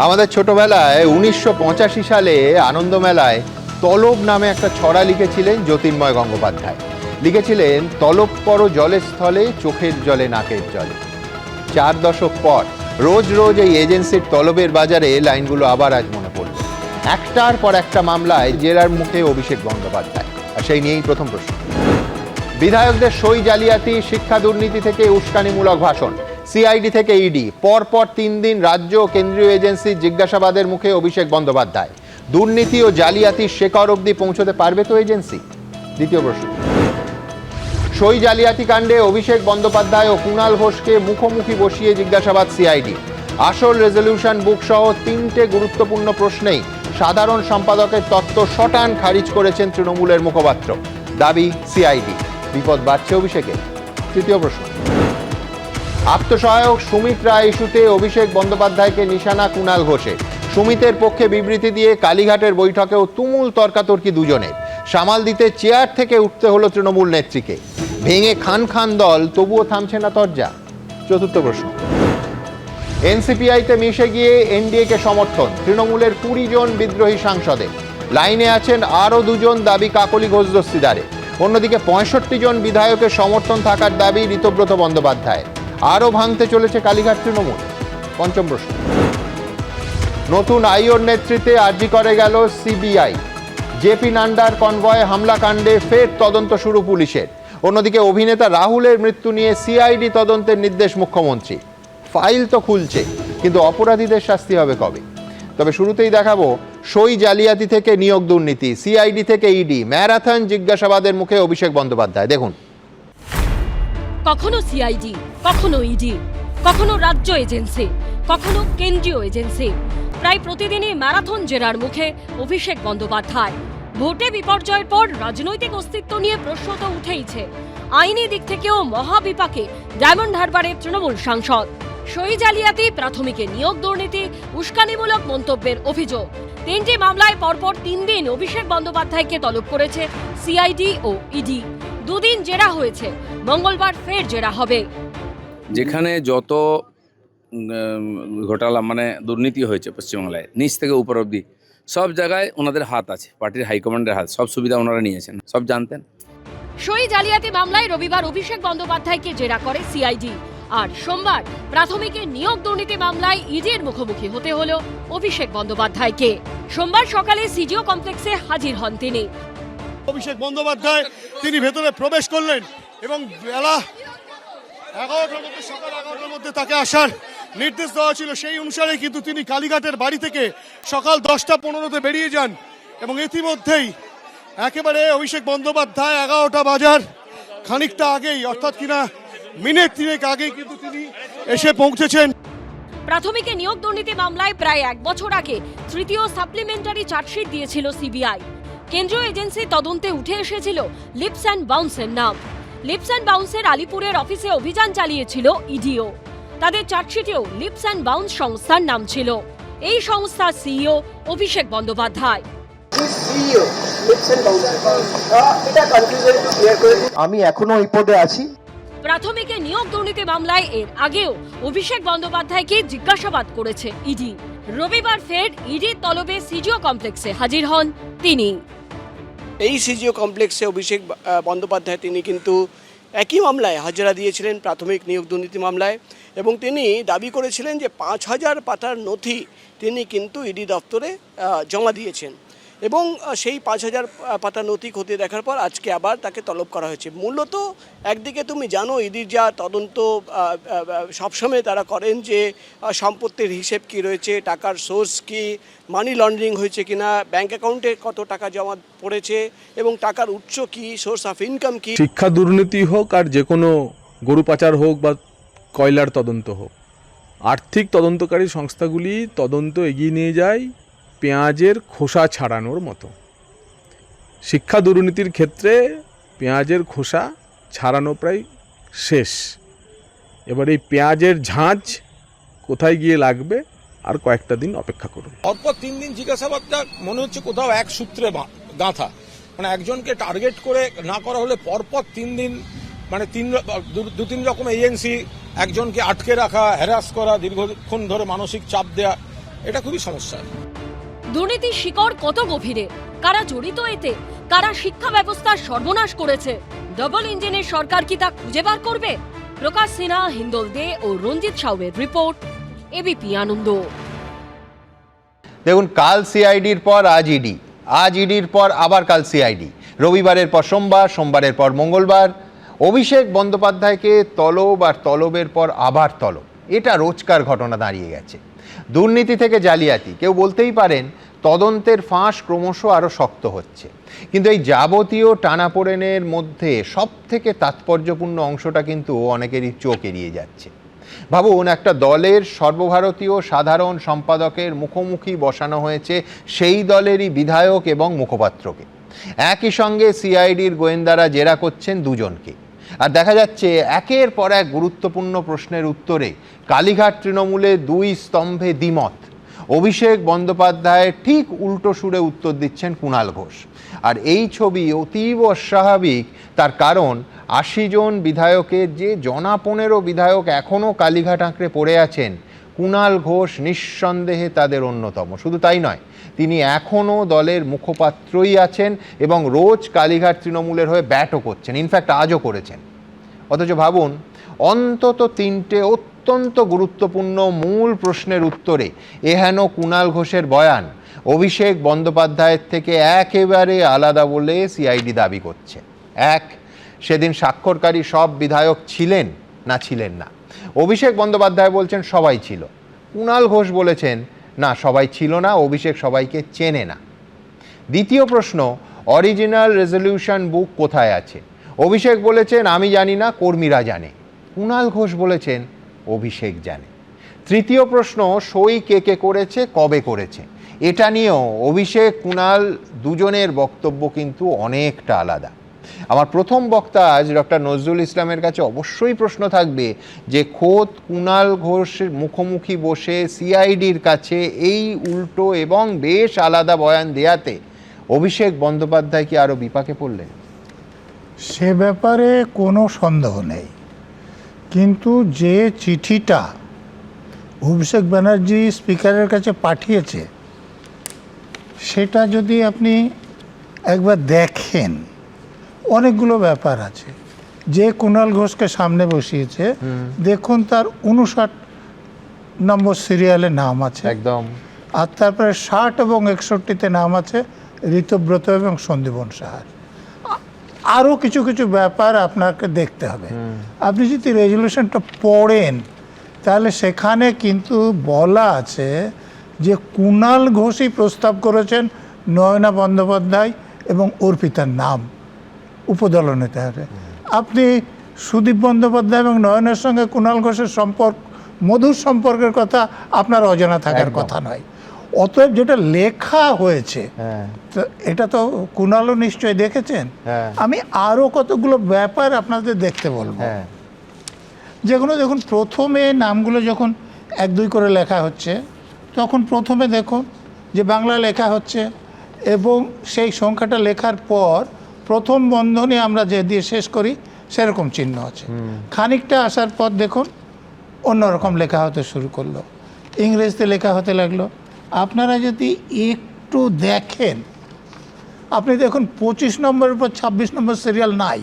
আমাদের ছোটবেলায় 1985 সালে আনন্দমেলায় তলব নামে একটা ছড়া লিখেছিলেন জ্যোতির্ময় গঙ্গোপাধ্যায়। লিখেছিলেন, তলব করো জলের স্থলে, চোখের জলে নাকের জলে। 4 দশক পর রোজ রোজ এই এজেন্সির তলবের বাজারে লাইনগুলো আবার আজ মনে পড়ল। একটার পর একটা মামলায় জেরার মুখে অভিষেক বন্দ্যোপাধ্যায়। আর সেই নিয়েই প্রথম প্রশ্ন। বিধায়কদের সই জালিয়াতি, শিক্ষা দুর্নীতি থেকে উস্কানিমূলক ভাষণ, সিআইডি থেকে ইডি, পরপর 3 দিন রাজ্য ও কেন্দ্রীয় এজেন্সির জিজ্ঞাসাবাদের মুখে অভিষেক বন্দ্যোপাধ্যায়। দুর্নীতি ও জালিয়াতির শেকড় অবধি পৌঁছতে পারবে তো এজেন্সি? দ্বিতীয় প্রশ্ন। সই জালিয়াতি কাণ্ডে অভিষেক বন্দ্যোপাধ্যায় ও কুণাল ঘোষকে মুখোমুখি বসিয়ে জিজ্ঞাসাবাদ সিআইডি। আসল রেজলিউশন বুক সহ 3টে গুরুত্বপূর্ণ প্রশ্নেই সাধারণ সম্পাদকের তত্ত্ব শটান খারিজ করেছেন তৃণমূলের মুখপাত্র। দাবি সিআইডি। বিপদ বাড়ছে অভিষেকের। তৃতীয় প্রশ্ন। আত্মসহায়ক সুমিত রায় ইস্যুতে অভিষেক বন্দ্যোপাধ্যায়কে নিশানা কুণাল ঘোষের। সুমিতের পক্ষে বিবৃতি দিয়ে কালীঘাটের বৈঠকেও তুমুল তর্কাতর্কি দুজনের। সামাল দিতে চেয়ার থেকে উঠতে হলো তৃণমূল নেত্রীকে। ভেঙে খান খান দল, তবুও থামছে না তরজা। চতুর্থ প্রশ্ন। এনসিপিআইতে মিশে গিয়ে এনডিএকে সমর্থন তৃণমূলের 20 জন বিদ্রোহী সাংসদের। লাইনে আছেন আরও 2 জন, দাবি কাকলি ঘোষ দস্তিদারে। অন্যদিকে 65 জন বিধায়কের সমর্থন থাকার দাবি ঋতব্রত বন্দ্যোপাধ্যায়। আরও ভাঙতে চলেছে কালীঘাট তৃণমূল। পঞ্চম প্রশ্ন। নতুন আইওর নেতৃত্বে আর্জি করে গেল সিবিআই। জেপি নাড্ডার কনভয়ে হামলা কাণ্ডে ফের তদন্ত শুরু পুলিশের। অন্যদিকে অভিনেতা রাহুলের মৃত্যু নিয়ে সিআইডি তদন্তের নির্দেশ মুখ্যমন্ত্রী। ফাইল তো খুলছে, কিন্তু অপরাধীদের শাস্তি হবে কবে? তবে শুরুতেই দেখাবো সই জালিয়াতি থেকে নিয়োগ দুর্নীতি, সিআইডি থেকে ইডি, ম্যারাথন জিজ্ঞাসাবাদের মুখে অভিষেক বন্দ্যোপাধ্যায়। দেখুন। কখনো সিআইডি, কখনো ইডি, কখনো রাজ্য এজেন্সি, কখনো কেন্দ্রীয় এজেন্সি। প্রায় প্রতিদিনই ম্যারাথন জেরার মুখে অভিষেক বন্দ্যোপাধ্যায়। ভোটে বিপর্যয়ের পর রাজনৈতিক অস্তিত্ব নিয়ে প্রশ্ন তো উঠেইছে। আইনি দিক থেকেও মহাবিপাকে ডায়মন্ড হারবারের তৃণমূল সাংসদ। সই জালিয়াতি, প্রাথমিকে নিয়োগ দুর্নীতি, উস্কানিমূলক মন্তব্যের অভিযোগ। 3টি মামলায় পরপর 3 দিন অভিষেক বন্দ্যোপাধ্যায়কে তলব করেছে সিআইডি ও ইডি। 2 দিন জেরা হয়েছে, মঙ্গলবার ফের জেরা হবে। যেখানে যত ঘোটালা মানে দুর্নীতি হয়েছে পশ্চিমবাংলায়, নিচ থেকে উপর অবধি সব জায়গায় ওনাদের হাত আছে, পার্টির হাইকমান্ডের হাত। সব সুবিধা ওনারা নিয়েছেন, সব জানতেন। সই জালিয়াতি মামলায় রবিবার অভিষেক বন্দ্যোপাধ্যায়কে জেরা করে সিআইডি। আর সোমবার প্রাথমিকে নিয়োগ দুর্নীতি মামলায় ইডির মুখোমুখি হতে হলো অভিষেক বন্দ্যোপাধ্যায়কে। সোমবার সকালে সিজিও কমপ্লেক্সে হাজির হন তিনি। অভিষেক বন্দ্যোপাধ্যায় তিনি ভেতরে প্রবেশ করলেন এবং বেলা 11টার মধ্যে, সকাল 11টার মধ্যে তাকে আসার নির্দেশ দেওয়া ছিল। সেই অনুসারে কিন্তু তিনি কালীঘাটের বাড়ি থেকে সকাল 10টা 15তে বেরিয়ে যান এবং ইতিমধ্যেই একেবারে অভিষেক বন্দ্যোপাধ্যায় 11টা বাজার খানিকটা আগেই, অর্থাৎ কিনা মিনিট 3 আগেই কিন্তু তিনি এসে পৌঁছেছেন। প্রাথমিকে নিয়োগ দুর্নীতি মামলায় প্রায় 1 বছর আগে তৃতীয় সাপ্লিমেন্টারি চার্জশিট দিয়েছিল সিবিআই। কেন্দ্রীয় এজেন্সি তদন্তে উঠে এসেছিল লিপস অ্যান্ড বাউন্সের নাম। লিপস অ্যান্ড বাউন্সের আলিপুরের অফিসে অভিযান চালিয়েছিল ইডিও। তাদের চার্জশিটেও লিপস অ্যান্ড বাউন্স সংস্থার নাম ছিল। এই সংস্থার সিইও অভিষেক বন্দ্যোপাধ্যায়। আমি এখনো এই পদে আছি। প্রাথমিকে নিয়োগ দুর্নীতি মামলায় এর আগেও অভিষেক বন্দ্যোপাধ্যায়কে জিজ্ঞাসাবাদ করেছে ইডি। রবিবার ফের ইডির তলবে সিজিও কমপ্লেক্সে হাজির হন তিনি। এই সিজিও কমপ্লেক্সে অভিষেক বন্দ্যোপাধ্যায় তিনি কিন্তু একই মামলায় হাজিরা দিয়েছিলেন, প্রাথমিক নিয়োগ দুর্নীতি মামলায়, এবং তিনি দাবি করেছিলেন যে 5000 পাতার নথি তিনি কিন্তু ইডি দপ্তরে জমা দিয়েছেন এবং সেই 5000 পাতা নথি খতিয়ে দেখার পর আজকে আবার তাকে তলব করা হয়েছে। মূলত একদিকে তুমি জানো ইডির যা তদন্ত সবসময় তারা করেন যে সম্পত্তির হিসেব কি রয়েছে, টাকার সোর্স কি, মানি লন্ডারিং হয়েছে কিনা, ব্যাংক অ্যাকাউন্টে কত টাকা জমা পড়েছে এবং টাকার উৎস কি, সোর্স অফ ইনকাম কি। শিক্ষা দুর্নীতি হোক আর যে কোনো গরু পাচার হোক বা কয়লার তদন্ত হোক, আর্থিক তদন্তকারী সংস্থাগুলি তদন্ত এগিয়ে নিয়ে যায় পেঁয়াজের খোসা ছাড়ানোর মতো। শিক্ষা দুর্নীতির ক্ষেত্রে পেঁয়াজের খোসা ছাড়ানো প্রায় শেষ। এবার এই পেঁয়াজের ঝাঁঝ কোথায় গিয়ে লাগবে আর কয়েকটা দিন অপেক্ষা করুন। পরপর 3 দিন জিজ্ঞাসাবাদটা মনে হচ্ছে কোথাও এক সূত্রে গাঁথা, মানে একজনকে টার্গেট করে না করা হলে পরপর 3 দিন মানে 2-3 রকম এজেন্সি একজনকে আটকে রাখা, হ্যারাস করা, দীর্ঘক্ষণ ধরে মানসিক চাপ দেয়া, এটা খুবই সমস্যা। দুর্নীতির শিকড় কত গভীরে, কারা জড়িত এতে, কারা শিক্ষা ব্যবস্থার সর্বনাশ করেছে, ডবল ইঞ্জিনের সরকার কি তা খুঁজে বার করবে? প্রকাশ সিনহা, হিন্দোল দে ও রঞ্জিত সাউয়ের রিপোর্ট, এবিপি আনন্দ। দেখুন, কাল সিআইডির পর আজ ইডি, আজ ইডির পর আবার কাল সিআইডি, রবিবারের পর সোমবার, সোমবারের পর মঙ্গলবার। অভিষেক বন্দ্যোপাধ্যায়কে তলব আর তলবের পর আবার তলব, এটা রোজকার ঘটনা দাঁড়িয়ে গেছে। দুর্নীতি থেকে জালিয়াতি, কেউ বলতেই পারেন তদন্তের ফাঁস ক্রমশ আরও শক্ত হচ্ছে। কিন্তু এই যাবতীয় টানাপোড়েনের মধ্যে সব থেকে তাৎপর্যপূর্ণ অংশটা কিন্তু অনেকেরই চোখ এড়িয়ে যাচ্ছে। ভাবুন, একটা দলের সর্বভারতীয় সাধারণ সম্পাদকের মুখোমুখি বসানো হয়েছে সেই দলেরই বিধায়ক এবং মুখপাত্রকে। একই সঙ্গে সিআইডির গোয়েন্দারা জেরা করছেন দুজনকে। আর দেখা যাচ্ছে একের পর এক গুরুত্বপূর্ণ প্রশ্নের উত্তরে কালীঘাট তৃণমূলে দুই স্তম্ভে দ্বিমত। অভিষেক বন্দ্যোপাধ্যায়ের ঠিক উল্টো সুরে উত্তর দিচ্ছেন কুণাল ঘোষ। আর এই ছবি অতীব অস্বাভাবিক, তার কারণ ৮০ জন বিধায়কের যে জনা ১৫ বিধায়ক এখনও কালীঘাট আঁকড়ে পড়ে আছেন, কুণাল ঘোষ নিঃসন্দেহে তাদের অন্যতম। শুধু তাই নয়, তিনি এখনও দলের মুখপাত্রই আছেন এবং রোজ কালীঘাট তৃণমূলের হয়ে ব্যাটও করছেন, ইনফ্যাক্ট আজও করেছেন। অথচ ভাবুন, অন্তত ৩টে অত্যন্ত গুরুত্বপূর্ণ মূল প্রশ্নের উত্তরে এহেন কুণাল ঘোষের বয়ান অভিষেক বন্দ্যোপাধ্যায়ের থেকে একেবারে আলাদা বলে সিআইডি দাবি করছে। এক, সেদিন স্বাক্ষরকারী সব বিধায়ক ছিলেন না ছিলেন না? অভিষেক বন্দ্যোপাধ্যায় বলছেন সবাই ছিল। কুণাল ঘোষ বলেছেন না, সবাই ছিল না, অভিষেক সবাইকে চেনে না। দ্বিতীয় প্রশ্ন, অরিজিনাল রেজলিউশন বুক কোথায় আছে? অভিষেক বলেছেন আমি জানি না, কর্মীরা জানে। কুণাল ঘোষ বলেছেন অভিষেক জানে। তৃতীয় প্রশ্ন, সই কে কে করেছে, কবে করেছে? এটা নিয়েও অভিষেক কুণাল দুজনের বক্তব্য কিন্তু অনেকটা আলাদা। আমার প্রথম বক্তা আজ ডক্টর নজরুল ইসলামের কাছে অবশ্যই প্রশ্ন থাকবে যে খোদ কুণাল ঘোষের মুখোমুখি বসে সিআইডির কাছে এই উল্টো এবং বেশ আলাদা বয়ান দেয়াতে অভিষেক বন্দ্যোপাধ্যায় কি আরও বিপাকে পড়লেন? সে ব্যাপারে কোনো সন্দেহ নেই, কিন্তু যে চিঠিটা অভিষেক ব্যানার্জি স্পিকারের কাছে পাঠিয়েছে সেটা যদি আপনি একবার দেখেন, অনেকগুলো ব্যাপার আছে। যে কুণাল ঘোষকে সামনে বসিয়েছে, দেখুন তার 59 নম্বর সিরিয়ালে নাম আছে একদম, আর তারপরে 60 এবং 61-তে নাম আছে ঋতব্রত এবং সন্দীপন সাহার। আরও কিছু কিছু ব্যাপার আপনাকে দেখতে হবে। আপনি যদি রেজলিউশনটা পড়েন তাহলে সেখানে কিন্তু বলা আছে যে কুণাল ঘোষই প্রস্তাব করেছেন নয়না বন্দ্যোপাধ্যায় এবং অর্পিতার নাম উপদলনেতে হবে। আপনি সুদীপ বন্দ্যোপাধ্যায় এবং নয়নের সঙ্গে কুণাল ঘোষের সম্পর্ক, মধুর সম্পর্কের কথা আপনার অজানা থাকার কথা নয়। অতএব যেটা লেখা হয়েছে, তো এটা তো কুণালও নিশ্চয়ই দেখেছেন। আমি আরও কতগুলো ব্যাপার আপনাদের দেখতে বলবো, যেগুলো দেখুন প্রথমে নামগুলো যখন 1-2 করে লেখা হচ্ছে, তখন প্রথমে দেখুন যে বাংলা লেখা হচ্ছে এবং সেই সংখ্যাটা লেখার পর প্রথম বন্ধনী আমরা যে দিয়ে শেষ করি সেরকম চিহ্ন আছে। খানিকটা আসার পর দেখুন অন্যরকম লেখা হতে শুরু করলো, ইংরেজিতে লেখা হতে লাগলো। আপনারা যদি একটু দেখেন, আপনি দেখুন 25 নম্বরের পর 26 নম্বর সিরিয়াল নাই।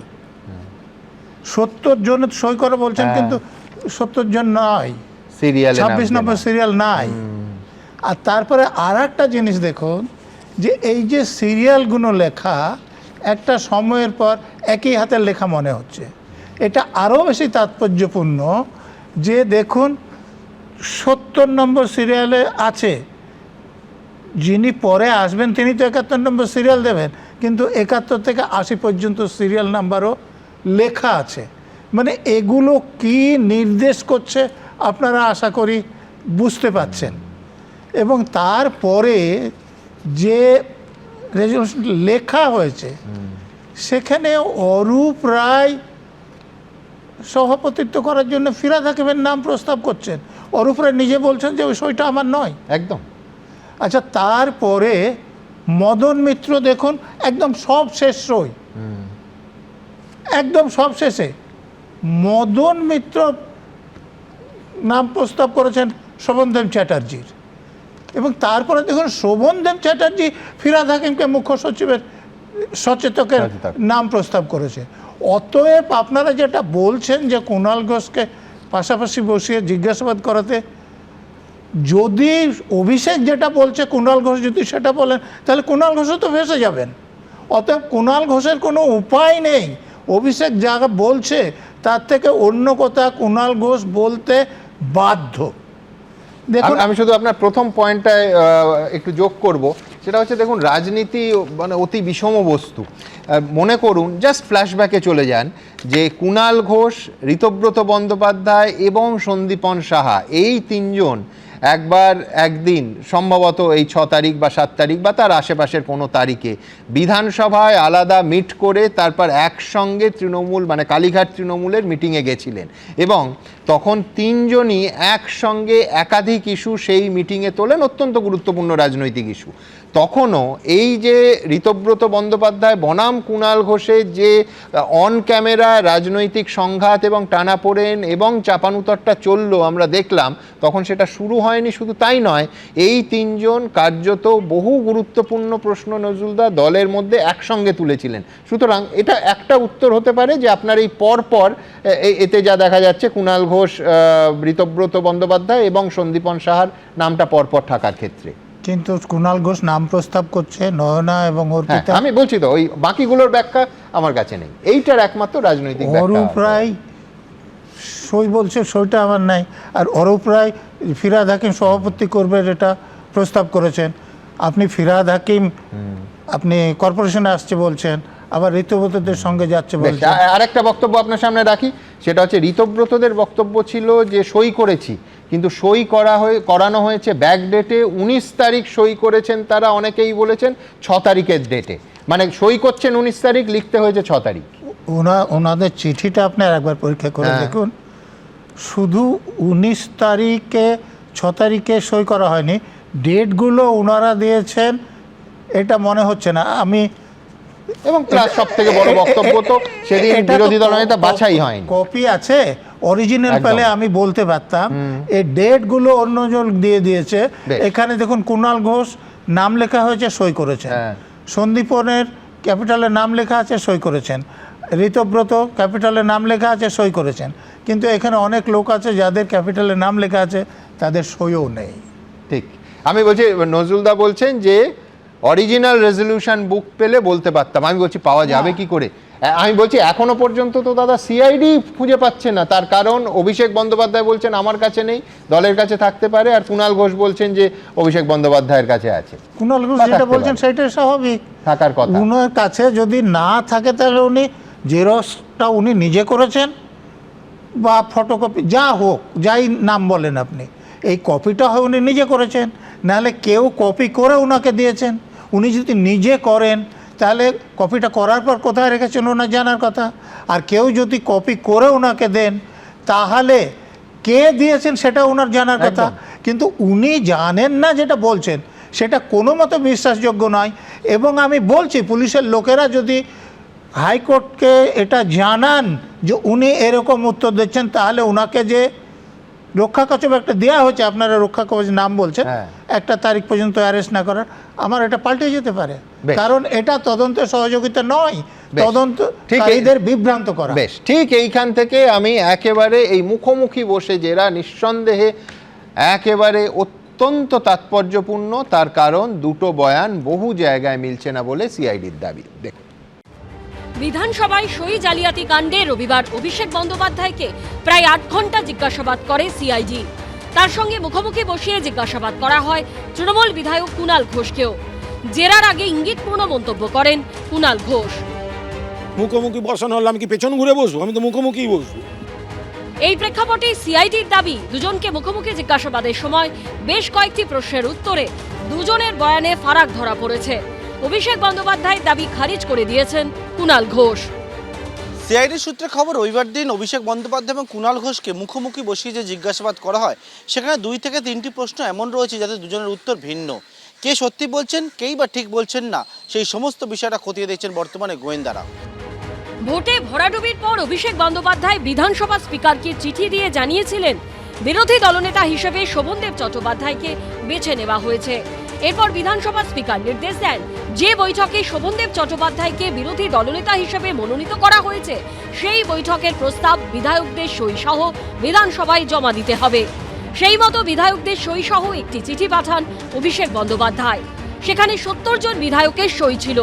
70 জন সই করে বলছেন, কিন্তু 70 জন নয়, 26 নম্বর সিরিয়াল নাই। আর তারপরে আর একটা জিনিস দেখুন যে এই যে সিরিয়ালগুলো লেখা একটা সময়ের পর একই হাতের লেখা মনে হচ্ছে। এটা আরও বেশি তাৎপর্যপূর্ণ যে দেখুন 70 নম্বর সিরিয়ালে আছে, যিনি পরে আসবেন তিনি তো 71 নম্বর সিরিয়াল দেবেন, কিন্তু 71 থেকে 80 পর্যন্ত সিরিয়াল নাম্বারও লেখা আছে। মানে এগুলো কি নির্দেশ করছে আপনারা আশা করি বুঝতে পাচ্ছেন। এবং তারপরে যে রেজলিউশন লেখা হয়েছে সেখানে অরূপ রায় সভাপতিত্ব করার জন্য ফিরহাদ হাকিমের নাম প্রস্তাব করছেন। অরূপ রায় নিজে বলছেন যে ওই সইটা আমার নয়। একদম। আচ্ছা, তারপরে মদন মিত্র দেখুন একদম সব শেষ সই, একদম সব শেষে মদন মিত্র নাম প্রস্তাব করেছেন শোভনদেব চ্যাটার্জির। এবং তারপরে দেখুন শোভনদেব চ্যাটার্জি ফিরহাদ হাকিমকে মুখ্য সচিবের সচেতকের নাম প্রস্তাব করেছে। অতএব আপনারা যেটা বলছেন যে কুণাল ঘোষকে পাশাপাশি বসিয়ে জিজ্ঞাসাবাদ করাতে, যদি অভিষেক যেটা বলছে কুণাল ঘোষ যদি সেটা বলেন তাহলে কুণাল ঘোষও তো ফেঁসে যাবেন। অতএব কুণাল ঘোষের কোনো উপায় নেই, অভিষেক যা বলছে তার থেকে অন্য কথা কুণাল ঘোষ বলতে বাধ্য। দেখুন আমি শুধু আপনার প্রথম পয়েন্টটায় একটু যোগ করব, সেটা হচ্ছে দেখুন রাজনীতি মানে অতি বিষম বস্তু। মনে করুন, জাস্ট ফ্ল্যাশব্যাকে চলে যান যে কুণাল ঘোষ, ঋতব্রত বন্দ্যোপাধ্যায় এবং সন্দীপন সাহা এই তিনজন একবার একদিন সম্ভবত এই 6 তারিখ বা 7 তারিখ বা তার আশেপাশের কোনো তারিখে বিধানসভায় আলাদা মিট করে তারপর একসঙ্গে তৃণমূল মানে কালীঘাট তৃণমূলের মিটিংয়ে গেছিলেন এবং তখন তিনজনই একসঙ্গে একাধিক ইস্যু সেই মিটিংয়ে তোলেন, অত্যন্ত গুরুত্বপূর্ণ রাজনৈতিক ইস্যু। তখনও এই যে ঋতব্রত বন্দ্যোপাধ্যায় বনাম কুণাল ঘোষের যে অন ক্যামেরা রাজনৈতিক সংঘাত এবং টানাপোড়েন এবং চাপানুতরটা চললো আমরা দেখলাম, তখন সেটা শুরু হয়নি। শুধু তাই নয়, এই তিনজন কার্যত বহু গুরুত্বপূর্ণ প্রশ্ন নজরুলদা দলের মধ্যে একসঙ্গে তুলেছিলেন। সুতরাং এটা একটা উত্তর হতে পারে যে আপনার এই পরপর এতে যা দেখা যাচ্ছে কুণাল ঘোষ, ঋতব্রত বন্দ্যোপাধ্যায় এবং সন্দীপন সাহার নামটা পরপর থাকার ক্ষেত্রে। কিন্তু কুণাল ঘোষ নাম প্রস্তাব করছে, নয়না এবং অর্পিতা। আমি বলছি তো, ওই বাকিগুলোর ব্যাখ্যা আমার কাছে নেই, এইটার একমাত্র রাজনৈতিক অরূপ রায় সই বলছে, সইটা আমার নাই। আর অরূপ রায় ফিরহাদ হাকিম সভাপতি করবে এটা প্রস্তাব করেছেন। আপনি ফিরহাদ হাকিম আপনি কর্পোরেশনে আসছে বলছেন, আবার ঋতব্রতদের সঙ্গে যাচ্ছে বলছেন। আরেকটা বক্তব্য আপনার সামনে রাখি, সেটা হচ্ছে ঋতব্রতদের বক্তব্য ছিল যে সই করেছি, কিন্তু সই করানো হয়েছে ব্যাক ডেটে। 19 তারিখ সই করেছেন তারা, অনেকেই বলেছেন 6 তারিখের ডেটে, মানে সই করছেন 19 তারিখ, লিখতে হয়েছে 6 তারিখ। ওনাদের চিঠিটা আপনি আরেকবার পরীক্ষা করে দেখুন, শুধু 19 তারিখে 6 তারিখে সই করা হয়নি, ডেটগুলো ওনারা দিয়েছেন এটা মনে হচ্ছে না। আমি এবং সব থেকে বড় বক্তব্য তো সেদিন বিরোধী দলনেতা বাছাই হয়নি, কপি আছে, অরিজিনাল পেলে আমি বলতে পারতাম। এই ডেটগুলো অন্যজন দিয়ে দিয়েছে। এখানে দেখুন কুণাল ঘোষ নাম লেখা হয়েছে, সই করেছেন। সন্দীপনের ক্যাপিটালের নাম লেখা আছে, সই করেছেন। ঋতব্রত ক্যাপিটালের নাম লেখা আছে, সই করেছেন। কিন্তু এখানে অনেক লোক আছে যাদের ক্যাপিটালের নাম লেখা আছে, তাদের সইও নেই। ঠিক, আমি বলছি নজরুলদা বলছেন যে অরিজিনাল রেজলিউশন বুক পেলে বলতে পারতাম। আমি বলছি পাওয়া যাবে কি করে? আমি বলছি এখনো পর্যন্ত তো দাদা সিআইডি খুঁজে পাচ্ছে না। তার কারণ অভিষেক বন্দ্যোপাধ্যায় বলছেন আমার কাছে নেই, দলের কাছে থাকতে পারে, আর কুণাল ঘোষ বলছেন যে অভিষেক বন্দ্যোপাধ্যায়ের কাছে আছে। কুণাল ঘোষ যেটা বলছেন সেটাই স্বাভাবিক থাকার কথা। উনার কাছে যদি না থাকে তাহলে উনি জেরক্সটা উনি নিজে করেছেন বা ফটোকপি যা হোক, যাই নাম বলেন আপনি, এই কপিটা হয় উনি নিজে করেছেন, নাহলে কেউ কপি করে ওনাকে দিয়েছেন। উনি যদি নিজে করেন তাহলে কপিটা করার পর কোথায় রেখেছেন ওনার জানার কথা। আর কেউ যদি কপি করে ওনাকে দেন তাহলে কে দিয়েছেন সেটা ওনার জানার কথা। কিন্তু উনি জানেন না যেটা বলছেন সেটা কোনো মতো বিশ্বাসযোগ্য নয়। এবং আমি বলছি পুলিশের লোকেরা যদি হাইকোর্টকে এটা জানান যে উনি এরকম উত্তর দিচ্ছেন, তাহলে ওনাকে যে রক্ষা কবচ একটা দেওয়া হয়েছে, আপনারা রক্ষা কবচ নাম বলছেন, 1 তারিখ পর্যন্ত অ্যারেস্ট না করার, আমার এটা পাল্টে যেতে পারে। কারণ এটা তদন্তের সহযোগিতা নয়, তদন্তকারীদের বিভ্রান্ত করা। বেশ, ঠিক এইখান থেকে আমি একেবারে এই মুখোমুখি বসে যারা নিঃসন্দেহে একেবারে অত্যন্ত তাৎপর্যপূর্ণ, তার কারণ দুটো বয়ান বহু জায়গায় মিলছে না বলে সিআইডির দাবি। দেখুন, বিধানসভায় সই জালিয়াতি কাণ্ডে রবিবার অভিষেক বন্দ্যোপাধ্যায়কে প্রায় 8 ঘন্টা জিজ্ঞাসাবাদ করে সিআইডি। তার সঙ্গে মুখোমুখি বসিয়ে জিজ্ঞাসাবাদ করা হয় তৃণমূল বিধায়ক কুণাল ঘোষকেও। জেরার আগে ইঙ্গিতপূর্ণ মন্তব্য করেন কুণাল ঘোষ। মুখোমুখি বসানো হলে আমি কি পেছন ঘুরে বসবো? আমি তো মুখোমুখিই বসবো। এই প্রেক্ষাপটে সিআইডির দাবি, দুজনকে মুখোমুখি জিজ্ঞাসাবাদের সময় বেশ কয়েকটি প্রশ্নের উত্তরে দুজনের বয়ানে ফারাক ধরা পড়েছে। অভিষেক বন্দ্যোপাধ্যায়ের দাবি খারিজ করে দিয়েছেন কুণাল ঘোষ। সিআইডির সূত্রে খবর, রবিবার দিন অভিষেক বন্দ্যোপাধ্যায় এবং কুণাল ঘোষকে মুখোমুখি বসিয়ে যে জিজ্ঞাসাবাদ করা হয়, সেখানে 2 থেকে 3টি প্রশ্ন এমন রয়েছে যাতে দুজনের উত্তর ভিন্ন। কে সত্যি বলছেন, কেই বা ঠিক বলছেন না, সেই সমস্ত বিষয়টা খতিয়ে দেখছেন বর্তমানে গোয়েন্দারা। ভোটে ভরাডুবির পর অভিষেক বন্দ্যোপাধ্যায় বিধানসভা স্পিকারকে চিঠি দিয়ে জানিয়েছিলেন বিরোধী দলনেতা হিসেবে শোভনদেব চট্টোপাধ্যায়কে বেছে নেওয়া হয়েছে। এরপর বিধানসভা স্পিকার নির্দেশ দেন, যে বৈঠকে শোভনদেব চট্টোপাধ্যায়কে বিরোধী দলনেতা হিসেবে মনোনীত করা হয়েছে সেই বৈঠকের প্রস্তাব বিধায়কদের সই সহ বিধানসভায় জমা দিতে হবে। সেই মতো বিধায়কদের সই সহ একটি চিঠি পাঠান অভিষেক বন্দ্যোপাধ্যায়। সেখানে 70 জন বিধায়কের সই ছিল,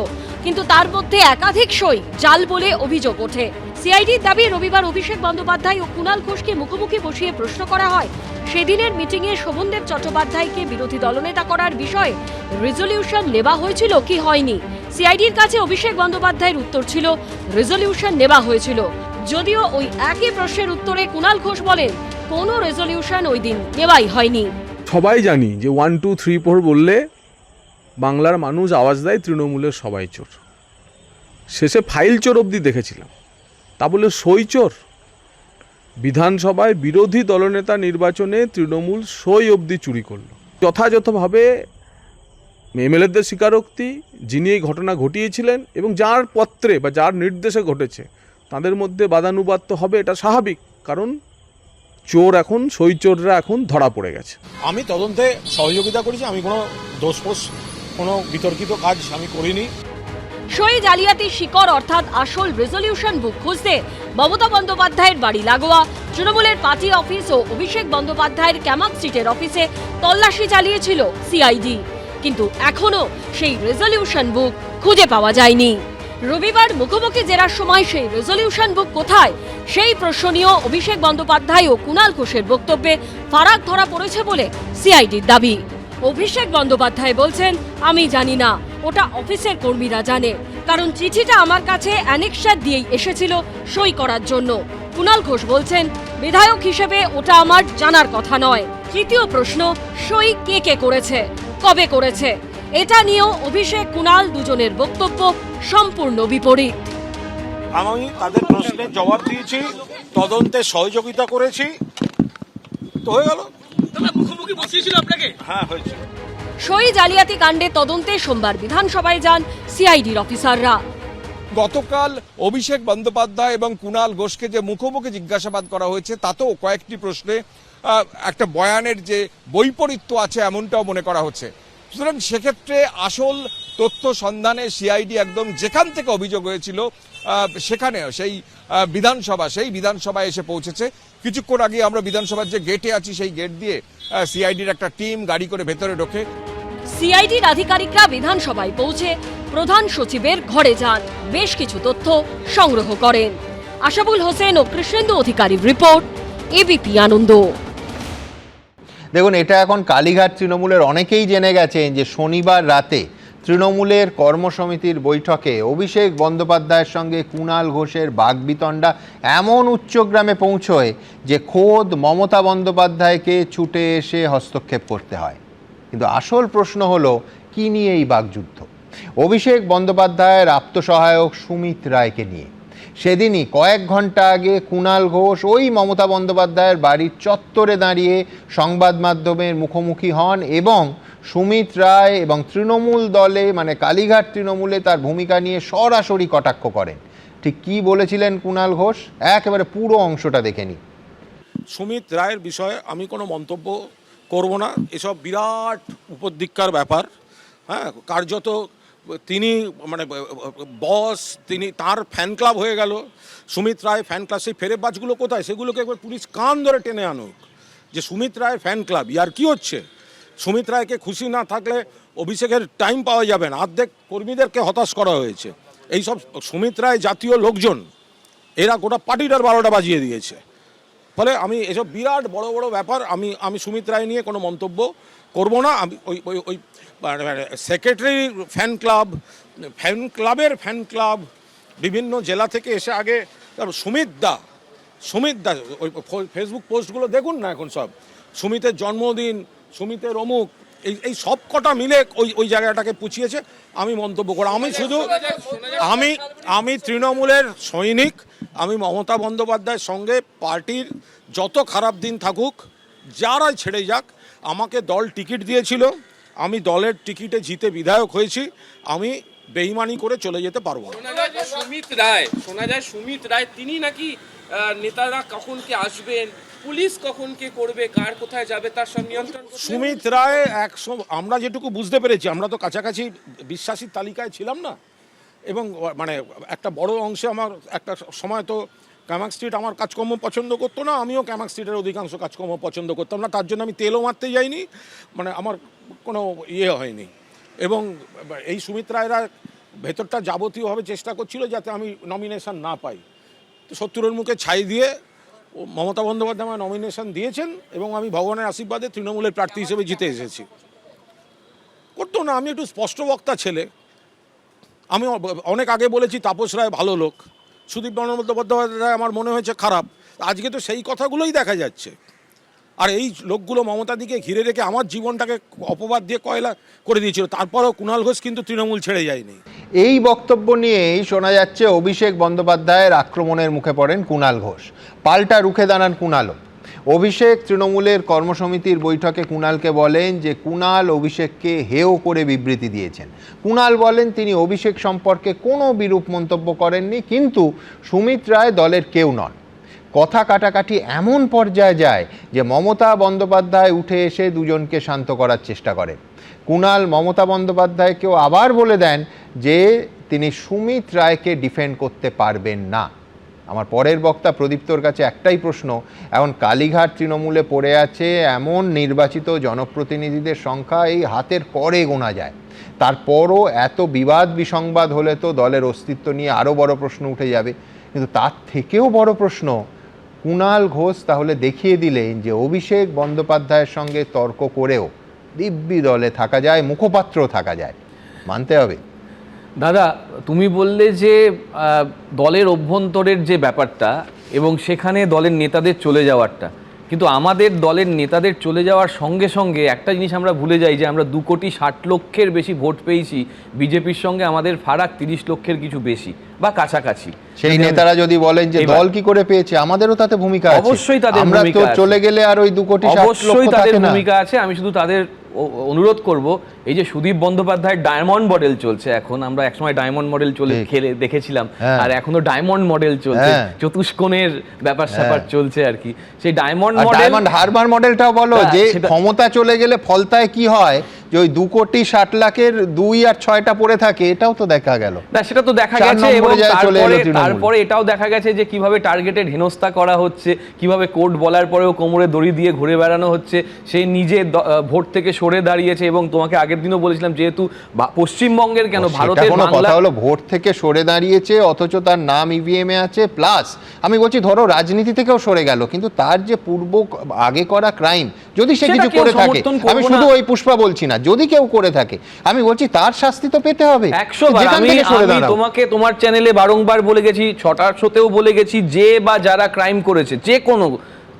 কিন্তু তার মধ্যে একাধিক সই জাল বলে অভিযোগ ওঠে। সিআইডির দাবি, রবিবার অভিষেক বন্দ্যোপাধ্যায় ও কুণাল ঘোষকে মুখোমুখি বসিয়ে প্রশ্ন করা হয় সেদিনের মিটিংয়ে শোভনদেব চট্টোপাধ্যায়কে বিরোধী দলনেতা করার বিষয়ে রেজলিউশন নেওয়া হয়েছিল কি হয়নি। সিআইডির কাছে অভিষেক বন্দ্যোপাধ্যায়ের উত্তর ছিল রেজলিউশন নেওয়া হয়েছিল, যদিও ওই একই প্রশ্নের উত্তরে কুণাল ঘোষ বলেন কোনো রেজলিউশন ওই দিন নেওয়াই হয়নি। সবাই জানি যে 1, 2, 3, 4 বললে বাংলার মানুষ আওয়াজ দেয় তৃণমূলের সবাই চোর। শেষে ফাইল চোর অবধি দেখেছিলাম, তা বলে সই চোর? বিধানসভায় বিরোধী দলনেতা নির্বাচনে তৃণমূল সই অবধি চুরি করলো। যথাযথভাবে এমএলএদের স্বীকারোক্তি, যিনি এই ঘটনা ঘটিয়েছিলেন এবং যার পত্রে বা যার নির্দেশে ঘটেছে তাদের মধ্যে বাদানুবাদ তো হবে, এটা স্বাভাবিক, কারণ চোর এখন, সই চোররা এখন ধরা পড়ে গেছে। আমি তদন্তে সহযোগিতা করেছি, আমি কোনো দোষফোষ কোনো বিতর্কিত কাজ আমি করিনি। সই জালিয়াতির শিকড় অর্থাৎ আসল রেজলিউশন বুক খুঁজতে মমতা বন্দ্যোপাধ্যায়ের বাড়ি লাগোয়া তৃণমূলের পার্টি অফিস ও অভিষেক বন্দ্যোপাধ্যায়ের ক্যামাক স্ট্রিটের অফিসে তল্লাশি চালিয়েছিল সিআইডি, কিন্তু এখনো সেই রেজলিউশন বুক খুঁজে পাওয়া যায়নি। রবিবার মুখোমুখি জেরার সময় সেই রেজলিউশন বুক কোথায়, সেই প্রশ্ন নিয়েও অভিষেক বন্দ্যোপাধ্যায় ও কুণাল ঘোষের বক্তব্যে ফারাক ধরা পড়েছে বলে সিআইডির দাবি। অভিষেক বন্দ্যোপাধ্যায় বলছেন, আমি জানি না, ওটা অফিসের কর্মীরা জানে, কারণ চিঠিটা আমার কাছে অ্যানেক্সার দিয়েই এসেছিল সই করার জন্য। কুণাল ঘোষ বলছেন, বিধায়ক হিসেবে ওটা আমার জানার কথা নয়। তৃতীয় প্রশ্ন, সই কে কে করেছে, কবে করেছে, এটা নিয়েও অভিষেক কুণাল দুজনের বক্তব্য সম্পূর্ণ বিপরীত। আমি তাদের প্রশ্নের জবাব দিয়েছি, তদন্তে সহযোগিতা করেছি, তো হয়ে গেল। মুখোমুখি বসিয়েছিল আপনাকে? হ্যাঁ, হয়েছে। সই জালিয়াতি কাণ্ডে তদন্তে সোমবার বিধানসভায় যান সিআইডির অফিসাররা। গতকাল অভিষেক বন্দ্যোপাধ্যায় এবং কুণাল ঘোষকে যে মুখোমুখি জিজ্ঞাসাবাদ করা হয়েছে তাতেও কয়েকটি প্রশ্নে একটা বয়ানের যে বৈপরীত্য আছে এমনটাও মনে করা হচ্ছে। সুতরাং সেক্ষেত্রে আসল তথ্য সন্ধানে সিআইডি একদম যেখান থেকে অভিযোগ হয়েছিল সেখানে সেই বিধানসভায় এসে পৌঁছেছে। কিছুক্ষণ আগে আমরা বিধানসভার যে গেটে আছি সেই গেট দিয়ে সিআইডির একটা টিম গাড়ি করে ভেতরে ঢোকে। সিআইডির আধিকারিকরা বিধানসভায় পৌঁছে প্রধান সচিবের ঘরে যান, বেশ কিছু তথ্য সংগ্রহ করেন। আশাবুল হোসেন ও কৃষ্ণেন্দু অধিকারীর রিপোর্ট, এবিপি আনন্দ। দেখুন, এটা এখন কালীঘাট তৃণমূলের অনেকেই জেনে গেছেন যে শনিবার রাতে তৃণমূলের কর্মসমিতির বৈঠকে অভিষেক বন্দ্যোপাধ্যায়ের সঙ্গে কুণাল ঘোষের বাগবিতণ্ডা এমন উচ্চগ্রামে পৌঁছয় যে খোদ মমতা বন্দ্যোপাধ্যায়কে ছুটে এসে হস্তক্ষেপ করতে হয়। কিন্তু আসল প্রশ্ন হলো, কি নিয়ে এই বাগযুদ্ধ? অভিষেক বন্দ্যোপাধ্যায়ের আপ্তসহায়ক সুমিত রায়কে নিয়ে। সেদিনই কয়েক ঘন্টা আগে কুণাল ঘোষ ওই মমতা বন্দ্যোপাধ্যায়ের বাড়ির চত্বরে দাঁড়িয়ে সংবাদ মাধ্যমের মুখোমুখি হন এবং সুমিত রায় এবং তৃণমূল দলে, মানে কালীঘাট তৃণমূলে তার ভূমিকা নিয়ে সরাসরি কটাক্ষ করেন। ঠিক কি বলেছিলেন কুণাল ঘোষ, একেবারে পুরো অংশটা দেখে নি। সুমিত রায়ের বিষয়ে আমি কোনো মন্তব্য করব না, এসব বিরাট উপদিক্কার ব্যাপার। হ্যাঁ, কার্যত তিনি মানে বস, তিনি তার ফ্যান ক্লাব হয়ে গেল। সুমিত রায় ফ্যান ক্লাব, সেই ফেরেবাজগুলো কোথায়, সেগুলোকে একবার পুলিশ কান ধরে টেনে আনুক যে সুমিত রায় ফ্যান ক্লাব। ইয়ার কি হচ্ছে? সুমিত রায়কে খুশি না থাকলে অভিষেকের টাইম পাওয়া যাবে না। অর্ধেক কর্মীদেরকে হতাশ করা হয়েছে। এইসব সুমিত রায় জাতীয় লোকজন, এরা গোটা পার্টিটার 12টা বাজিয়ে দিয়েছে। ফলে আমি এসব বিরাট বড় বড় ব্যাপার, আমি সুমিত রায় নিয়ে কোনো মন্তব্য করব না। আমি ওই সেক্রেটারি ফ্যান ক্লাবের ফ্যান ক্লাব বিভিন্ন জেলা থেকে এসে আগে সুমিত দা ওই ফেসবুক পোস্টগুলো দেখুন না, এখন সব সুমিতের জন্মদিন, সুমিতের অমুক, এই সব কটা মিলে ওই জায়গাটাকে পুছিয়েছে। আমি মন্তব্য করি, আমি তৃণমূলের সৈনিক। আমি মমতা বন্দ্যোপাধ্যায়ের সঙ্গে পার্টির যত খারাপ দিন থাকুক, যারাই ছেড়ে যাক, আমাকে দল টিকিট দিয়েছিল, আমি দলের টিকিটে জিতে বিধায়ক হয়েছি, আমি বেইমানি করে চলে যেতে পারবো না। শোনা যায় সুমিত রায় তিনি নাকি নেতারা কখন কে আসবেন, পুলিশ কখন কে করবে, কার কোথায় যাবে তার সব নিয়ন্ত্রণ করতে হবে। সুমিত রায় আমরা যেটুকু বুঝতে পেরেছি, আমরা তো কাছাকাছি বিশ্বাসীর তালিকায় ছিলাম না, এবং মানে একটা বড় অংশে আমার একটা সময় তো ক্যামাক স্ট্রিট আমার কাজকর্ম পছন্দ করতো না, আমিও ক্যামাক স্ট্রিটের অধিকাংশ কাজকর্ম পছন্দ করতাম না, তার জন্য আমি তেলও মারতে যাইনি, মানে আমার কোনো ইয়ে হয়নি। এবং এই সুমিত রায়রা ভেতরটা যাবতীয়ভাবে চেষ্টা করছিল যাতে আমি নমিনেশন না পাই। তো 70-এর মুখে ছাই দিয়ে মমতা বন্দ্যোপাধ্যায় আমার নমিনেশন দিয়েছেন, এবং আমি ভগবানের আশীর্বাদে তৃণমূলের প্রার্থী হিসেবে জিতে এসেছি। করতো না, আমি একটু স্পষ্ট বক্তা ছেলে। আমি অনেক আগে বলেছি তাপস রায় ভালো লোক, সুদীপ বন্দ্যোপাধ্যায় আমার মনে হয়েছে খারাপ। আজকে তো সেই কথাগুলোই দেখা যাচ্ছে। আর এই লোকগুলো মমতাদিকে ঘিরে রেখে আমার জীবনটাকে অপবাদ দিয়ে কয়লা করে দিয়েছিল। তারপরেও কুণাল ঘোষ কিন্তু তৃণমূল ছেড়ে যায়নি। এই বক্তব্য নিয়েই শোনা যাচ্ছে অভিষেক বন্দ্যোপাধ্যায়ের আক্রমণের মুখে পড়েন কুণাল ঘোষ, পাল্টা রুখে দাঁড়ান কুণালও। অভিষেক তৃণমূলের কর্মসমিতির বৈঠকে কুণালকে বলেন যে কুণাল অভিষেককে হেয় করে বিবৃতি দিয়েছেন। কুণাল বলেন তিনি অভিষেক সম্পর্কে কোনো বিরূপ মন্তব্য করেননি, কিন্তু সুমিত রায় দলের কেউ নন। কথা কাটাকাটি এমন পর্যায়ে যায় যে মমতা বন্দ্যোপাধ্যায় উঠে এসে দুজনকে শান্ত করার চেষ্টা করেন। কুণাল মমতা বন্দ্যোপাধ্যায়কেও আবার বলে দেন যে তিনি সুমিত রায়কে ডিফেন্ড করতে পারবেন না। আমার পরের বক্তা প্রদীপ্তর কাছে একটাই প্রশ্ন, এখন কালীঘাট তৃণমূলে পড়ে আছে এমন নির্বাচিত জনপ্রতিনিধিদের সংখ্যা এই হাতের পরে গোনা যায়, তারপরও এত বিবাদ বিসংবাদ হলে তো দলের অস্তিত্ব নিয়ে আরও বড় প্রশ্ন উঠে যাবে। কিন্তু তার থেকেও বড় প্রশ্ন, কুণাল ঘোষ তাহলে দেখিয়ে দিলেন যে অভিষেক বন্দ্যোপাধ্যায়ের সঙ্গে তর্ক করেও দিব্যি দলে থাকা যায়, মুখপাত্র থাকা যায়, মানতে হবে। দাদা, তুমি বললে যে দলের অভ্যন্তরের যে ব্যাপারটা এবং সেখানে দলের নেতাদের চলে যাওয়ারটা, কিন্তু আমাদের দলের নেতাদের চলে যাওয়ার সঙ্গে সঙ্গে একটা জিনিস আমরা ভুলে যাই যে আমরা 2,60,00,000 বেশি ভোট পেয়েছি, বিজেপির সঙ্গে আমাদের ফারাক 30 লক্ষের কিছু বেশি বা কাছাকাছি। সেই নেতারা যদি বলেন যে দল কি করে পেয়েছে, আমাদেরও তাতে ভূমিকা আছে। অবশ্যই তাদের আমরা তো চলে গেলে আর ওই 2,60,00,000 অবশ্যই তাদের ভূমিকা আছে। আমি শুধু তাদের অনুরোধ করব, এই যে সুদীপ বন্দ্যোপাধ্যায়ের ডায়মন্ড মডেল চলছে এখন, আমরা একসময় ডায়মন্ড মডেল খেলে দেখেছিলাম, আর এখনো ডায়মন্ড মডেল চলছে, চতুষ্কোণের ব্যাপার স্যাপার চলছে আর কি। সেই ডায়মন্ড হারবার মডেলটাও বলো যে ক্ষমতা চলে গেলে ফলতায় কি হয়, যে ওই 2,60,00,000-এর 2 আর 6টা পড়ে থাকে, এটাও তো দেখা গেল। না, সেটা তো দেখা গেছে, এবং তারপরে এটাও দেখা গেছে যে কিভাবে টার্গেটেড হেনস্থা করা হচ্ছে, কিভাবে কোর্ট বলার পরেও কোমরে দড়ি দিয়ে ঘুরে বেড়ানো হচ্ছে। সে নিজে ভোট থেকে সরে দাঁড়িয়েছে, এবং তোমাকে আগের দিনও বলেছিলাম, যেহেতু পশ্চিমবঙ্গের কেন ভারতের কথা হলো ভোট থেকে সরে দাঁড়িয়েছে, অথচ তার নাম ইভিএম এ আছে। প্লাস আমি বলছি ধরো রাজনীতি থেকেও সরে গেল, কিন্তু তার যে পূর্ব আগে করা ক্রাইম, যদি সে কিছু করে থাকে, আমি শুধু ওই পুষ্পা বলছি না, যদি কেউ করে থাকে আমি বলছি তার শাস্তি তো পেতে হবে 100 বার। আমি তোমাকে তোমার চ্যানেলে বারংবার বলে গেছি, 6টার শোতেও বলে গেছি, যে বা যারা ক্রাইম করেছে যে কোনো,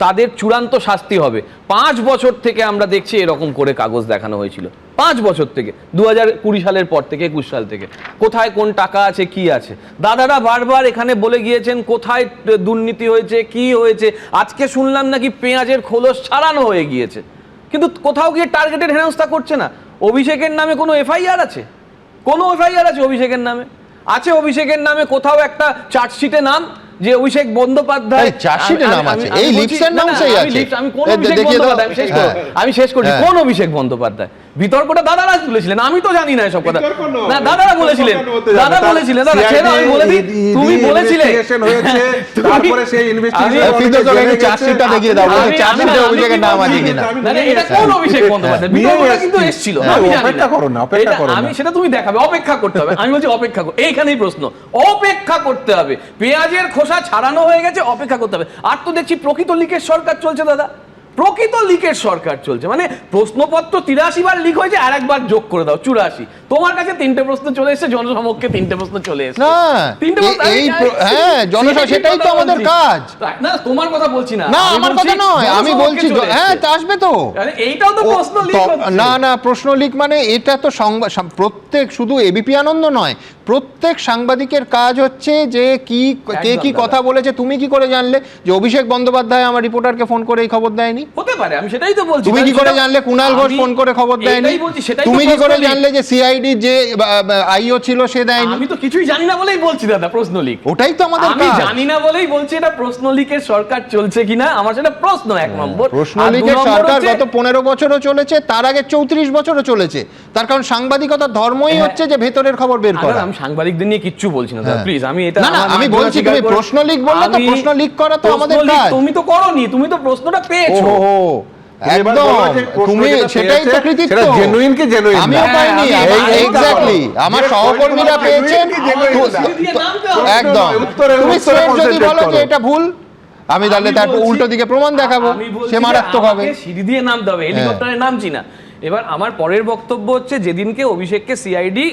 তাদের চূড়ান্ত শাস্তি হবে। 5 বছর থেকে আমরা দেখছি এরকম করে কাগজ দেখানো হয়েছিল, 5 বছর থেকে, 2020 সালের পর থেকে, 21 সাল থেকে, কোথায় কোন টাকা আছে কি আছে। দাদারা বারবার এখানে বলে গিয়েছেন কোথায় দুর্নীতি হয়েছে কি হয়েছে। আজকে শুনলাম নাকি পেঁয়াজের খোলস ছাড়ানো হয়ে গিয়েছে, কিন্তু কোথাও গিয়ে টার্গেটেড হেনস্থা করছে না। অভিষেকের নামে কোনো এফআইআর আছে? কোনো এফআইআর আছে অভিষেকের নামে? আছে অভিষেকের নামে কোথাও একটা চার্জশিটে নাম যে অভিষেক বন্দ্যোপাধ্যায়? চার্জশিটের নাম আছে, এই লিপসের নামই আছে। আমি কোন অভিষেক বন্দ্যোপাধ্যায়, আমি শেষ করছি, কোন অভিষেক বন্দ্যোপাধ্যায়? বিতর্কটা দাদারা তুলেছিলেন, আমি তো জানি না এসব কথা। না, দাদারা বলেছিলেন, দাদা বলেছিলেন, দাদা ছেড়ে আমি বলে দিই, তুমি বলেছিলে তারপরে সেই ইনভেস্টিগেশন চার্জশিটটা দেখিয়ে দাও, চার্জশিটে অভিষেকের নাম আছে কিনা। মানে এটা কোন অভিষেক বন্দ্যোপাধ্যায়? বিতর্কটা কিন্তু এসেছিল, আমি জানি না, আমি সেটা তুমি দেখাবে, অপেক্ষা করতে হবে। আমি বলছি অপেক্ষা করো, এইখানেই প্রশ্ন, অপেক্ষা করতে হবে। পেঁয়াজের খোসা ছাড়ানো হয়ে গেছে, অপেক্ষা করতে হবে। আর তো দেখছি প্রকৃত লিকের সরকার চলছে দাদা, প্রকৃত লিকের সরকার চলছে। মানে প্রশ্নপত্র 83 বার লিক হয়েছে, আর একবার যোগ করে দাও 84। তোমার কাছে 3টে প্রশ্ন চলে এসেছে, জনসমক্ষে 3টে প্রশ্ন চলে এসেছে। সেটাই তো আমাদের কাজ। না, তোমার কথা বলছি না, না আমার কথা নয়, আমি বলছি হ্যাঁ আসবে তো। এইটাও তো প্রশ্ন লিক হচ্ছে। না না, প্রশ্ন লিক মানে এটা তো প্রত্যেক, শুধু এবিপি আনন্দ নয়, প্রত্যেক সাংবাদিকের কাজ হচ্ছে যে কে কি কথা বলেছে, তুমি কি করে জানলে যে অভিষেক বন্দ্যোপাধ্যায় আমার রিপোর্টারকে ফোন করে এই খবর দেয়নি? হতে পারে, আমি সেটাই তো বলছি। তুমি কি করে জানলে কুণাল ঘোষ ফোন করে খবর দেয়নি? তুমি কি করে জানলে যে সিআইডি যে আইও ছিল সে দেয়নি? আমি তো কিছুই জানি না বলেই বলছি দাদা, প্রশ্ন লিক। ওটাই তো আমাদের আমি কাজ। জানি না বলেই বলছি এটা প্রশ্ন লিকের সরকার চলছে কিনা, আমার সেটা প্রশ্ন 1 নম্বর। প্রশ্ন আর 2 লিকের নম্বর সরকার হচ্ছে- গত 15 বছরও চলেছে, তার আগে 34 বছরও চলেছে। তার কারণ সাংবাদিকতার ধর্মই হচ্ছে যে ভেতরের খবর বের করা। আমি সাংবাদিকদের নিয়ে কিচ্ছু বলছি না, হ্যাঁ। প্লিজ। আমি এটা না, না, আমার আমি মাধ্যমে বলছি স্বীকার তুমি করে- প্রশ্ন লিক বললে তো আমি- প্রশ্ন লিক করা তো প্রশ্ন আমাদের লিক কাজ। তুমি তো করোনি, তুমি তো প্রশ্নটা পেয়েছো। ওহো, একদম তুমি সেটাই তো কৃতিত্ব। আমিও পাইনি, এক্স্যাক্টলি আমার সহকর্মীরা পেয়েছেন। একদম তুমি straight যদি বলো যে এটা ভুল, আমি তাহলে তার উল্টো দিকে প্রমাণ দেখাবো, আমি বলছি সে যে মারাত্মক হবে। আমাকে সিঁড়ি দিয়ে নামতে হবে, হেলিকপ্টারে নামছি না। এবার আমার পরের বক্তব্য হচ্ছে, যেদিনকে অভিষেককে সিআইডি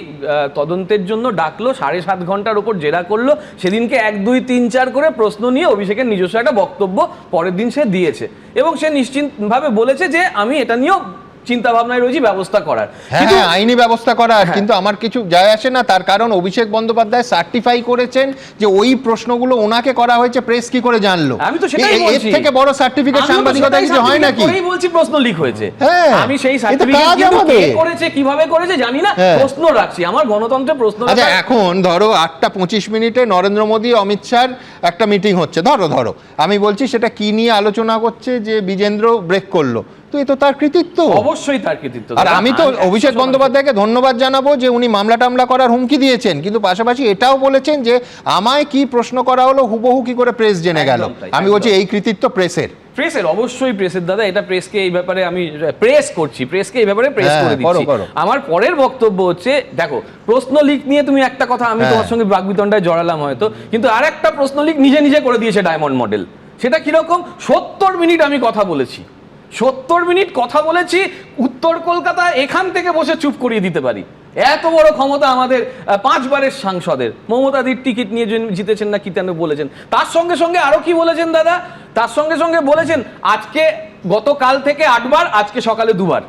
তদন্তের জন্য ডাকলো, 7.5 ঘন্টার উপর জেরা করলো, সেদিনকে 1, 2, 3, 4 করে প্রশ্ন নিয়ে অভিষেকের নিজস্ব একটা বক্তব্য পরের দিন সে দিয়েছে, এবং সে নিশ্চিতভাবে বলেছে যে আমি এটা নিয়েও চিন্তা ভাবনায় রয়েছি ব্যবস্থা করার। হ্যাঁ, আইনি ব্যবস্থা করার, কিন্তু আমার কিছু যায় আসে না। তার কারণ অভিষেক বন্দ্যোপাধ্যায় সার্টিফাই করেছেন যে ওই প্রশ্নগুলো ওনাকে করা হয়েছে, প্রেস কি করে জানলো? আমি তো সেটাই এর বলছি। থেকে বড় সার্টিফিকেট সাংবাদিকতা কিছু হয় নাকি? আমি বলছি প্রশ্ন লিক হয়েছে। হ্যাঁ, আমি সেই এটা সার্টিফিকেট কাজ কিন্তু কে আমাদের। করেছে, কিভাবে করেছে জানি না, হ্যাঁ। প্রশ্ন রাখছি। আমার গণতন্ত্রে প্রশ্ন আচ্ছা, রাখার- এখন ধরো 8:25 নরেন্দ্র মোদী অমিত শাহর একটা মিটিং হচ্ছে, ধরো আমি বলছি সেটা কি নিয়ে আলোচনা করছে, যে বিজেন্দ্র ব্রেক করলো, তো এ তো তার কৃতিত্ব। অবশ্যই তার কৃতিত্ব। আর আমি তো অভিষেক বন্দ্যোপাধ্যায়কে ধন্যবাদ জানাবো যে উনি মামলা টামলা করার হুমকি দিয়েছেন, কিন্তু পাশাপাশি এটাও বলেছেন যে আমায় কি প্রশ্ন করা হলো হুবহু কি করে প্রেস জেনে গেল। একদম তাই, আমি বলছি এই কৃতিত্ব প্রেসের। প্রেসের, অবশ্যই প্রেসের দাদা। এটা প্রেসকে এই ব্যাপারে আমি প্রেস করছি, প্রেসকে এই ব্যাপারে প্রেস হ্যাঁ, করে দিচ্ছি। করো। আমার পরের বক্তব্য হচ্ছে, দেখো প্রশ্ন লিক নিয়ে তুমি একটা কথা, আমি তোমার সঙ্গে বাগবিতণ্ডায় জড়ালাম হয়তো, কিন্তু আর একটা প্রশ্ন লিক নিজে নিজে করে দিয়েছে ডায়মন্ড মডেল। সেটা কিরকম? 70 মিনিট আমি কথা বলেছি, 70 মিনিট কথা বলেছি, উত্তর কলকাতা এখান থেকে বসে চুপ করিয়ে দিতে পারি। এত বড় ক্ষমতা আমাদের 5 বারের সাংসদের। মমতাদির টিকিট নিয়ে জিতেছেন না কি তেন বলেছেন। তার সঙ্গে সঙ্গে আরো কি বলেছেন দাদা? তার সঙ্গে সঙ্গে বলেছেন আজকে, গতকাল থেকে 8 বার, আজকে সকালে 2 বার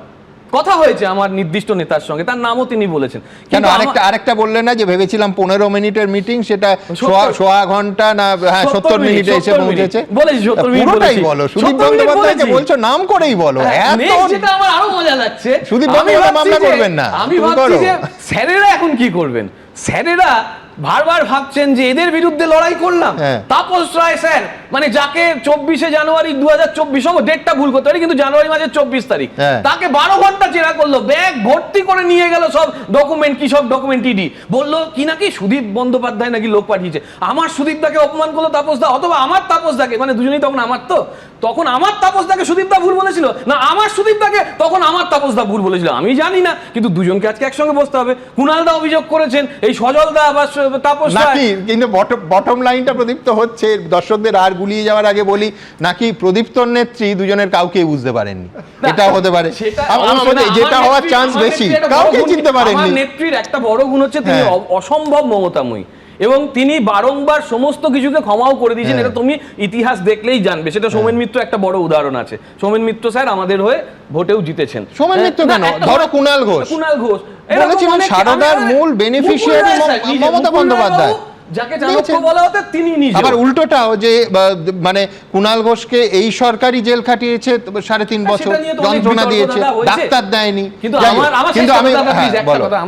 কথা হয়েছে আমার নির্দিষ্ট নেতার সঙ্গে, তার নামও তিনি বলেছেন। কেন কিন্তু আরেকটা বললেন না যে ভেবেছিলাম 15 মিনিটের মিটিং, সেটা 70 সোয়া ঘন্টা না 70 মিনিটে এসে পৌঁছেছে। বলেছি 70 মিনিট পুরোটাই বলেছি। বলো, সুদীপ 70 মিনিট বন্দ্যোপাধ্যায়কে বলেছি। বলছো, নাম করেই বলো। Next যেটা আমার আরো মজা লাগছে, সুদীপ আমি বন্দ্যোপাধ্যায় ভাবছি মামলা যে- করবেন না, আমি তুমি ভাবছি করো। যে স্যারেরা এখন কি করবেন। স্যারেরা বারবার ভাবছেন যে এদের বিরুদ্ধে লড়াই করলাম। হ্যাঁ। তাপস রায় স্যার, মানে যাকে 24শে জানুয়ারি 2024, ডেটটা ভুল করতে পারি, কিন্তু জানুয়ারি মাসের 24 তারিখ, হ্যাঁ। তাকে 12 ঘন্টা জেরা করলো, ব্যাগ ভর্তি করে নিয়ে গেল সব ডকুমেন্ট, কি সব ডকুমেন্ট ইডি বললো কি নাকি সুদীপ বন্দ্যোপাধ্যায় নাকি লোক পাঠিয়েছে। আমার সুদীপ দাকে অপমান করলো তাপস দা, অথবা আমার তাপস দাকে, মানে দুজনেই তখন আমার, তো তখন আমার তাপস দাকে সুদীপ দা ভুল বলেছিল না আমার সুদীপ দাকে তখন আমার তাপস দা ভুল বলেছিল, আমি জানি না, কিন্তু দুজনকে আজকে একসঙ্গে বসতে হবে। কুণাল দা অভিযোগ করেছেন, এই সজল দা বা তাপস দা নাকি, কিন্তু বটম লাইনটা প্রদীপ্ত হচ্ছে, দর্শকদের আর গুলিয়ে যাওয়ার আগে বলি, নাকি প্রদীপ্তর নেত্রী দুজনের কাউকে বুঝতে পারেননি, এটাও হতে পারে। যেটা হওয়ার চান্স বেশি, কাউকে চিনতে পারেননি। আমার নেত্রীর একটা বড় গুণ হচ্ছে তিনি অসম্ভব মমতাময়ী, এবং তিনি বারংবার সমস্ত কিছুকে ক্ষমাও করে দিয়েছেন। এটা তুমি ইতিহাস দেখলেই জানবে। সেটা সোমেন মিত্র একটা বড় উদাহরণ আছে। সোমেন মিত্র স্যার আমাদের হয়ে ভোটেও জিতেছেন। সোমেন মিত্র কেন, ধরো কুণাল ঘোষ বলেছিলেন সারদার মূল বেনিফিশিয়ারি মমতা বন্দ্যোপাধ্যায়, যাকে চাণক্য বলা হতো তিনি নিজে। আবার উল্টোটাও যে মানে কুণাল ঘোষকে এই সরকারি জেল খাটিয়েছে 3.5 বছর, যন্ত্রণা দিয়েছে, ডাক্তার দেয়নি। কিন্তু আমি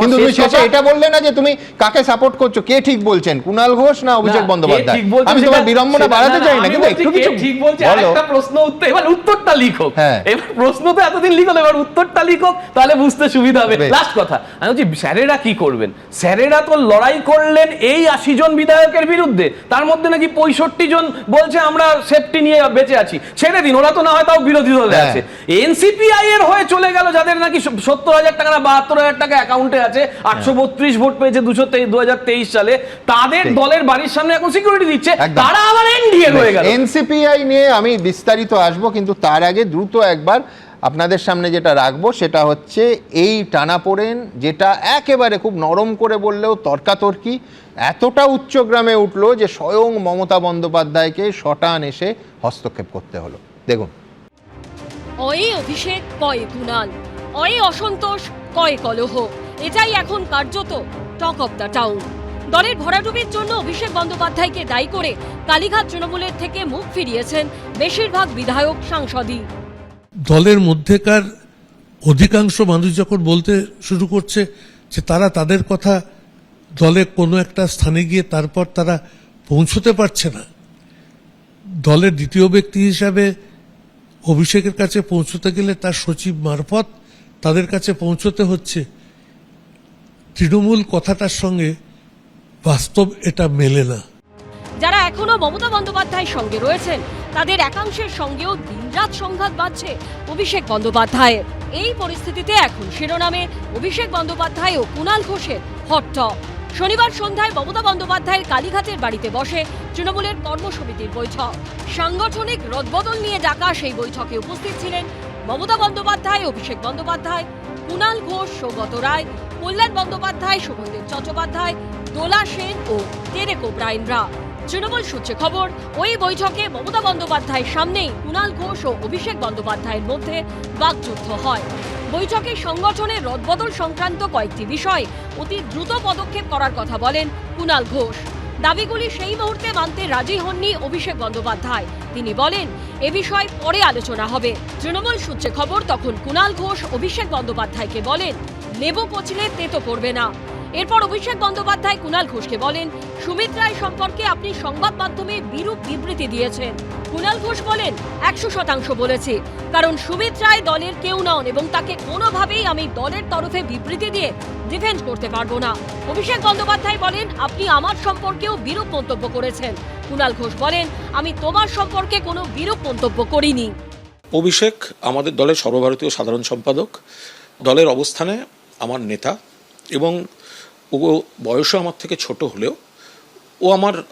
কিন্তু তুমি শেষে এটা বললে না যে তুমি কাকে সাপোর্ট করছো, কে ঠিক বলছেন, কুণাল ঘোষ না অভিষেক বন্দ্যোপাধ্যায়? আমি তোমার বিড়ম্বনা বাড়াতে চাই না, কিন্তু একটু কিছু ঠিক বলছে। একটা প্রশ্ন উত্তর, এবার উত্তরটা লিখুক। এবার প্রশ্ন তো এতদিন লিখল, এবার উত্তরটা লিখুক, তাহলে বুঝতে সুবিধা হবে। লাস্ট কথা আমি বলছি, স্যারেরা কি করবেন? স্যারেরা তো লড়াই করলেন এই 80 জন বিধায়কের বিরুদ্ধে, তার মধ্যে নাকি 65 জন বলছে আমরা সেফটি নিয়ে বেঁচে আছি। ছেড়ে দিন, ওরা তো না হয় তাও বিরোধী দলে আছে। এনসিপিআই এর হয়ে চলে গেল, যাদের নাকি 70,000 টাকা না 72,000 টাকা অ্যাকাউন্টে আছে, 832 ভোট পেয়েছে 2023 সালে, তাদের দলের বাড়ির সামনে এখন সিকিউরিটি দিচ্ছে, তারা আবার এনডিএ হয়ে গেল। এনসিপিআই নিয়ে আমি বিস্তারিত আসবো, কিন্তু তার আগে দ্রুত একবার আপনাদের সামনে যেটা রাখবো সেটা হচ্ছে এই টানাপোড়েন, যেটা একেবারে খুব নরম করে বললেও তর্কাতর্কি, এতটা উচ্চগ্রামে উঠলো যে স্বয়ং মমতা বন্দ্যোপাধ্যায়কে শটান এসে হস্তক্ষেপ করতে হলো। দেখুন, অয়ে অভিষেক, কয়ে কুণাল, অয়ে অসন্তোষ, কয়ে কলহ, এটাই এখন কার্যত টক অফ দ্য টাউন। দলের ভরাডুবির জন্য অভিষেক বন্দ্যোপাধ্যায়কে দায়ী করে কালীঘাট তৃণমূলের থেকে মুখ ফিরিয়েছেন বেশিরভাগ বিধায়ক সাংসদই। দলের মধ্যেকার অধিকাংশ মানুষ যখন বলতে শুরু করছে যে তারা তাদের কথা দলে কোনো একটা স্থানে গিয়ে তারপর তারা পৌঁছতে পারছে না, দলের দ্বিতীয় ব্যক্তি হিসাবে অভিষেকের কাছে পৌঁছতে গেলে তার সচিব মারফত তাদের কাছে পৌঁছতে হচ্ছে, তৃণমূল কথাটার সঙ্গে বাস্তব এটা মেলে না। যারা এখনো মমতা বন্দ্যোপাধ্যায়ের সঙ্গে রয়েছেন তাদের একাংশের সঙ্গেও দিনরাত সংঘাত বাজছে অভিষেক বন্দ্যোপাধ্যায়ের। এই পরিস্থিতিতে এখন শিরোনামে অভিষেক বন্দ্যোপাধ্যায় ও কুণাল ঘোষের হট টক। শনিবার সন্ধ্যায় মমতা বন্দ্যোপাধ্যায়ের কালীঘাটের বাড়িতে বসে তৃণমূলের কর্মসমিতির বৈঠক। সাংগঠনিক রদবদল নিয়ে ডাকা সেই বৈঠকে উপস্থিত ছিলেন মমতা বন্দ্যোপাধ্যায়, অভিষেক বন্দ্যোপাধ্যায়, কুণাল ঘোষ, সৌগত রায়, কল্যাণ বন্দ্যোপাধ্যায়, শোভনদেব চট্টোপাধ্যায়, দোলা সেন ও টেরেক ওব্রায়েনরা। তৃণমূল সূত্রে খবর, ওই বৈঠকে মমতা বন্দ্যোপাধ্যায়ের সামনেই কুণাল ঘোষ ও অভিষেক বন্দ্যোপাধ্যায়ের মধ্যে বাকযুদ্ধ হয়। বৈঠকে সংগঠনের রদবদল সংক্রান্ত কয়েকটি বিষয় অতি দ্রুত পদক্ষেপ করার কথা বলেন কুণাল ঘোষ। দাবিগুলি সেই মুহূর্তে মানতে রাজি হননি অভিষেক বন্দ্যোপাধ্যায়। তিনি বলেন, এ বিষয়ে পরে আলোচনা হবে। তৃণমূল সূত্রে খবর, তখন কুণাল ঘোষ অভিষেক বন্দ্যোপাধ্যায়কে বলেন, লেবু পচলে তেতো পড়বে না। এরপর অভিষেক বন্দ্যোপাধ্যায় কুণাল ঘোষকে বলেন, সুমিত রায় সম্পর্কে আপনি সংবাদ মাধ্যমে বিরূপ বিবৃতি দিয়েছেন। কুণাল ঘোষ বলেন, 100% বলেছি, কারণ সুমিত রায় দলের কেউ নন এবং তাকে কোনোভাবেই আমি দলের তরফে বিবৃতি দিয়ে ডিফেন্ড করতে পারবো না। অভিষেক বন্দ্যোপাধ্যায় বলেন, আপনি আমার সম্পর্কেও বিরূপ মন্তব্য করেছেন। কুণাল ঘোষ বলেন, আমি তোমার সম্পর্কে কোনো বিরূপ মন্তব্য করিনি। অভিষেক আমাদের দলের সর্বভারতীয় সাধারণ সম্পাদক, দলের অবস্থানে আমার নেতা, এবং ও বয়সে আমার থেকে ছোট হলেও ও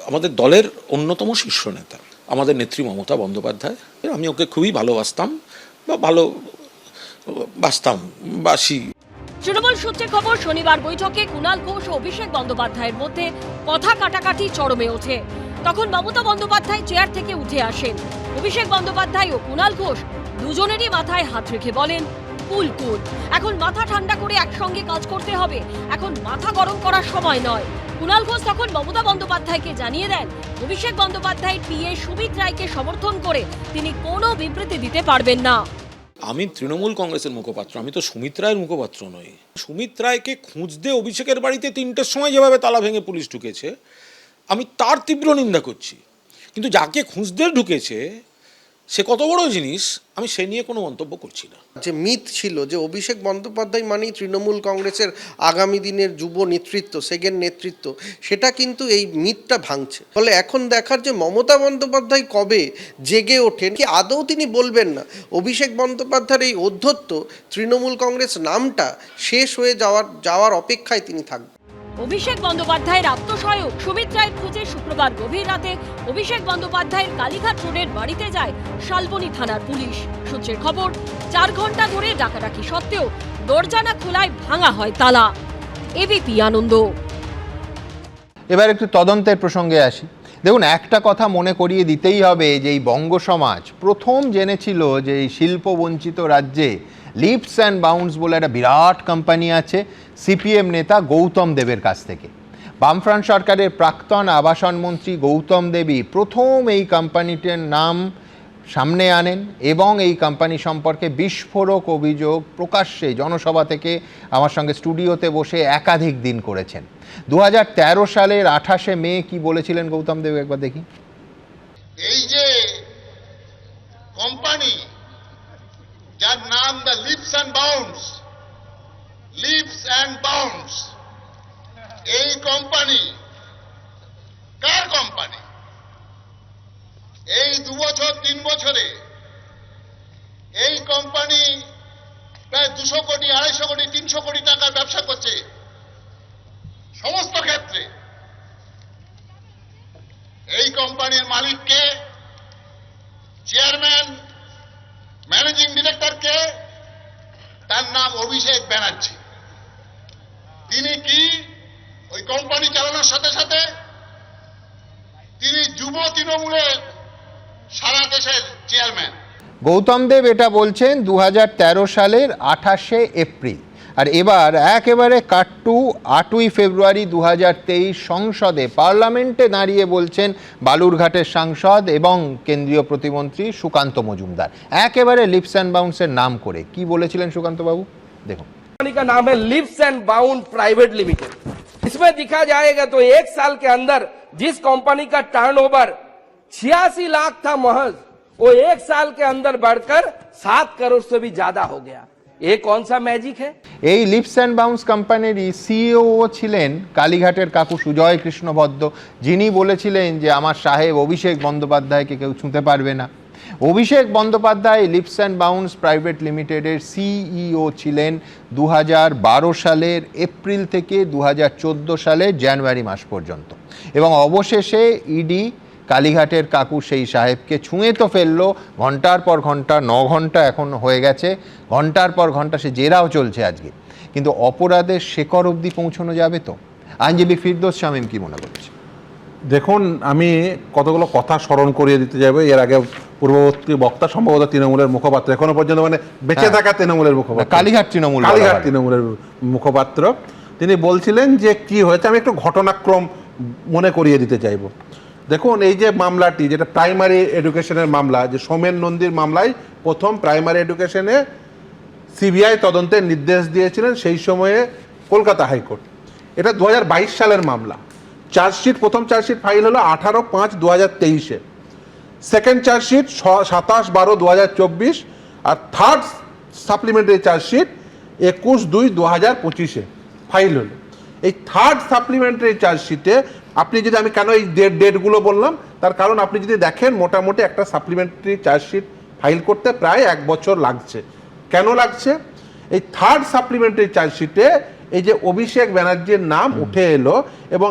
আমাদের দলের অন্যতম শীর্ষ নেতা, আমাদের নেত্রী মমতা বন্দ্যোপাধ্যায়। আমি ওকে খুবই ভালোবাসতাম বা বাসি। তৃণমূল সূত্রে খবর, শনিবার বৈঠকে কুণাল ঘোষ ও অভিষেক বন্দ্যোপাধ্যায়ের মধ্যে কথা কাটাকাটি চরমে ওঠে। তখন মমতা বন্দ্যোপাধ্যায় চেয়ার থেকে উঠে আসেন। অভিষেক বন্দ্যোপাধ্যায় ও কুণাল ঘোষ দুজনেরই মাথায় হাত রেখে বলেন, কুল কুল, এখন মাথা ঠান্ডা করে একসঙ্গে কাজ করতে হবে, এখন মাথা গরম করার সময় নয়। কুণাল ঘোষ তখন মমতা বন্দ্যোপাধ্যায়কে জানিয়ে দেন, অভিষেক বন্দ্যোপাধ্যায়ের পিএ সুমিত রায়কে সমর্থন করে তিনি কোনো বিবৃতি দিতে পারবেন না। আমি তৃণমূল কংগ্রেসের মুখপাত্র, আমি তো সুমিত রায়ের মুখপাত্র নই। সুমিত রায়কে খুঁজতে অভিষেকের বাড়িতে 3টের সময় যেভাবে তালা ভেঙে পুলিশ ঢুকেছে, আমি তার তীব্র নিন্দা করছি। কিন্তু যাকে খুঁজতে ঢুকেছে সে কত বড় জিনিস, আমি সে নিয়ে কোনো মন্তব্য করছি না। যে মিথ ছিল যে অভিষেক বন্দ্যোপাধ্যায় মানেই তৃণমূল কংগ্রেসের আগামী দিনের যুব নেতৃত্ব, সেকেন্ড নেতৃত্ব, সেটা কিন্তু এই মিথটা ভাঙছে। ফলে এখন দেখার যে মমতা বন্দ্যোপাধ্যায় কবে জেগে ওঠেন, কি আদৌ তিনি বলবেন না অভিষেক বন্দ্যোপাধ্যায়ের এই অধ্যত্ব তৃণমূল কংগ্রেস নামটা শেষ হয়ে যাওয়ার অপেক্ষায় তিনি থাকবেন। অভিষেক বন্দ্যোপাধ্যায়ের আত্মসহায়ক সুমিত রায়ের খোঁজে শুক্রবার গভীর রাতে অভিষেক বন্দ্যোপাধ্যায়ের কালীঘাট রোডের বাড়িতে যায় শালবনী থানার পুলিশ। সূত্রের খবর, 4 ঘন্টা ধরে ডাকাডাকি সত্ত্বেও দরজা না খোলায় ভাঙা হয় তালা। এবিপি আনন্দ। এবার একটু তদন্তের প্রসঙ্গে আসি। দেখুন, একটা কথা মনে করিয়ে দিতেই হবে যে এই বঙ্গ সমাজ প্রথম জেনেছিল যে এই শিল্পবঞ্চিত রাজ্যে লিপস অ্যান্ড বাউন্ডস বলে একটা বিরাট কোম্পানি আছে সিপিএম নেতা গৌতম দেবের কাছ থেকে। বামফ্রন্ট সরকারের প্রাক্তন আবাসন মন্ত্রী গৌতম দেবী প্রথম এই কোম্পানিটির নাম সামনে আনেন এবং এই কোম্পানি সম্পর্কে বিস্ফোরক অভিযোগ প্রকাশ্যে জনসভা থেকে আমার সঙ্গে স্টুডিওতে বসে একাধিক দিন করেছেন। 2013 সালের 28শে মে কি বলেছিলেন গৌতম দেব, একবার দেখি। এই যে কোম্পানি যার নাম দ্য লিপস অ্যান্ড বাউন্ডস, এই কোম্পানি কার কোম্পানি? এই 2 বছর 3 বছরে এই কোম্পানি প্রায় 200 কোটি, 250 কোটি, 300 কোটি টাকার ব্যবসা করছে সমস্ত ক্ষেত্রে। এই কোম্পানির মালিককে, চেয়ারম্যান, ম্যানেজিং ডিরেক্টরকে, তার নাম অভিষেক ব্যানার্জি। তিনি কি ওই কোম্পানি চালানোর সাথে সাথে তিনি যুব তৃণমূলের সারা দেশের চেয়ারম্যান। গৌতম দেব এটা বলছেন 2013 সালের 28শে এপ্রিল। আর এবার একেবারে কাট্টু 8ই ফেব্রুয়ারি 2023 সংসদে পার্লামেন্টে দাঁড়িয়ে বলছেন বালুরঘাটের সাংসদ এবং কেন্দ্রীয় প্রতিমন্ত্রী সুকান্ত মজুমদার, একেবারে লিপস অ্যান্ড বাউন্সের নাম করে কি বলেছিলেন সুকান্ত বাবু দেখুন। कंपनी का नाम है Lives and Bound Private Limited. इसमें दिखा जाएगा तो 1 साल के अंदर जिस कंपनी का टर्नओवर 86 लाख था महज, वो 1 साल के अंदर बढ़कर 7 करोड़ से भी ज्यादा हो गया। ये कौन सा मैजिक है? এই লিপস অ্যান্ড বাউন্স কোম্পানিরই সিইও ছিলেন কালীঘাটের কাকু সুজয় কৃষ্ণ ভদ্র, যিনি বলেছিলেন যে আমার সাহেব অভিষেক বন্দ্যোপাধ্যায়কে কেউ ছুঁতে পারবে না। Abhishek Bandyopadhyay leaps and bounds private লিমিটেডের সিইও ছিলেন 2012 সালের এপ্রিল থেকে 2014 সালের জানুয়ারি মাস পর্যন্ত, এবং অবশেষে ইডি কালীঘাটের কাকু সেই সাহেবকে ছুঁয়ে তো ফেললো। ঘন্টার পর ঘন্টা, 9 ঘন্টা এখন হয়ে গেছে, ঘন্টার পর ঘন্টা সে জেরাও চলছে আজকে, কিন্তু অপরাধের শেকড় অবধি পৌঁছানো যাবে তো? আইনজীবী ফিরদৌস শামীম কি মনে করছে? দেখুন, আমি কতগুলো কথা স্মরণ করিয়ে দিতে যাবো। এর আগে পূর্ববর্তী বক্তা সম্ভবত তৃণমূলের মুখপাত্র, এখনো পর্যন্ত মানে বেঁচে থাকা তৃণমূলের মুখপাত্র, কালীঘাট তৃণমূলের মুখপাত্র, তিনি বলছিলেন যে কি হয়েছে। আমি একটু ঘটনাক্রম মনে করিয়ে দিতে চাইবো। দেখুন, এই যে মামলাটি, যেটা প্রাইমারি এডুকেশনের মামলা, যে সোমেন নন্দীর মামলায় প্রথম প্রাইমারি এডুকেশনে সিবিআই তদন্তের নির্দেশ দিয়েছিলেন সেই সময়ে কলকাতা হাইকোর্ট। এটা 2022 সালের মামলা। চার্জশিট, প্রথম চার্জশিট ফাইল হলো 18/5/2023-এ, সেকেন্ড চার্জশিট 27/12/2024, আর থার্ড সাপ্লিমেন্টারি চার্জশিট 21/2/2025-এ ফাইল হলো। এই থার্ড সাপ্লিমেন্টারি চার্জশিটে আপনি যদি, আমি কেন এই ডেটগুলো বললাম, তার কারণ আপনি যদি দেখেন মোটামুটি একটা সাপ্লিমেন্টারি চার্জশিট ফাইল করতে প্রায় 1 বছর লাগছে। কেন লাগছে? এই থার্ড সাপ্লিমেন্টারি চার্জশিটে এই যে অভিষেক ব্যানার্জির নাম উঠে এলো এবং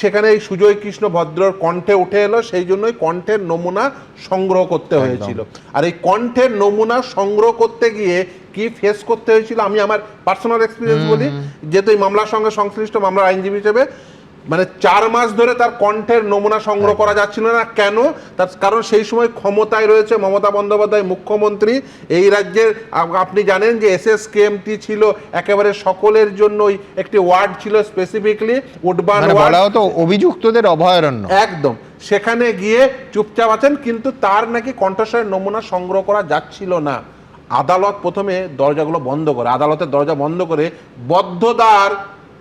সেখানে এই সুজয় কৃষ্ণ ভদ্রর কণ্ঠে উঠে এলো, সেই জন্যই কণ্ঠের নমুনা সংগ্রহ করতে হয়েছিল। আর এই কণ্ঠের নমুনা সংগ্রহ করতে গিয়ে কি ফেস করতে হয়েছিল, আমি আমার পার্সোনাল এক্সপিরিয়েন্স বলি, যেহেতু এই মামলার সঙ্গে সংশ্লিষ্ট, মামলার আইনজীবী হিসেবে, মানে 4 মাস ধরে তার কণ্ঠের নমুনা সংগ্রহ করা যাচ্ছিল না। কেন? তার কারণ সেই সময় ক্ষমতায় রয়েছে মমতা বন্দ্যোপাধ্যায় মুখ্যমন্ত্রী। এই রাজ্যের আপনি জানেন যে SSKMT ছিল একেবারে সকলের জন্যই একটি ওয়ার্ড ছিল, স্পেসিফিকলি উডবান ওয়ার্ড, তো অভিযুক্তদের অভয়ারণ্য একদম। সেখানে গিয়ে চুপচাপ আছেন, কিন্তু তার নাকি কণ্ঠস্বরের নমুনা সংগ্রহ করা যাচ্ছিল না। আদালত প্রথমে দরজাগুলো বন্ধ করে, আদালতের দরজা বন্ধ করে বদ্ধদ্বার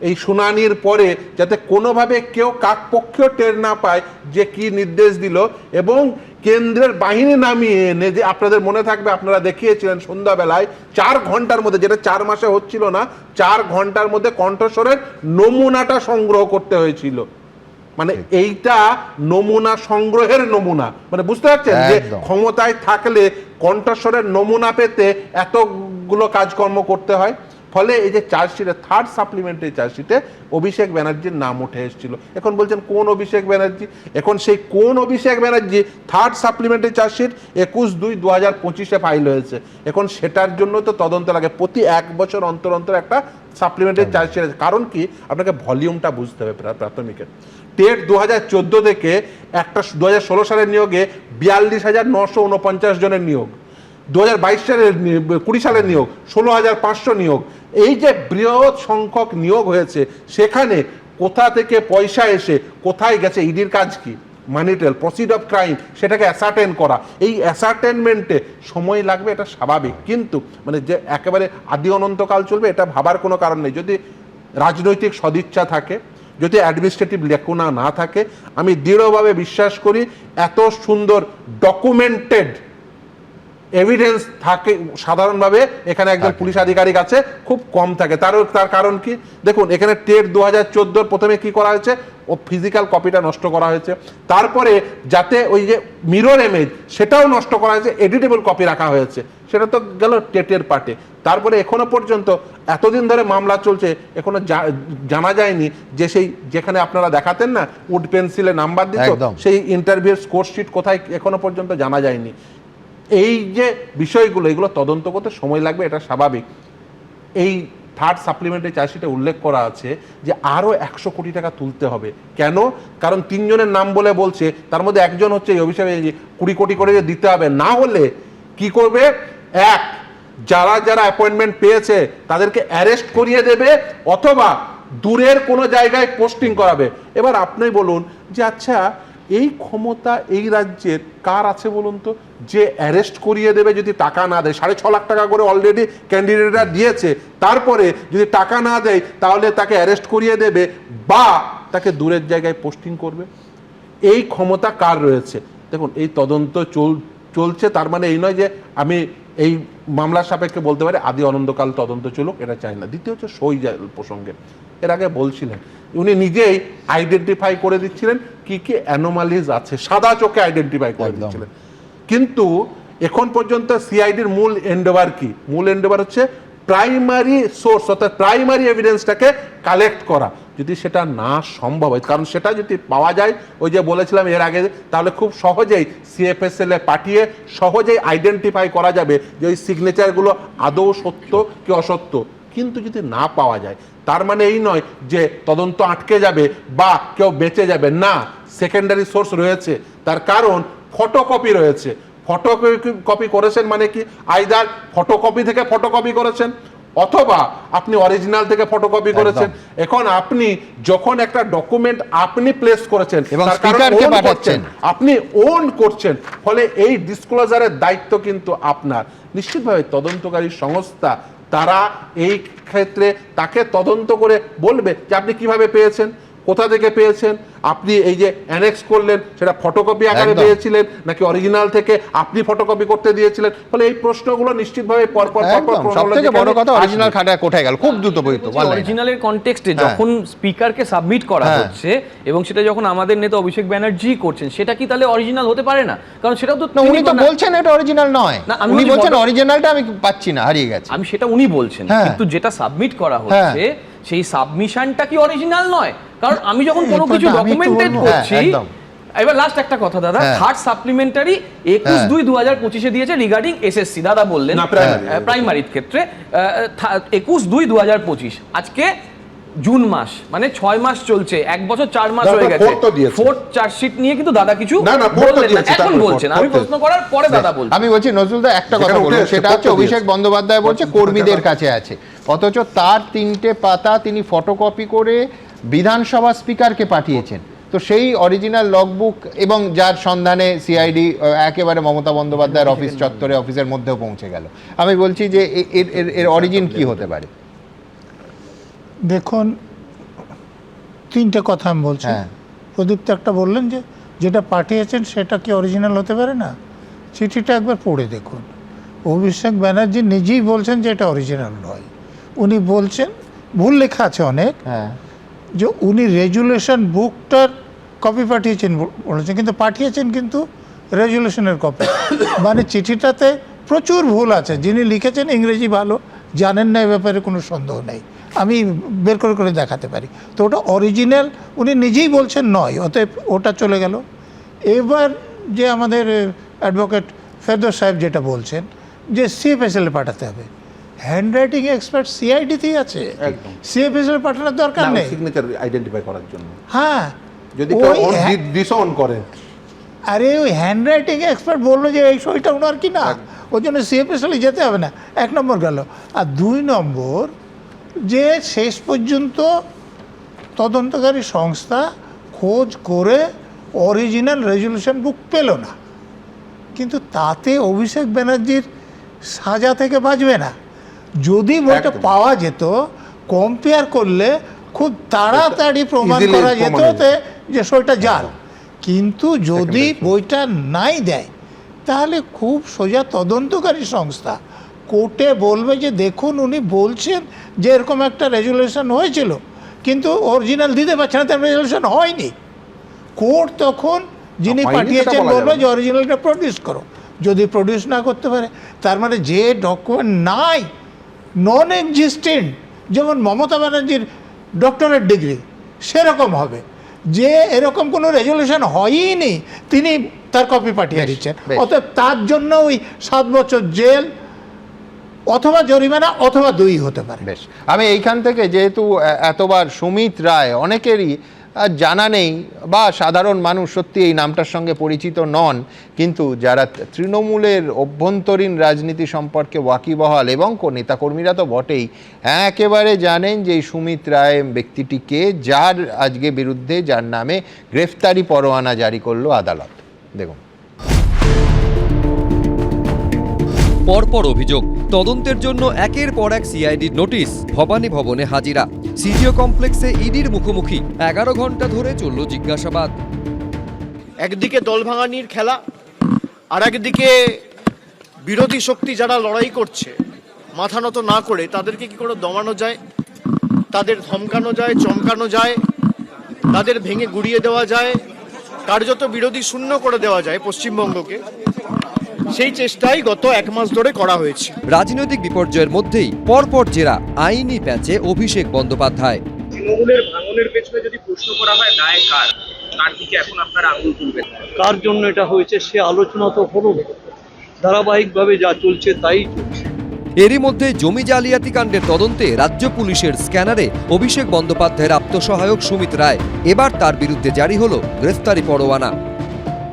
এই শুনানির পরে, যাতে কোনোভাবে কেউ কাকপক্ষেও টের না পায় যে কি নির্দেশ দিল, এবং কেন্দ্রের বাহিনী নামিয়ে এনে, যে আপনাদের মনে থাকবে আপনারা দেখিয়েছিলেন সন্ধ্যাবেলায় 4 ঘন্টার মধ্যে, যেটা 4 মাসে হচ্ছিল না, 4 ঘন্টার মধ্যে কণ্ঠস্বরের নমুনাটা সংগ্রহ করতে হয়েছিল। মানে এইটা নমুনা সংগ্রহের নমুনা, মানে বুঝতে পারছেন যে ক্ষমতায় থাকলে কণ্ঠস্বরের নমুনা পেতে এতগুলো কাজকর্ম করতে হয়। ফলে এই যে চার্জশিটে, থার্ড সাপ্লিমেন্টারি চার্জশিটে অভিষেক ব্যানার্জির নাম উঠে এসেছিল। এখন বলছেন কোন অভিষেক ব্যানার্জি? এখন সেই কোন Abhishek Banerjee third supplementary chargesheet 21/2/2025-এ ফাইল হয়েছে। এখন সেটার জন্য তো তদন্ত লাগে, প্রতি 1 বছর অন্তর অন্তর একটা সাপ্লিমেন্টারি চার্জশিট আছে। কারণ কি, আপনাকে ভলিউমটা বুঝতে হবে। প্রাথমিকের টেট 2014 থেকে একটা 2016 সালের নিয়োগে 42,949 জনের নিয়োগ, 2022 সালের 20 সালের নিয়োগ 16,500 নিয়োগ। এই যে বৃহৎ সংখ্যক নিয়োগ হয়েছে, সেখানে কোথা থেকে পয়সা এসে কোথায় গেছে, ইডির কাজ কি? মানি ট্রেল, প্রসিড অফ ক্রাইম, সেটাকে অ্যাসার্টেন করা। এই অ্যাসার্টেনমেন্টে সময় লাগবে, এটা স্বাভাবিক, কিন্তু মানে যে একেবারে আদি অনন্তকাল চলবে এটা ভাবার কোনো কারণ নেই। যদি রাজনৈতিক সদিচ্ছা থাকে, যদি অ্যাডমিনিস্ট্রেটিভ লেকুনা না থাকে, আমি দৃঢ়ভাবে বিশ্বাস করি এত সুন্দর ডকুমেন্টেড এভিডেন্স থাকে সাধারণভাবে এখানে একজন পুলিশ আধিকারিক আছে খুব কম থাকে। তার কারণ কি, দেখুন এখানে টেট 2014 প্রথমে কি করা হয়েছে, ও ফিজিক্যাল কপিটা নষ্ট করা হয়েছে, তারপরে যাতে ওই যে মিরর ইমেজ সেটাও নষ্ট করা হয়েছে, এডিটেবল কপি রাখা হয়েছে, সেটা তো গেল টেটের পার্টে। তারপরে এখনো পর্যন্ত এতদিন ধরে মামলা চলছে, এখনো জানা যায়নি যে সেই যেখানে আপনারা দেখাতেন না উড পেন্সিলে নাম্বার দিত, সেই ইন্টারভিউর স্কোর শিট কোথায়, এখনো পর্যন্ত জানা যায়নি। এই যে বিষয়গুলো, এগুলো তদন্ত করতে সময় লাগবে, এটা স্বাভাবিক। এই থার্ড সাপ্লিমেন্টারি চার্জশিটে উল্লেখ করা আছে যে আরও 100 কোটি টাকা তুলতে হবে। কেন? কারণ 3 জনের নাম বলে বলছে, তার মধ্যে একজন হচ্ছে এই অভিষেকে 20 কোটি করে দিতে হবে, না হলে কি করবে, 1 যারা যারা অ্যাপয়েন্টমেন্ট পেয়েছে তাদেরকে অ্যারেস্ট করিয়ে দেবে অথবা দূরের কোনো জায়গায় পোস্টিং করাবে। এবার আপনি বলুন যে আচ্ছা এই ক্ষমতা এই রাজ্যের কার আছে বলুন তো, যে অ্যারেস্ট করিয়ে দেবে যদি টাকা না দেয়। 6.5 লাখ টাকা করে অলরেডি ক্যান্ডিডেটরা দিয়েছে, তারপরে যদি টাকা না দেয় তাহলে তাকে অ্যারেস্ট করিয়ে দেবে বা তাকে দূরের জায়গায় পোস্টিং করবে। এই ক্ষমতা কার রয়েছে? দেখুন এই তদন্ত চলছে, তার মানে এই নয় যে আমি এই মামলার সাপেক্ষে বলতে পারি আদি অনন্তকাল তদন্ত চলুক, এটা চাই না। দ্বিতীয় হচ্ছে সই প্রসঙ্গে এর আগে বলছিলেন, উনি নিজেই আইডেন্টিফাই করে দিচ্ছিলেন কি কি অ্যানোমালিজ আছে, সাদা চোখে আইডেন্টিফাই করে দিচ্ছিলেন। কিন্তু এখন পর্যন্ত সিআইডির মূল এন্ডেভার কি? মূল এন্ডেভার হচ্ছে প্রাইমারি সোর্স অর্থাৎ প্রাইমারি এভিডেন্সটাকে কালেক্ট করা। যদি সেটা না সম্ভব হয়, কারণ সেটা যদি পাওয়া যায় ওই যে বলেছিলাম এর আগে, তাহলে খুব সহজেই সিএফএসএল এ পাঠিয়ে সহজেই আইডেন্টিফাই করা যাবে যে ওই সিগনেচারগুলো আদৌ সত্য কি অসত্য। কিন্তু যদি না পাওয়া যায় তার মানে এই নয় যে তদন্ত আটকে যাবে বা কেউ বেঁচে যাবে না। সেকেন্ডারি সোর্স রয়েছে, তার কারণ ফটোকপি রয়েছে। ফটোকপি করেছেন মানে কি, আইদার ফটোকপি থেকে ফটোকপি করেছেন অথবা আপনি অরিজিনাল থেকে ফটোকপি করেছেন। এখন আপনি যখন একটা ডকুমেন্ট আপনি প্লেস করেছেন এবং তার স্পিকারকে কারণ পাঠাচ্ছেন, আপনি ওন করছেন, ফলে এই ডিসক্লোজারের দায়িত্ব কিন্তু আপনার। নিশ্চিতভাবে তদন্তকারী সংস্থা তারা এই ক্ষেত্রে তাকে তদন্ত করে বলবে যে আপনি কিভাবে পেয়েছেন, কোথা থেকে পেয়েছেন, আপনি এই যে অ্যানেক্স করলেন সেটা ফটোকপি আকারে পেয়েছিলেন নাকি অরিজিনাল থেকে আপনি ফটোকপি করতে দিয়েছিলেন। ফলে এই প্রশ্নগুলো নিশ্চিতভাবে পরপর সবথেকে বড় কথা অরিজিনাল খাতা কোথায় গেল, খুব দ্রুত বইতো অরিজিনালের কনটেক্সটে যখন স্পিকারকে সাবমিট করা হচ্ছে এবং সেটা যখন আমাদের নেতা অভিষেক ব্যানার্জি করছেন, সেটা কি তাহলে অরিজিনাল হতে পারে না? কারণ সেটাও তো উনি তো বলছেন এটা অরিজিনাল নয়, উনি বলছেন অরিজিনালটা আমি পাচ্ছি না, হারিয়ে গেছে। আমি সেটা উনি বলছেন, কিন্তু যেটা সাবমিট করা হচ্ছে সেই সাবমিশনটা কি অরিজিনাল নয়? কারণ আমি যখন কোনো কিছু ডকুমেন্টেড করছি, এবার লাস্ট একটা কথা দাদা, থার্ড সাপ্লিমেন্টারি 21/2/2025 দিয়েছে রিগার্ডিং এসএসসি, দাদা বললেন প্রাইমারির ক্ষেত্রে 21/2/2025। আজকে জুন মাস, মানে 6 মাস চলছে, 1 বছর 4 মাস হয়ে গেছে। ফোর্থ চার্জশিট নিয়ে কিন্তু দাদা কিছু বললেন না, এখন বলছেন। আমি প্রশ্ন করার পরে দাদা বলছেন। আমি বলছি নজরুলদা একটা কথা বলুন, সেটা হচ্ছে অভিষেক বন্দ্যোপাধ্যায় বলছে কর্মীদের কাছে আছে, অথচ তার 3টে পাতা তিনি ফটোকপি করে বিধানসভা স্পিকারকে পাঠিয়েছেন। তো সেই অরিজিনাল লগবুক এবং যার সন্ধানে সিআইডি একেবারে মমতা বন্দ্যোপাধ্যায়ের অফিস চত্বরে অফিসের মধ্যেও পৌঁছে গেল। আমি বলছি যে এর অরিজিন কি হতে পারে? দেখুন 3টে কথা আমি বলছি। প্রদীপ তো একটা বললেন যে যেটা পাঠিয়েছেন সেটা কি অরিজিনাল হতে পারে না। চিঠিটা একবার পড়ে দেখুন, অভিষেক ব্যানার্জি নিজেই বলছেন যে এটা অরিজিনাল নয়। উনি বলছেন, ভুল লেখা আছে অনেক, যে উনি রেজুলেশন বুকটার কপি পাঠিয়েছেন বলেছেন, কিন্তু পাঠিয়েছেন কিন্তু রেজুলেশনের কপি। মানে চিঠিটাতে প্রচুর ভুল আছে। যিনি লিখেছেন ইংরেজি ভালো জানেন না, এ ব্যাপারে কোনো সন্দেহ নেই, আমি বের করে করে দেখাতে পারি। তো ওটা অরিজিনাল উনি নিজেই বলছেন নয়, অতএব ওটা চলে গেল। এবার যে আমাদের অ্যাডভোকেট ফেরদৌস সাহেব যেটা বলছেন যে সিএফএসএল এ পাঠাতে হবে, হ্যান্ডরাইটিং এক্সপার্ট সিআইডিতেই আছে, সিএফএসএল পাঠানোর দরকার নেই সিগনেচার আইডেন্টিফাই করার জন্য। হ্যাঁ, যদি ডিসঅন করে, আরে ওই হ্যান্ডরাইটিং এক্সপার্ট বললো যে এই সইটা ওনার কি না, ওই জন্য সিএফএসএল যেতে হবে না। 1 নম্বর গেল। আর 2 নম্বর যে শেষ পর্যন্ত তদন্তকারী সংস্থা খোঁজ করে অরিজিনাল রেজুলেশন বুক পেল না, কিন্তু তাতে অভিষেক ব্যানার্জির সাজা থেকে বাঁচবে না। যদি বইটা পাওয়া যেত, কম্পেয়ার করলে খুব তাড়াতাড়ি প্রমাণ করা যেত যে সইটা জাল। কিন্তু যদি বইটা নাই দেয় তাহলে খুব সোজা তদন্তকারী সংস্থা কোর্টে বলবে যে দেখুন উনি বলছেন যে এরকম একটা রেজুলেশন হয়েছিল, কিন্তু অরিজিনাল দিতে পারছে না, তার রেজুলেশন হয়নি। কোর্ট তখন যিনি পাঠিয়েছেন বলবে যে অরিজিনালটা প্রডিউস করো। যদি প্রডিউস না করতে পারে, তার মানে যে ডকুমেন্ট নাই, নন এক্সিস্টেন্ট, যেমন মমতা ব্যানার্জির ডক্টরেট ডিগ্রি সেরকম হবে, যে এরকম কোনো রেজুলেশন হয়ই, তিনি তার কপি পাঠিয়ে দিচ্ছেন। অতএব তার জন্য ওই 7 বছর জেল অথবা জরিমানা অথবা 2 হতে পারে। বেশ, আমি এইখান থেকে যেহেতু এতবার সুমিত রায় অনেকেরই জানা নেই বা সাধারণ মানুষ সত্যি এই নামটার সঙ্গে পরিচিত নন, কিন্তু যারা তৃণমূলের অভ্যন্তরীণ রাজনীতি সম্পর্কে ওয়াকিবহাল এবং নেতাকর্মীরা তো বটেই, একেবারে জানেন যে এই সুমিত রায় ব্যক্তিটিকে, যার আজকে বিরুদ্ধে যার নামে গ্রেফতারি পরোয়ানা জারি করলো আদালত। দেখুন, পরপর অভিযোগ, তদন্তের জন্য একের পর এক সিআইডির নোটিশ, ভবানী ভবনে হাজিরা, সিজিও কমপ্লেক্সে ইডির মুখোমুখি 11 ঘন্টা ধরে চলল জিজ্ঞাসাবাদ। একদিকে দল ভাঙানির খেলা, আর একদিকে বিরোধী শক্তি যারা লড়াই করছে মাথা নত না করে তাদেরকে কি করে দমানো যায়, তাদের ধমকানো যায়, চমকানো যায়, তাদের ভেঙে গুড়িয়ে দেওয়া যায়, কার্যত বিরোধী শূন্য করে দেওয়া যায় পশ্চিমবঙ্গকে, সেই চেষ্টাই গত 1 মাস ধরে করা হয়েছে। রাজনৈতিক বিপর্যয়ের মধ্যেই পরপর জেরা, আইনি প্যাচে অভিষেক বন্দ্যোপাধ্যায়। তৃণমূলের ভাঙনের পেছনে যদি প্রশ্ন করা হয় দায় কার, কার দিকে এখন আপনারা আঙুল তুলবেন? কার জন্য এটা হয়েছে সে আলোচনা তো হলো, ধারাবাহিকভাবে যা চলছে তাই চলছে। এরই মধ্যে জমি জালিয়াতি কাণ্ডের তদন্তে রাজ্য পুলিশের স্ক্যানারে অভিষেক বন্দ্যোপাধ্যায়ের আত্মসহায়ক সুমিত রায়, এবার তার বিরুদ্ধে জারি হলো গ্রেফতারি পরোয়ানা।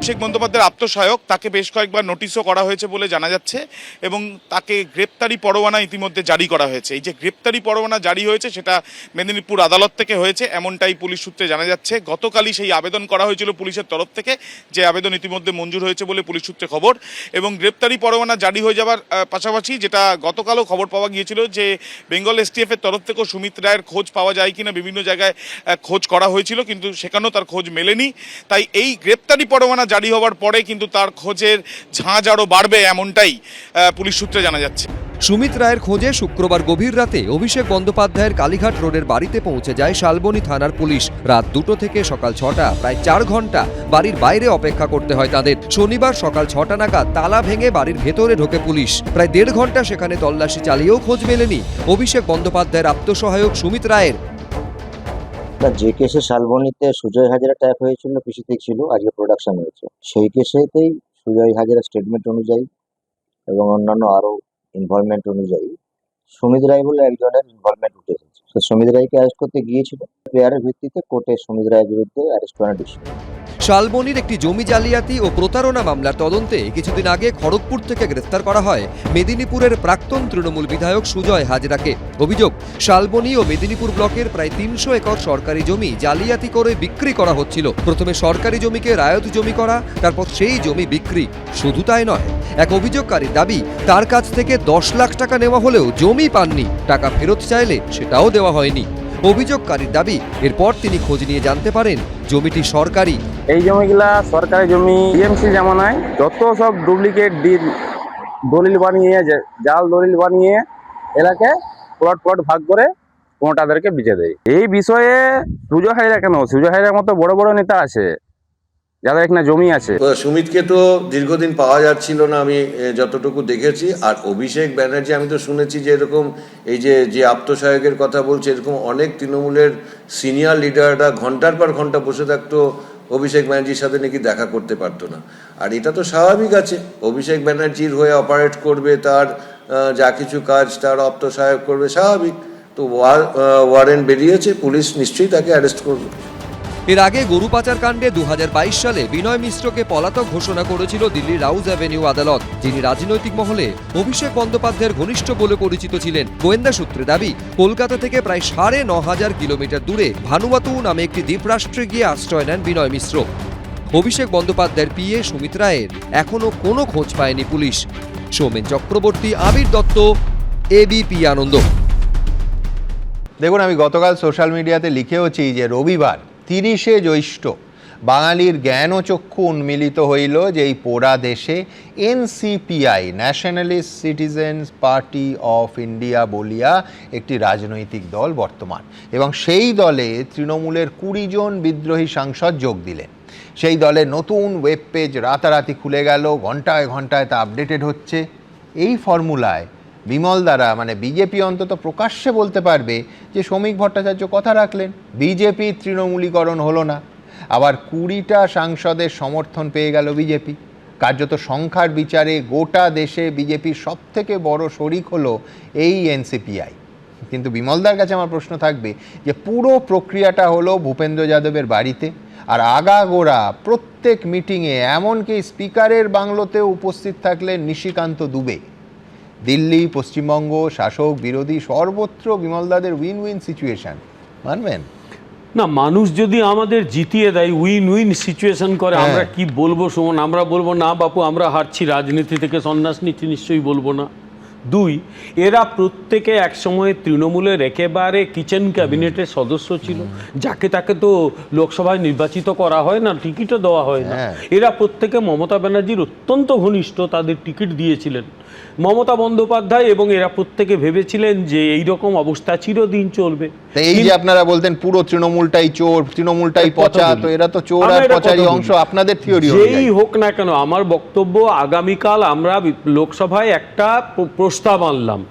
অভিষেক বন্দ্যোপাধ্যায়ের আত্মসহায়ক, তাকে বেশ কয়েকবার নোটিশও করা হয়েছে বলে জানা যাচ্ছে এবং তাকে গ্রেপ্তারি পরোয়ানা ইতিমধ্যে জারি করা হয়েছে। এই যে গ্রেপ্তারি পরোয়ানা জারি হয়েছে সেটা মেদিনীপুর আদালত থেকে হয়েছে, এমনটাই পুলিশ সূত্রে জানা যাচ্ছে। গতকালই সেই আবেদন করা হয়েছিল পুলিশের তরফ থেকে, যে আবেদন ইতিমধ্যে মঞ্জুর হয়েছে বলে পুলিশ সূত্রে খবর। এবং গ্রেপ্তারি পরোয়ানা জারি হয়ে যাওয়ার পাশাপাশি যেটা গতকালও খবর পাওয়া গিয়েছিল যে বেঙ্গল এসটিএফ এর তরফ থেকেও সুমিত রায়ের খোঁজ পাওয়া যায় কিনা বিভিন্ন জায়গায় খোঁজ করা হয়েছিল, কিন্তু সেখানেও তার খোঁজ মেলেনি। তাই এই গ্রেপ্তারি পরোয়ানা জারি হওয়ার পরে কিন্তু তার খোঁজের ঝাঁজ আরও বাড়বে, এমনটাই পুলিশ সূত্রে জানা যাচ্ছে। সুমিত রায়ের খোঁজে শুক্রবার গভীর রাতে অভিষেক বন্দ্যোপাধ্যায়ের কালীঘাট রোডের বাড়িতে পৌঁছে যায় শালবনী থানার পুলিশ। রাত 2টো থেকে সকাল 6টা, প্রায় 4 ঘন্টা বাড়ির বাইরে অপেক্ষা করতে হয় তাদের। শনিবার সকাল 6টা নাগাদ তালা ভেঙে বাড়ির ভেতরে ঢোকে পুলিশ। প্রায় 1.5 ঘন্টা সেখানে তল্লাশি চালিয়েও খোঁজ মেলেনি অভিষেক বন্দ্যোপাধ্যায়ের আত্মসহায়ক সুমিত রায়ের। যে কেসে শালবনীতে সুজয় হাজরা ট্যাপ হয়েছিল, পিসিতে ছিল, আজকে প্রোডাকশন হয়েছে, সেই কেসেতেই সুজয় হাজরা স্টেটমেন্ট অনুযায়ী এবং অন্যান্য আরো ইনভলভমেন্ট অনুযায়ী সুমিত রায় বলে একজনের ইনভলভমেন্ট উঠে এসেছে। তো সুমিত রায়কে অ্যারেস্ট করতে গিয়েছিল, প্রেয়ারের ভিত্তিতে কোর্টে সুমিত রায়ের বিরুদ্ধে অ্যারেস্ট ওয়ারেন্ট ইস্যু। শালবনীর একটি জমি জালিয়াতি ও প্রতারণা মামলার তদন্তে কিছুদিন আগে খড়গপুর থেকে গ্রেফতার করা হয় মেদিনীপুরের প্রাক্তন তৃণমূল বিধায়ক সুজয় হাজরাকে। অভিযোগ, শালবনী ও মেদিনীপুর ব্লকের প্রায় 300 একর সরকারি জমি জালিয়াতি করে বিক্রি করা হচ্ছিল। প্রথমে সরকারি জমিকে রায়ত জমি করা, তারপর সেই জমি বিক্রি। শুধু তাই নয়, এক অভিযোগকারীর দাবি তার কাছ থেকে 10 লাখ টাকা নেওয়া হলেও জমি পাননি, টাকা ফেরত চাইলে সেটাও দেওয়া হয়নি। অভিযোগকারীর দাবি, এরপর তিনি খোঁজ নিয়ে জানতে পারেন জমিটি সরকারি। এই জমিগুলা সরকারি জমি, টিএমসি জামানায় যত সব ডুপ্লিকেট দলিল বানিয়ে, জাল দলিল বানিয়ে এলাকায় প্লট ভাগ করে কোনোটাদেরকে বেচে দেয়। এই বিষয়ে সুজয় হাজরা কেন, সুজয় হাজরার মতো বড় বড় নেতা আছে যাদের এখানে জমি আছে। সুমিতকে তো দীর্ঘদিন পাওয়া যাচ্ছিল না, আমি যতটুকু দেখেছি। আর অভিষেক ব্যানার্জি, আমি তো শুনেছি যে এরকম এই যে আত্মসহায়কের কথা বলছে, এরকম অনেক তৃণমূলের সিনিয়র লিডাররা ঘন্টার পর ঘন্টা বসে থাকতো, অভিষেক ব্যানার্জির সাথে নাকি দেখা করতে পারতো না। আর এটা তো স্বাভাবিক আছে, অভিষেক ব্যানার্জির হয়ে অপারেট করবে, তার যা কিছু কাজ তার আত্মসহায়ক করবে, স্বাভাবিক। তো ওয়ারেন্ট বেরিয়েছে, পুলিশ নিশ্চয়ই তাকে অ্যারেস্ট করবে। এর আগে গরু পাচার কাণ্ডে 2022 সালে বিনয় মিশ্রকে পলাতক ঘোষণা করেছিল দিল্লির রাউজ অ্যাভিনিউ আদালত, যিনি রাজনৈতিক মহলে অভিষেক বন্দ্যোপাধ্যায়ের ঘনিষ্ঠ বলে পরিচিত ছিলেন। গোয়েন্দা সূত্রে দাবি, কলকাতা থেকে প্রায় 9,500 কিলোমিটার দূরে ভানুয়াতু নামে একটি দ্বীপরাষ্ট্রে গিয়ে আশ্রয় নেন বিনয় মিশ্র। অভিষেক বন্দ্যোপাধ্যায়ের পিএ সুমিত রায়ের এখনো কোনো খোঁজ পায়নি পুলিশ। সৌমেন চক্রবর্তী, আবির দত্ত, এবিপি আনন্দ। দেখুন, আমি গতকাল সোশ্যাল মিডিয়াতে লিখেওছি যে রবিবার 30শে জ্যৈষ্ঠ বাঙালির জ্ঞান ও চক্ষু উন্মিলিত হইল যে এই পোড়া দেশে NCPI, nationalist citizens party of India বলিয়া একটি রাজনৈতিক দল বর্তমান, এবং সেই দলে তৃণমূলের 20 জন বিদ্রোহী সাংসদ যোগ দিলেন। সেই দলের নতুন ওয়েব পেজ রাতারাতি খুলে গেল, ঘন্টায় ঘন্টায় তা আপডেটেড হচ্ছে। এই ফর্মুলায় বিমল দ্বারা, মানে বিজেপি অন্তত প্রকাশ্যে বলতে পারবে যে শ্রমিক ভট্টাচার্য কথা রাখলেন, বিজেপির তৃণমূলীকরণ হলো না। আবার 20টা সাংসদের সমর্থন পেয়ে গেল বিজেপি। কার্যত সংখ্যার বিচারে গোটা দেশে বিজেপির সবথেকে বড় শরিক হলো এই এনসিপিআই। কিন্তু বিমলদার কাছে আমার প্রশ্ন থাকবে যে পুরো প্রক্রিয়াটা হলো ভূপেন্দ্র যাদবের বাড়িতে, আর আগাগোড়া প্রত্যেক মিটিংয়ে, এমনকি স্পিকারের বাংলোতেও উপস্থিত থাকলেন নিশিকান্ত দুবে। দিল্লি, পশ্চিমবঙ্গ, শাসক বিরোধী সর্বত্র বিমলদাদের উইন উইন সিচুয়েশন, মানবেন? না, মানুষ যদি আমাদের জিতিয়ে দেয়, উইন উইন সিচুয়েশন করে, আমরা কি বলবো সুমন? আমরা বলবো না বাপু আমরা হারছি, রাজনীতি থেকে সন্ন্যাস নিচ্ছি? নিশ্চয়ই বলবো না। দুই, এরা প্রত্যেকে একসময় তৃণমূলের একেবারে কিচেন ক্যাবিনেটের সদস্য ছিল, যাকে তাকে তো লোকসভায় নির্বাচিত করা হয় না, টিকিটও দেওয়া হয় না। এরা প্রত্যেকে মমতা ব্যানার্জির অত্যন্ত ঘনিষ্ঠ, তাদের টিকিট দিয়েছিলেন মমতা বন্দ্যোপাধ্যায়, এবং এরা প্রত্যেকে ভেবেছিলেন যে এই রকম অবস্থা চিরদিন চলবে। এই যে আপনারা বলতেন পুরো তৃণমূলটাই চোর, তৃণমূলটাই পচা, তো এরা তো চোর আর পচারই অংশ আপনাদের থিওরি। যেই হোক না কেন, আমার বক্তব্য আগামীকাল আমরা লোকসভায় একটা প্রস্তাব আনলাম,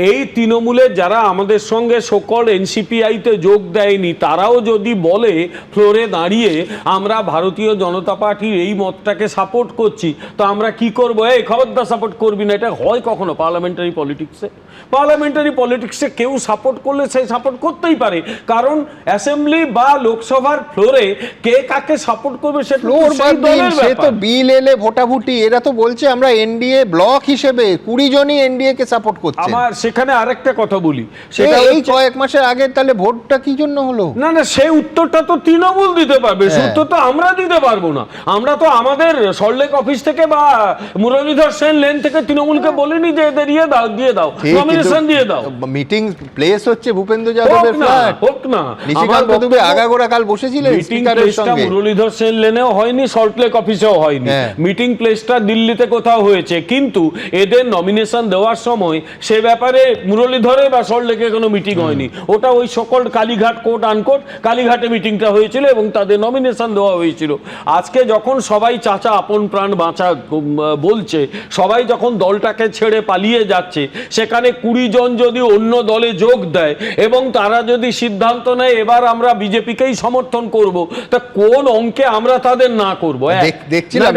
এই তৃণমূলের যারা আমাদের সঙ্গে সকল এনসিপিআইতে যোগ দেয়নি, তারাও যদি বলে ফ্লোরে দাঁড়িয়ে আমরা ভারতীয় জনতা পার্টির এই মতটাকে সাপোর্ট করছি, তো আমরা কি করবো? এই খবরদার সাপোর্ট করবি না। এটা হয় কখনো পার্লামেন্টারি পলিটিক্সে? পার্লামেন্টারি পলিটিক্সে কেউ সাপোর্ট করলে সে সাপোর্ট করতেই পারে, কারণ অ্যাসেম্বলি বা লোকসভার ফ্লোরে কে কাকে সাপোর্ট করবে সে তো বিল এলে ভোটাভুটি। এরা তো বলছে আমরা এনডিএ ব্লক হিসেবে 20 জনই এনডিএ কে সাপোর্ট করছে। আমার সেখানে আরেকটা কথা বলি, সেটা এই কয়েক মাসের আগে তাহলে ভোটটা কি জন্য হলো? না না, সেই উত্তরটা তো তৃণমূল দিতে পারবে, সেই উত্তর তো আমরা দিতে পারবো না। আমরা তো আমাদের সল্টলেক অফিস থেকে বা মুরলীধর সেন লেন থেকে তৃণমূলকে বলিনি যে এদের দিয়ে দাও, নমিনেশন দিয়ে দাও। মিটিং প্লেস হচ্ছে ভূপেন্দ্র যাদবের ফ্ল্যাট, হোক না। নিশিকান্ত দুবে আগাগোড়া কাল বসেছিলেন স্পিকারের সঙ্গে। মুরলীধর সেন লেনেও হয়নি, সল্টলেক অফিসেও হয়নি, মিটিং প্লেসটা দিল্লিতে কোথাও হয়েছে, কিন্তু এদের নমিনেশন দেওয়ার সময় সে ব্যাপারে মুরলীধরে বা সল্টলেকে কোনো মিটিং হয়নি। ওটা ওই সকল কালীঘাট কোট আনকোট কালীঘাটে মিটিংটা হয়েছিল এবং তাদের নমিনেশন দেওয়া হয়েছিল। আজকে যখন সবাই চাচা আপন প্রাণ বাঁচা বলছে, সবাই যখন দলটাকে ছেড়ে পালিয়ে যাচ্ছে, সেখানে 20 জন যদি অন্য দলে যোগ দেয় এবং তারা যদি সিদ্ধান্ত নেয় এবার আমরা বিজেপিকেই সমর্থন করব, তা কোন অঙ্কে আমরা তাদের না করব? দেখছিলাম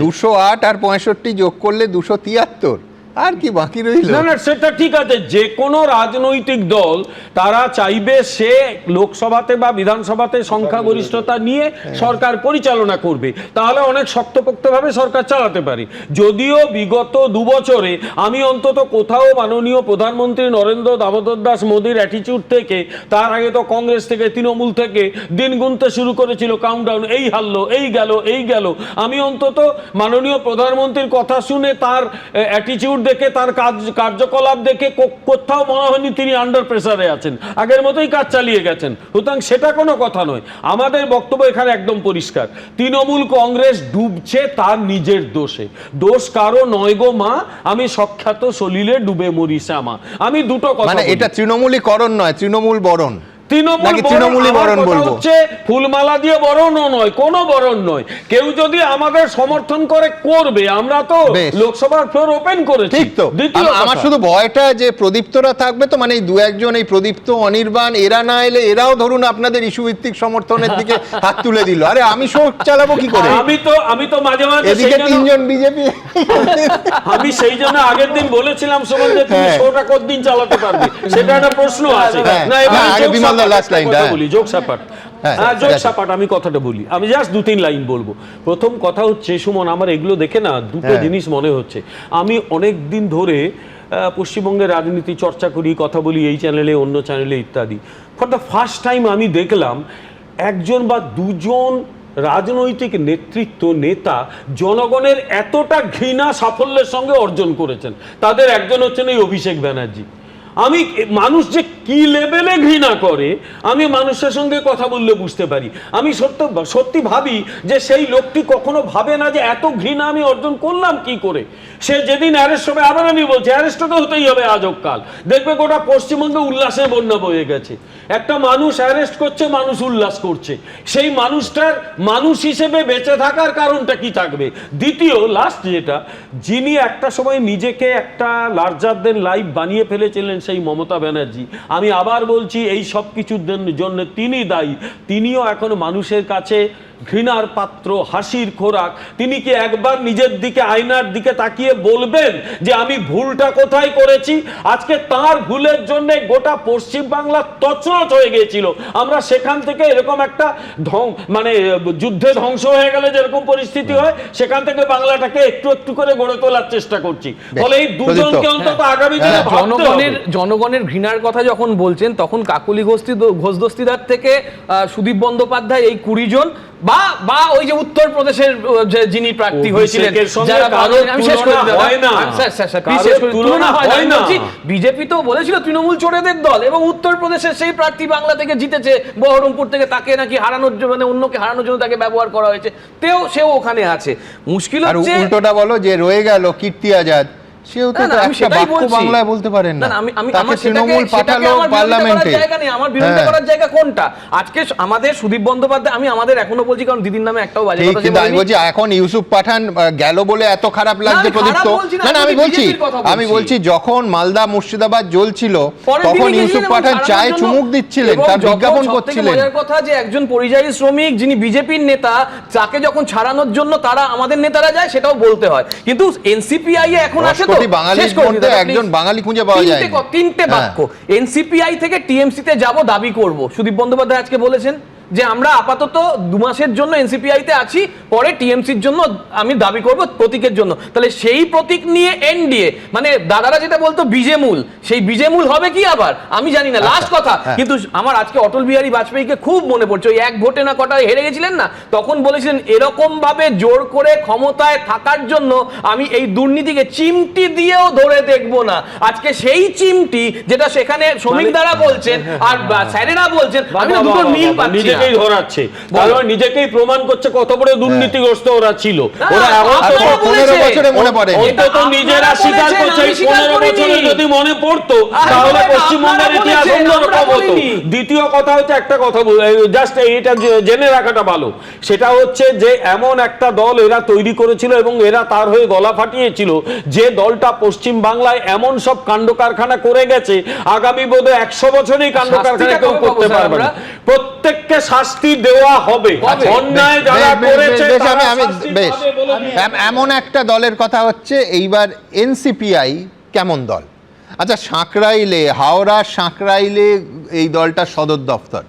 208 আর 65 যোগ করলে 273, আর কি বাকি রইল? না না, সেটা ঠিক আছে। যে কোনো রাজনৈতিক দল তারা চাইবে সে লোকসভাতে বা বিধানসভাতে সংখ্যাগরিষ্ঠতা নিয়ে সরকার পরিচালনা করবে, তাহলে অনেক শক্তপোক্তভাবে সরকার চালাতে পারে। যদিও বিগত 2 বছরে আমি অন্তত কোথাও মাননীয় প্রধানমন্ত্রী নরেন্দ্র দামোদর দাস মোদীর অ্যাটিচিউড থেকে, তার আগে তো কংগ্রেস থেকে তৃণমূল থেকে দিন গুনতে শুরু করেছিল, কাউন্টডাউন, এই হারলো, এই গেল, এই গেল, আমি অন্তত মাননীয় প্রধানমন্ত্রীর কথা শুনে তার অ্যাটিচিউড দেখে, তার কার্যকলাপ দেখে কোথাও মনে হয়নি তিনি আন্ডার প্রেসারে আছেন, আগের মতোই কাজ চালিয়ে গেছেন। সুতরাং সেটা কোনো কথা নয়। আমাদের বক্তব্য এখানে একদম পরিষ্কার, তৃণমূল কংগ্রেস ডুবছে তার নিজের দোষে, দোষ কারো নয় গো মা, আমি সখ্যাত সলিলে ডুবে মরি শ্যামা। আমি দুটো কথা, মানে এটা তৃণমূলী করণ নয়, তৃণমূল বরণ। তৃণমূলী বরণ হচ্ছে ফুলমালা দিয়ে বরণও নয়, কোনো বরণ নয়। কেউ যদি আমাদের সমর্থন করে করবে, আমরা তো লোকসভার ফ্লোর ওপেন করেছি। ঠিক তো, আমার শুধু ভয়টা যে প্রদীপ্তরা থাকবে তো, মানে এই 2-1 জন, এই প্রদীপ্ত, অনির্বাণ, এরা না এলে এরাও ধরুন আপনাদের ইস্যু ভিত্তিক সমর্থনের দিকে হাত তুলে দিল। আরে আমি শো চালাবো কি করে? আমি তো মাঝে মাঝে এদিকে 3 জন বিজেপি, আমি সেই জন্য আগের দিন বলেছিলাম সুমন যে তুমি শোটা কতদিন চালাতে পারবে, সেটা একটা প্রশ্ন আছে। না এবার আমি কথাটা বলি, আমি জাস্ট 2-3 লাইন বলবো। প্রথম কথা হচ্ছে সুমন, আমার এগুলো দেখে না দুটো জিনিস মনে হচ্ছে। আমি অনেক দিন ধরে পশ্চিমবঙ্গের রাজনীতি চর্চা করি, কথা বলি এই চ্যানেলে, অন্য চ্যানেলে ইত্যাদি। ফর দ্য ফার্স্ট টাইম আমি দেখলাম 1 জন বা 2 জন রাজনৈতিক নেতা জনগণের এতটা ঘৃণা সাফল্যের সঙ্গে অর্জন করেছেন। তাদের একজন হচ্ছেন এই অভিষেক ব্যানার্জি। আমি মানুষ যে কি লেভেলে ঘৃণা করে আমি মানুষের সঙ্গে কথা বললে বুঝতে পারি। আমি সত্যি ভাবি যে সেই লোকটি কখনো ভাবে না যে এত ঘৃণা আমি অর্জন করলাম কি করে। সে যেদিন অ্যারেস্ট হবে, আবার আমি বলছি অ্যারেস্ট তো হতেই হবে আজ হোক কাল, দেখবে গোটা পশ্চিমবঙ্গে উল্লাসের বন্যা বয়ে গেছে। একটা মানুষ অ্যারেস্ট করছে, মানুষ উল্লাস করছে, সেই মানুষটার মানুষ হিসেবে বেঁচে থাকার কারণটা কি থাকবে? দ্বিতীয় লাস্ট যেটা, যিনি একটা সময় নিজেকে একটা লার্জার দেন লাইফ বানিয়ে ফেলেছিলেন সেই মমতা ব্যানার্জি, আমি আবার বলছি এই সব কিছুর জন্য তিনি দায়ী। তিনিও এখন মানুষের কাছে ঘৃণার পাত্র, হাসির খোরাক, তিনি কি একবার নিজের দিকে আয়নার দিকে তাকিয়ে বলবেন যে আমি ভুলটা কোথায় করেছি? আজকে তার ভুলের জন্য গোটা পশ্চিম বাংলা তছনছ হয়ে গিয়েছিল। আমরা সেখান থেকে এরকম একটা মানে যুদ্ধে ধ্বংস হয়ে গেলে যেরকম পরিস্থিতি হয়, সেখান থেকে বাংলাটাকে একটু একটু করে গড়ে তোলার চেষ্টা করছি। ফলে এই দুজনকে অন্তত আগামী দিনে জনগণের ঘৃণার কথা যখন বলছেন, তখন কাকলি ঘোষ দস্তিদার থেকে সুদীপ বন্দ্যোপাধ্যায় এই 20 জন বা ওই যে উত্তরপ্রদেশের যিনি প্রার্থী হয়েছিলেন, বিজেপি তো বলেছিল তৃণমূল চোরেদের দল, এবং উত্তরপ্রদেশের সেই প্রার্থী বাংলা থেকে জিতেছে বহরমপুর থেকে, তাকে নাকি হারানোর মানে অন্যকে হারানোর জন্য তাকে ব্যবহার করা হয়েছে, সেও ওখানে আছে। মুশকিল হচ্ছে উল্টোটা বলো যে রয়ে গেল কীর্তি আজাদ, সেও তো একটা বাক্য বাংলায় বলতে পারেন না। তাকে তৃণমূল পাঠালো পার্লামেন্টে, আমার বিরোধিতা করার জায়গা কোনটা? আজকে আমাদের সুদীপ বন্দ্যোপাধ্যায়, আমি আমাদের এখনো বলছি কারণ দিদির নামে একটাও বাজে কথা বলিনি। আমি বলছি এখন ইউসুফ পাঠান গেল বলে এত খারাপ লাগছে প্রদীপ্ত। না আমি বলছি যখন মালদা মুর্শিদাবাদ জ্বলছিল তখন ইউসুফ পাঠান চায়ে চুমুক দিচ্ছিলেন, তার বিজ্ঞাপন করছিলেন। মজার কথা যে একজন পরিযায়ী শ্রমিক যিনি বিজেপির নেতা, তাকে যখন ছাড়ানোর জন্য তারা আমাদের নেতারা যায়, সেটাও বলতে হয়। কিন্তু এনসিপিআই এখন আছে বাঙালির মধ্যে একজন বাঙালি খুঁজে পাওয়া যায় না। তিনটে বাক্য, এনসিপিআই থেকে টিএমসি তে যাব, দাবি করব। সুদীপ বন্দ্যোপাধ্যায় আজকে বলেছেন যে আমরা আপাতত 2 মাসের জন্য এনসিপিআই তে আছি, পরে টিএমসির জন্য আমি দাবি করব প্রতীকের জন্য। তাহলে সেই প্রতীক নিয়ে এনডিএ, মানে দাদারা যেটা বলতো বিজেমূল, সেই বিজেমূল হবে কি আবার আমি জানি না। লাস্ট কথা, কিন্তু আমার আজকে অটল বিহারী বাজপেয়ীকে খুব মনে পড়ছে। ওই 1 ভোটে না কটায় হেরে গেছিলেন না, তখন বলেছিলেন এরকম ভাবে জোর করে ক্ষমতায় থাকার জন্য আমি এই দুর্নীতিকে চিমটি দিয়েও ধরে দেখব না। আজকে সেই চিমটি যেটা সেখানে শ্রমিক দ্বারা বলছেন আর স্যারেরা বলছেন, আমি দুটো মিল পাচ্ছি। নিজেকেই ধরাচ্ছে, নিজেকেই প্রমাণ করছে কত বড় দুর্নীতিগ্রস্ত ওরা ছিল। ওরা 15 বছরে মনে পড়ে, অন্তত নিজেরা স্বীকার করছে 15 বছরে যদি মনে পড়তো তাহলে পশ্চিমবঙ্গের ইতিহাস অন্যরকম হতো। দ্বিতীয় কথা হচ্ছে, একটা কথা জাস্ট এটা জেনে রাখাটা ভালো, সেটা হচ্ছে যে এমন একটা দল এরা তৈরি করেছিল এবং এরা তার হয়ে গলা ফাটিয়েছিল, যে দলটা পশ্চিম বাংলায় এমন সব কাণ্ড কারখানা করে গেছে, আগামী বোধহয় 100 বছরেই কাণ্ড কারখানা কেউ করতে পারবে না। প্রত্যেককে শাস্তি দেওয়া হবে, অন্যায় যারা করেছে এমন একটা দলের কথা হচ্ছে। এইবার এনসিপিআই কেমন দল? আচ্ছা, সাঁকরাইলে, হাওড়া সাঁকরাইলে এই দলটার সদর দপ্তর,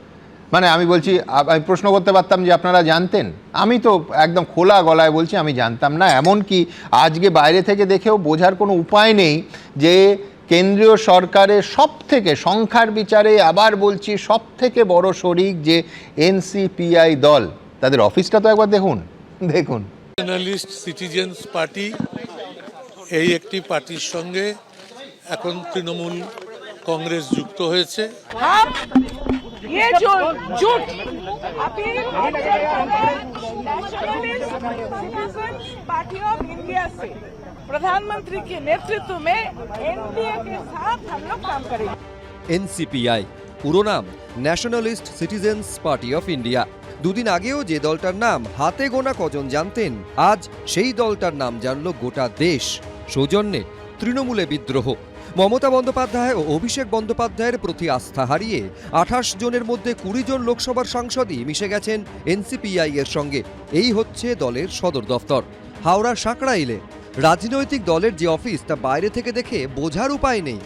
মানে আমি বলছি, আমি প্রশ্ন করতে পারতাম যে আপনারা জানতেন? আমি তো একদম খোলা গলায় বলছি আমি জানতাম না। এমনকি আজকে বাইরে থেকে দেখেও বোঝার কোনো উপায় নেই যে কেন্দ্রীয় সরকারের সবথেকে সংখ্যার বিচারে, আবার বলছি সবথেকে বড় শরিক যে এনসিপিআই দল, তাদের অফিসটা তো একবার দেখুন। ন্যাশনালিস্ট সিটিজেন্স পার্টি, এই একটি পার্টির সঙ্গে এখন তৃণমূল কংগ্রেস যুক্ত হয়েছে। ये जो झूठ अपील पार्टी ऑफ इंडिया से प्रधानमंत्री के नेतृत्व में एनडीए के साथ हम लोग काम करेंगे। এনসিপিআই পুরো নাম nationalist citizens party of India. দুদিন আগেও যে দলটার নাম হাতে গোনা কজন জানতেন, আজ সেই দলটার নাম জানল গোটা দেশ। সৌজন্যে তৃণমূলে বিদ্রোহ। মমতা বন্দ্যোপাধ্যায় ও অভিষেক বন্দ্যোপাধ্যায়ের প্রতি আস্থা হারিয়ে 28 জনের মধ্যে 20 জন লোকসভার সাংসদই মিশে গেছেন এনসিপিআই এর সঙ্গে। এই হচ্ছে দলের সদর দফতর হাওড়া সাঁকরাইলে। রাজনৈতিক দলের যে অফিস, তা বাইরে থেকে দেখে বোঝার উপায় নেই।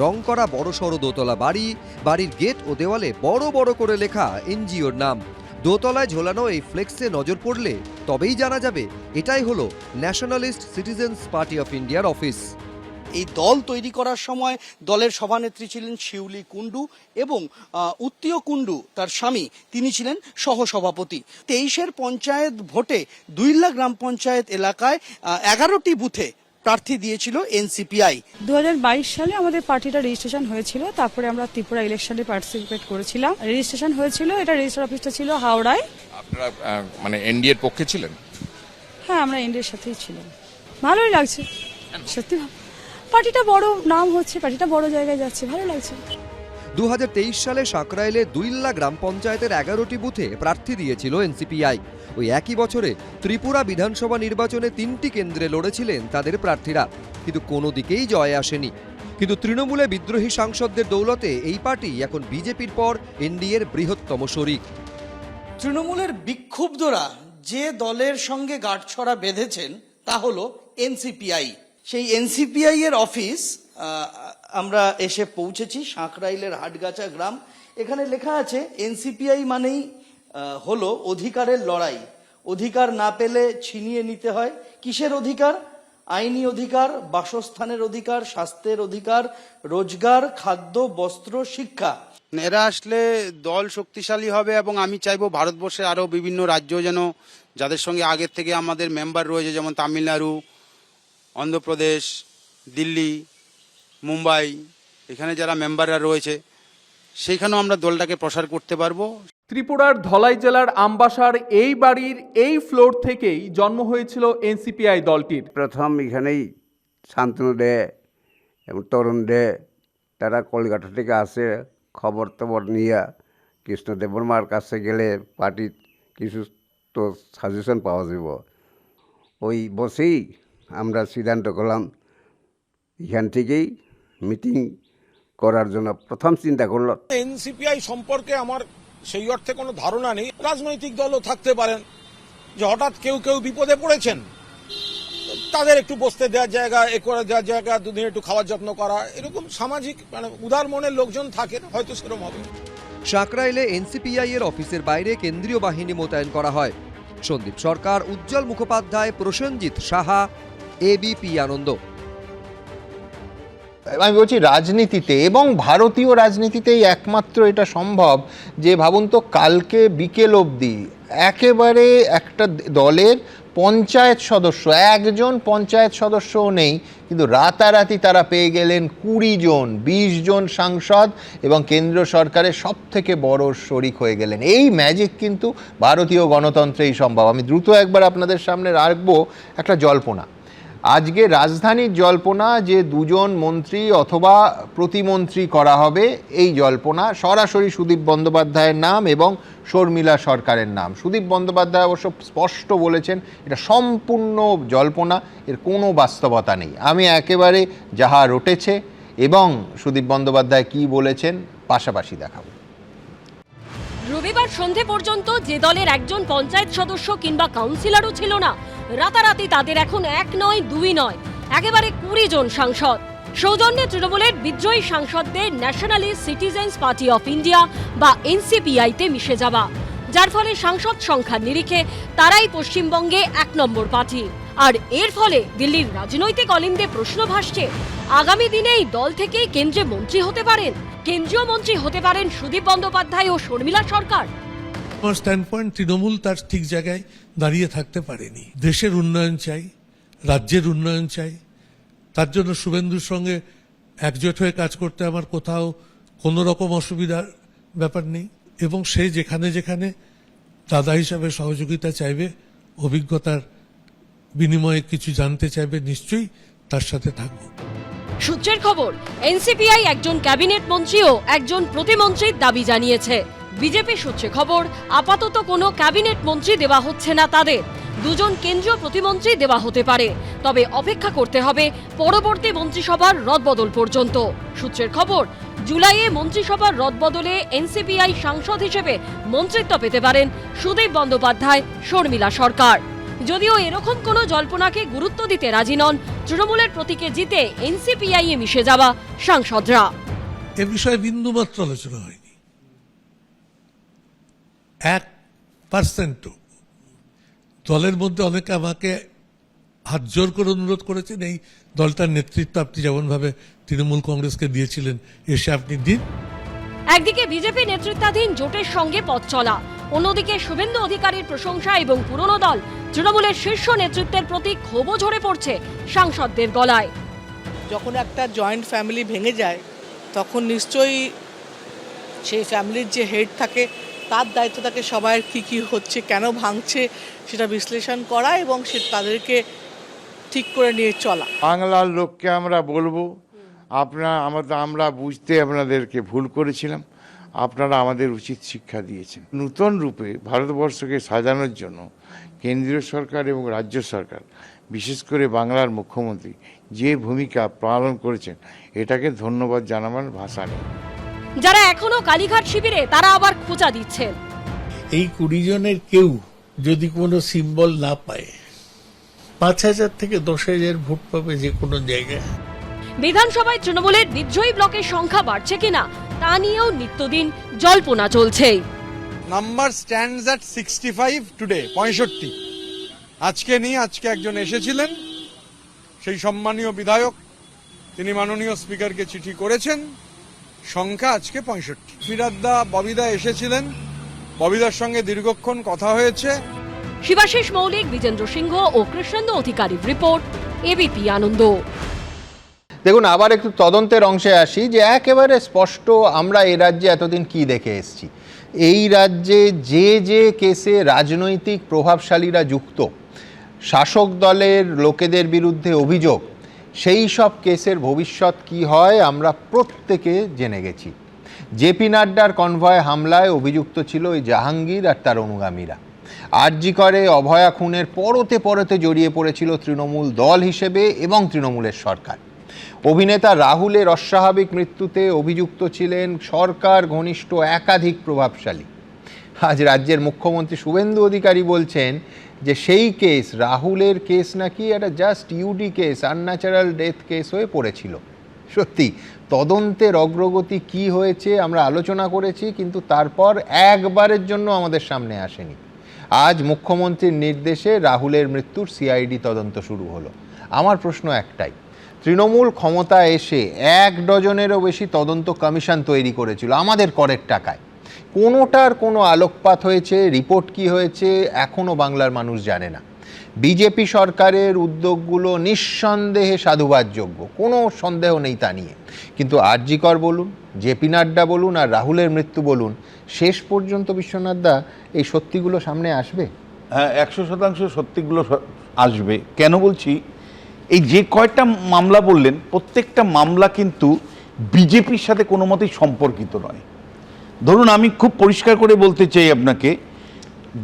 রং করা বড়সড় দোতলা বাড়ি, বাড়ির গেট ও দেওয়ালে বড় বড় করে লেখা এনজিওর নাম। দোতলায় ঝোলানো এই ফ্লেক্সে নজর পড়লে তবেই জানা যাবে এটাই হলো ন্যাশনালিস্ট সিটিজেন্স পার্টি অফ ইন্ডিয়ার অফিস। এই দল তৈরি করার সময় দলের সভানেত্রী ছিলেন শিউলি কুণ্ডু এবং উত্তীয় কুণ্ডু তার স্বামী, তিনি ছিলেন সহসভাপতি। 23-এর পঞ্চায়েত ভোটে 2 গ্রাম পঞ্চায়েত এলাকায় 11টি বুথে প্রার্থী দিয়েছিল এনসিপিআই। 2022 সালে আমাদের পার্টিটা রেজিস্ট্রেশন হয়েছিল, তারপরে আমরা ত্রিপুরা ইলেকশনে পার্টিসিপেট করেছিলাম। রেজিস্ট্রেশন হয়েছিল, এটা রেজিস্টার অফিসটা ছিল হাওড়ায়। আপনারা মানে এনডিএর পক্ষে ছিলেন? হ্যাঁ, আমরা এনডিএর সাথেই ছিলাম। ভালোই লাগছে, সত্যি পার্টিটা বড় নাম হচ্ছে, পার্টিটা বড় জায়গায় যাচ্ছে, ভালো লাগছে। 2023 সালে সাঁকরাইলে 2 গ্রাম পঞ্চায়েতের 11টি বুথে প্রার্থী দিয়েছিল এনসিপিআই। ওই একই বছরে ত্রিপুরা বিধানসভা নির্বাচনে 3টি কেন্দ্রে লড়েছিলেন তাদের প্রার্থীরা, কিন্তু কোনো দিকেই জয় আসেনি। কিন্তু তৃণমূলে বিদ্রোহী সাংসদদের দৌলতে এই পার্টি এখন বিজেপির পর এনডিএর বৃহত্তম শরিক। তৃণমূলের বিক্ষুব্ধরা যে দলের সঙ্গে গাঁটছড়া বেঁধেছেন তা হলো এনসিপিআই। সেই এনসিপিআই এর অফিস আমরা এসে পৌঁছেছি সাঁকরাইলের হাটগাছা গ্রাম। এখানে লেখা আছে এনসিপিআই মানেই হলো অধিকারের লড়াই, অধিকার না পেলে ছিনিয়ে নিতে হয়। কিসের অধিকার? আইনি অধিকার, বাসস্থানের অধিকার, স্বাস্থ্যের অধিকার, রোজগার, খাদ্য, বস্ত্র, শিক্ষা। এরা আসলে দল শক্তিশালী হবে এবং আমি চাইবো ভারতবর্ষের আরও বিভিন্ন রাজ্য যেন, যাদের সঙ্গে আগের থেকে আমাদের মেম্বার রয়েছে, যেমন তামিলনাড়ু, অন্ধ্রপ্রদেশ, দিল্লি, মুম্বাই, এখানে যারা মেম্বাররা রয়েছে সেইখানেও আমরা দলটাকে প্রসার করতে পারবো। ত্রিপুরার ধলাই জেলার আমবাসার এই বাড়ির এই ফ্লোর থেকেই জন্ম হয়েছিল এনসিপিআই দলটির। প্রথম এখানেই শান্তনু দে এবং তরুণ দে তারা কলকাতা থেকে আসে, খবর টবর নিয়ে কৃষ্ণদেববর্মার কাছে গেলে পার্টির কিছু তো সাজেশন পাওয়া যাব। ওই বসেই আমরা সিদ্ধান্ত করলাম এখান থেকেই মিটিং করার জন্য প্রথম চিন্তা করলো। এনসিপিআই সম্পর্কে আমার সেই অর্থে কোনো ধারণা নেই। রাজনৈতিক দলও থাকতে পারেন যে হঠাৎ কেউ বিপদে পড়েছেন, তাদের একটু বসতে দেওয়ার জায়গা, এ করে দেওয়ার জায়গা, দুদিন একটু খাওয়ার যত্ন করা, এরকম সামাজিক উদার মনের লোকজন থাকেন, হয়তো সেরকম হবে। সাঁকরাইলে এনসিপিআই এর অফিসের বাইরে কেন্দ্রীয় বাহিনী মোতায়েন করা হয়। সন্দীপ সরকার, উজ্জ্বল মুখোপাধ্যায়, প্রসেনজিৎ সাহা, এবিপি আনন্দ। আমি বলছি রাজনীতিতে এবং ভারতীয় রাজনীতিতেই একমাত্র এটা সম্ভব যে ভাবুন তো কালকে বিকেল অবধি একেবারে একটা দলের পঞ্চায়েত সদস্য, একজন পঞ্চায়েত সদস্যও নেই, কিন্তু রাতারাতি তারা পেয়ে গেলেন 20 জন, 20 জন সাংসদ এবং কেন্দ্র সরকারের সব থেকে বড় শরিক হয়ে গেলেন। এই ম্যাজিক কিন্তু ভারতীয় গণতন্ত্রেই সম্ভব। আমি দ্রুত একবার আপনাদের সামনে রাখবো একটা জল্পনা। আজকে রাজধানীর জল্পনা যে 2 জন মন্ত্রী অথবা প্রতিমন্ত্রী করা হবে, এই জল্পনা সরাসরি সুদীপ বন্দ্যোপাধ্যায়ের নাম এবং শর্মিলা সরকারের নাম। সুদীপ বন্দ্যোপাধ্যায় অবশ্য স্পষ্ট বলেছেন এটা সম্পূর্ণ জল্পনা, এর কোনো বাস্তবতা নেই। আমি একেবারে যাহা রটেছে এবং সুদীপ বন্দ্যোপাধ্যায় কি বলেছেন পাশাপাশি দেখাবো। রবিবার সন্ধে পর্যন্ত যে দলের একজন পঞ্চায়েত সদস্য কিংবা কাউন্সিলরও ছিল না, রাতারাতি তাদের এখন 1 নয় 2 নয় একেবারে 20 জন সাংসদ। সৌজন্যে তৃণমূলের বিদ্রোহী সাংসদদের nationalist citizens party of India বা এনসিপিআইতে মিশে যাওয়া, যার ফলে সাংসদ সংখ্যার নিরিখে তারাই পশ্চিমবঙ্গে 1 নম্বর পার্টি। আর এর ফলে দিল্লির রাজনৈতিক অলিন্দে প্রশ্ন ভাসছে, আগামী দিনে এই দল থেকেই কেন্দ্রে মন্ত্রী হতে পারেন, কেন্দ্রীয় মন্ত্রী হতে পারেন সুদীপ বন্দ্যোপাধ্যায় ও শর্মিলা সরকার। আমার স্ট্যান্ড পয়েন্ট, তৃণমূল তার ঠিক জায়গায় দাঁড়িয়ে থাকতে পারেনি। দেশের উন্নয়ন চাই, রাজ্যের উন্নয়ন চাই, তার জন্য শুভেন্দুর সঙ্গে একজোট হয়ে কাজ করতে আমার কোথাও কোনো রকম অসুবিধার ব্যাপার নেই। এবং সে যেখানে যেখানে দাদা হিসাবে সহযোগিতা চাইবে, অভিজ্ঞতার বিনিময়ে কিছু জানতে চাইবে, নিশ্চয়ই তার সাথে থাকবো। সূত্রের খবর, এনসিপিআই একজন ক্যাবিনেট মন্ত্রী ও একজন প্রতিমন্ত্রীর দাবি জানিয়েছে। বিজেপি সূত্রে খবর, আপাতত কোনো ক্যাবিনেট মন্ত্রী দেওয়া হচ্ছে না তাদের, 2 জন কেন্দ্রীয় প্রতিমন্ত্রী দেওয়া হতে পারে, তবে অপেক্ষা করতে হবে পরবর্তী মন্ত্রিসভার রদবদল পর্যন্ত। সূত্রের খবর, জুলাইয়ে মন্ত্রিসভার রদবদলে এনসিপিআই সাংসদ হিসেবে মন্ত্রিত্ব পেতে পারেন সুদীপ বন্দ্যোপাধ্যায়, শর্মিলা সরকার। যদিও এরকম কোনো জল্পনাকে গুরুত্ব দিতে রাজি নন তৃণমূলের প্রতীকে জিতে এনসিপিআই এ মিশে যাওয়া সাংসদরা। এ বিষয়ে বিন্দুমাত্র আলোচনা হয়নি, 1% দলের মধ্যে অনেকে আমাকে হাত জোর করে অনুরোধ করেছেন এই দলটার নেতৃত্ব আপনি যেমনভাবে তৃণমূল কংগ্রেসকে দিয়েছিলেন এসে আপনি দিন। একদিকে বিজেপি নেতৃত্বাধীন জোটের সঙ্গে পথ চলা, অন্যদিকে শুভেন্দু অধিকারীর প্রশংসা এবং পুরনো দল তৃণমূলের শীর্ষ নেতৃত্বের প্রতি ক্ষোভও ঝরে পড়ছে সাংসদদের গলায়। যখন একটা জয়েন্ট ফ্যামিলি ভেঙে যায় তখন নিশ্চয়ই সেই ফ্যামিলির যে হেড থাকে তার দায়িত্ব থাকে সবার কী হচ্ছে, কেন ভাঙছে সেটা বিশ্লেষণ করা এবং তাদেরকে ঠিক করে নিয়ে চলা। বাংলার লোককে আমরা বলবো, আমরা বুঝতে আপনাদেরকে ভুল করেছিলাম, আপনারা আমাদের উচিত শিক্ষা দিয়েছেন। নূতন রূপে ভারতবর্ষকে সাজানোর জন্য কেন্দ্রীয় সরকার এবং রাজ্য সরকার, বিশেষ করে বাংলার মুখ্যমন্ত্রী যে ভূমিকা পালন করেছেন, এটাকে ধন্যবাদ জানাবার ভাষা নেই। যারা এখনো কালীঘাট শিবিরে তারা আবার খোঁচা দিচ্ছেন। এই 20 জনের কেউ যদি কোনো সিম্বল না পায়, 5,000 থেকে 10,000 ভোট পাবে যে কোনো জায়গায়। বিধানসভায় তৃণমূলের বিজয়ী ব্লকের সংখ্যা বাড়ছে কিনা তা নিয়েও নিত্যদিন জল্পনা চলছে। Number stands at 65 today, 65। আজকে নিয়ে আজকে একজন এসেছিলেন, সেই সম্মানীয় বিধায়ক, তিনি মাননীয় স্পিকারকে চিঠি করেছেন, সংখ্যা আজকে 65। ফিরাদ্দা ববিদা এসেছিলেন, ববিদার সঙ্গে দীর্ঘক্ষণ কথা হয়েছে। শিবাশিস মৌলিক, বিজেন্দ্র সিংহ ও কৃষ্ণেন্দু অধিকারীর রিপোর্ট, এবিপি আনন্দ। দেখুন, আবার একটু তদন্তের অংশে আসি, যে একেবারে স্পষ্ট আমরা এই রাজ্যে এতদিন কি দেখে এসেছি। এই রাজ্যে যে যে কেসে রাজনৈতিক প্রভাবশালীরা যুক্ত, শাসক দলের লোকেদের বিরুদ্ধে অভিযোগ, সেই সব কেসের ভবিষ্যৎ কি হয় আমরা প্রত্যেকে জেনে গেছি। জেপি নাড্ডার কনভয় হামলায় অভিযুক্ত ছিল ওই জাহাঙ্গীর আর তার অনুগামীরা। আরজি করে অভয়া খুনের পরতে পরতে জড়িয়ে পড়েছিল তৃণমূল দল হিসেবে এবং তৃণমূলের সরকার। অভিনেতা রাহুলের অস্বাভাবিক মৃত্যুতে অভিযুক্ত ছিলেন সরকার ঘনিষ্ঠ একাধিক প্রভাবশালী। আজ রাজ্যের মুখ্যমন্ত্রী শুভেন্দু অধিকারী বলছেন যে সেই কেস, রাহুলের কেস নাকি একটা just UD case, unnatural death case হয়ে পড়েছিল। সত্যি তদন্তের অগ্রগতি কি হয়েছে আমরা আলোচনা করেছি, কিন্তু তারপর একবারের জন্য আমাদের সামনে আসেনি। আজ মুখ্যমন্ত্রীর নির্দেশে রাহুলের মৃত্যুর সিআইডি তদন্ত শুরু হলো। আমার প্রশ্ন একটাই, তৃণমূল ক্ষমতা এসে 1 ডজনেরও বেশি তদন্ত কমিশন তৈরি করেছিল আমাদের করের টাকায়। কোনোটার কোনো আলোকপাত হয়েছে, রিপোর্ট কি হয়েছে এখনও বাংলার মানুষ জানে না। বিজেপি সরকারের উদ্যোগগুলো নিঃসন্দেহে সাধুবাদযোগ্য, কোনো সন্দেহ নেই তা নিয়ে, কিন্তু আরজি কর বলুন, জেপি নাড্ডা বলুন আর রাহুলের মৃত্যু বলুন, শেষ পর্যন্ত বিশ্বনাথদা এই সত্যিগুলো সামনে আসবে? হ্যাঁ, 100% সত্যিগুলো আসবে। কেন বলছি, এই যে কয়টা মামলা বললেন, প্রত্যেকটা মামলা কিন্তু বিজেপির সাথে কোনো মতেই সম্পর্কিত নয়। ধরুন, আমি খুব পরিষ্কার করে বলতে চাই আপনাকে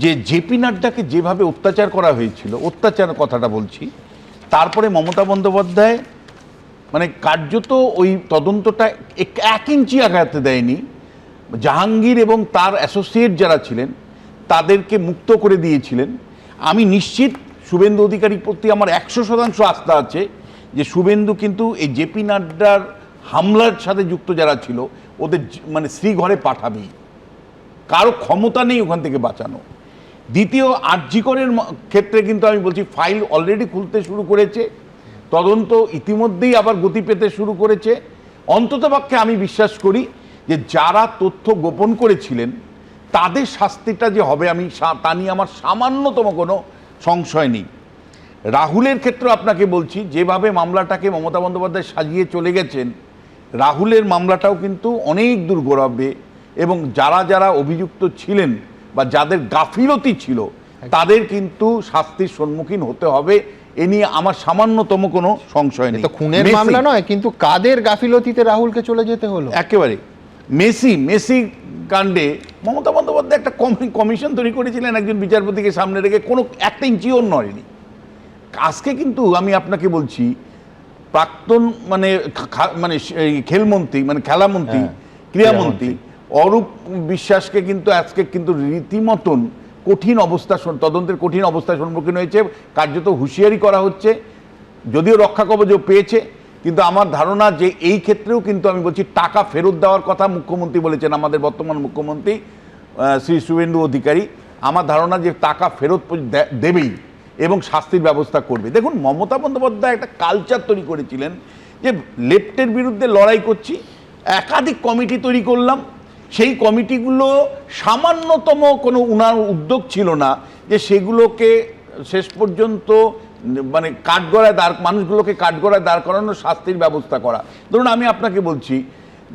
যে জেপি নাড্ডাকে যেভাবে অত্যাচার করা হয়েছিল, অত্যাচার কথাটা বলছি, তারপরে মমতা বন্দ্যোপাধ্যায় মানে কার্যত ওই তদন্তটা 1 ইঞ্চি আগাতে দেয়নি। জাহাঙ্গীর এবং তার অ্যাসোসিয়েট যারা ছিলেন তাদেরকে মুক্ত করে দিয়েছিলেন। আমি নিশ্চিত শুভেন্দু অধিকারীর প্রতি আমার 100% আস্থা আছে যে শুভেন্দু কিন্তু এই জেপি নাড্ডার হামলার সাথে যুক্ত যারা ছিল ওদের মানে শ্রীঘরে পাঠাবেই, কারো ক্ষমতা নেই ওখান থেকে বাঁচানো। দ্বিতীয়, আরজি করের ক্ষেত্রে কিন্তু আমি বলছি ফাইল অলরেডি খুলতে শুরু করেছে, তদন্ত ইতিমধ্যেই আবার গতি পেতে শুরু করেছে। অন্ততপক্ষে আমি বিশ্বাস করি যে যারা তথ্য গোপন করেছিলেন তাদের শাস্তিটা যে হবে আমি তা নিয়ে আমার সামান্যতম কোনো সংশয় নেই। রাহুলের ক্ষেত্রে আপনাকে বলছি, যেভাবে মামলাটাকে মমতা বন্দ্যোপাধ্যায় সাজিয়ে চলে গেছেন, রাহুলের মামলাটাও কিন্তু অনেক দূর গড়াবে এবং যারা যারা অভিযুক্ত ছিলেন বা যাদের গাফিলতি ছিল তাদের কিন্তু শাস্তির সম্মুখীন হতে হবে, এ নিয়ে আমার সামান্যতম কোনো সংশয় নেই। তো খুনের মামলা নয়, কিন্তু কাদের গাফিলতিতে রাহুলকে চলে যেতে হলো? একেবারে মেসি কাণ্ডে মমতা বন্দ্যোপাধ্যায় একটা কমিশন তৈরি করেছিলেন একজন বিচারপতিকে সামনে রেখে, কোনো 1 ইঞ্চিও নড়েনি। আজকে কিন্তু আমি আপনাকে বলছি, প্রাক্তন মানে খেলমন্ত্রী মানে খেলামন্ত্রী ক্রীড়ামন্ত্রী অরূপ বিশ্বাসকে কিন্তু আজকে কিন্তু রীতিমতন কঠিন অবস্থা, তদন্তের কঠিন অবস্থার সম্মুখীন হয়েছে, কার্যত হুঁশিয়ারি করা হচ্ছে। যদিও রক্ষা কবচও পেয়েছে, কিন্তু আমার ধারণা যে এই ক্ষেত্রেও কিন্তু আমি বলছি টাকা ফেরত দেওয়ার কথা মুখ্যমন্ত্রী বলেছেন, আমাদের বর্তমান মুখ্যমন্ত্রী শ্রী শুভেন্দু অধিকারী। আমার ধারণা যে টাকা ফেরত দেবেই এবং শাস্তির ব্যবস্থা করবে। দেখুন, মমতা বন্দ্যোপাধ্যায় একটা কালচার তৈরি করেছিলেন যে লেফটের বিরুদ্ধে লড়াই করছি, একাধিক কমিটি তৈরি করলাম, সেই কমিটিগুলো সামান্যতম কোনো উনার উদ্যোগ ছিল না যে সেগুলোকে শেষ পর্যন্ত মানে কাঠগড়ায় মানুষগুলোকে কাঠগড়ায় দাঁড় করানোর শাস্তির ব্যবস্থা করা। ধরুন, আমি আপনাকে বলছি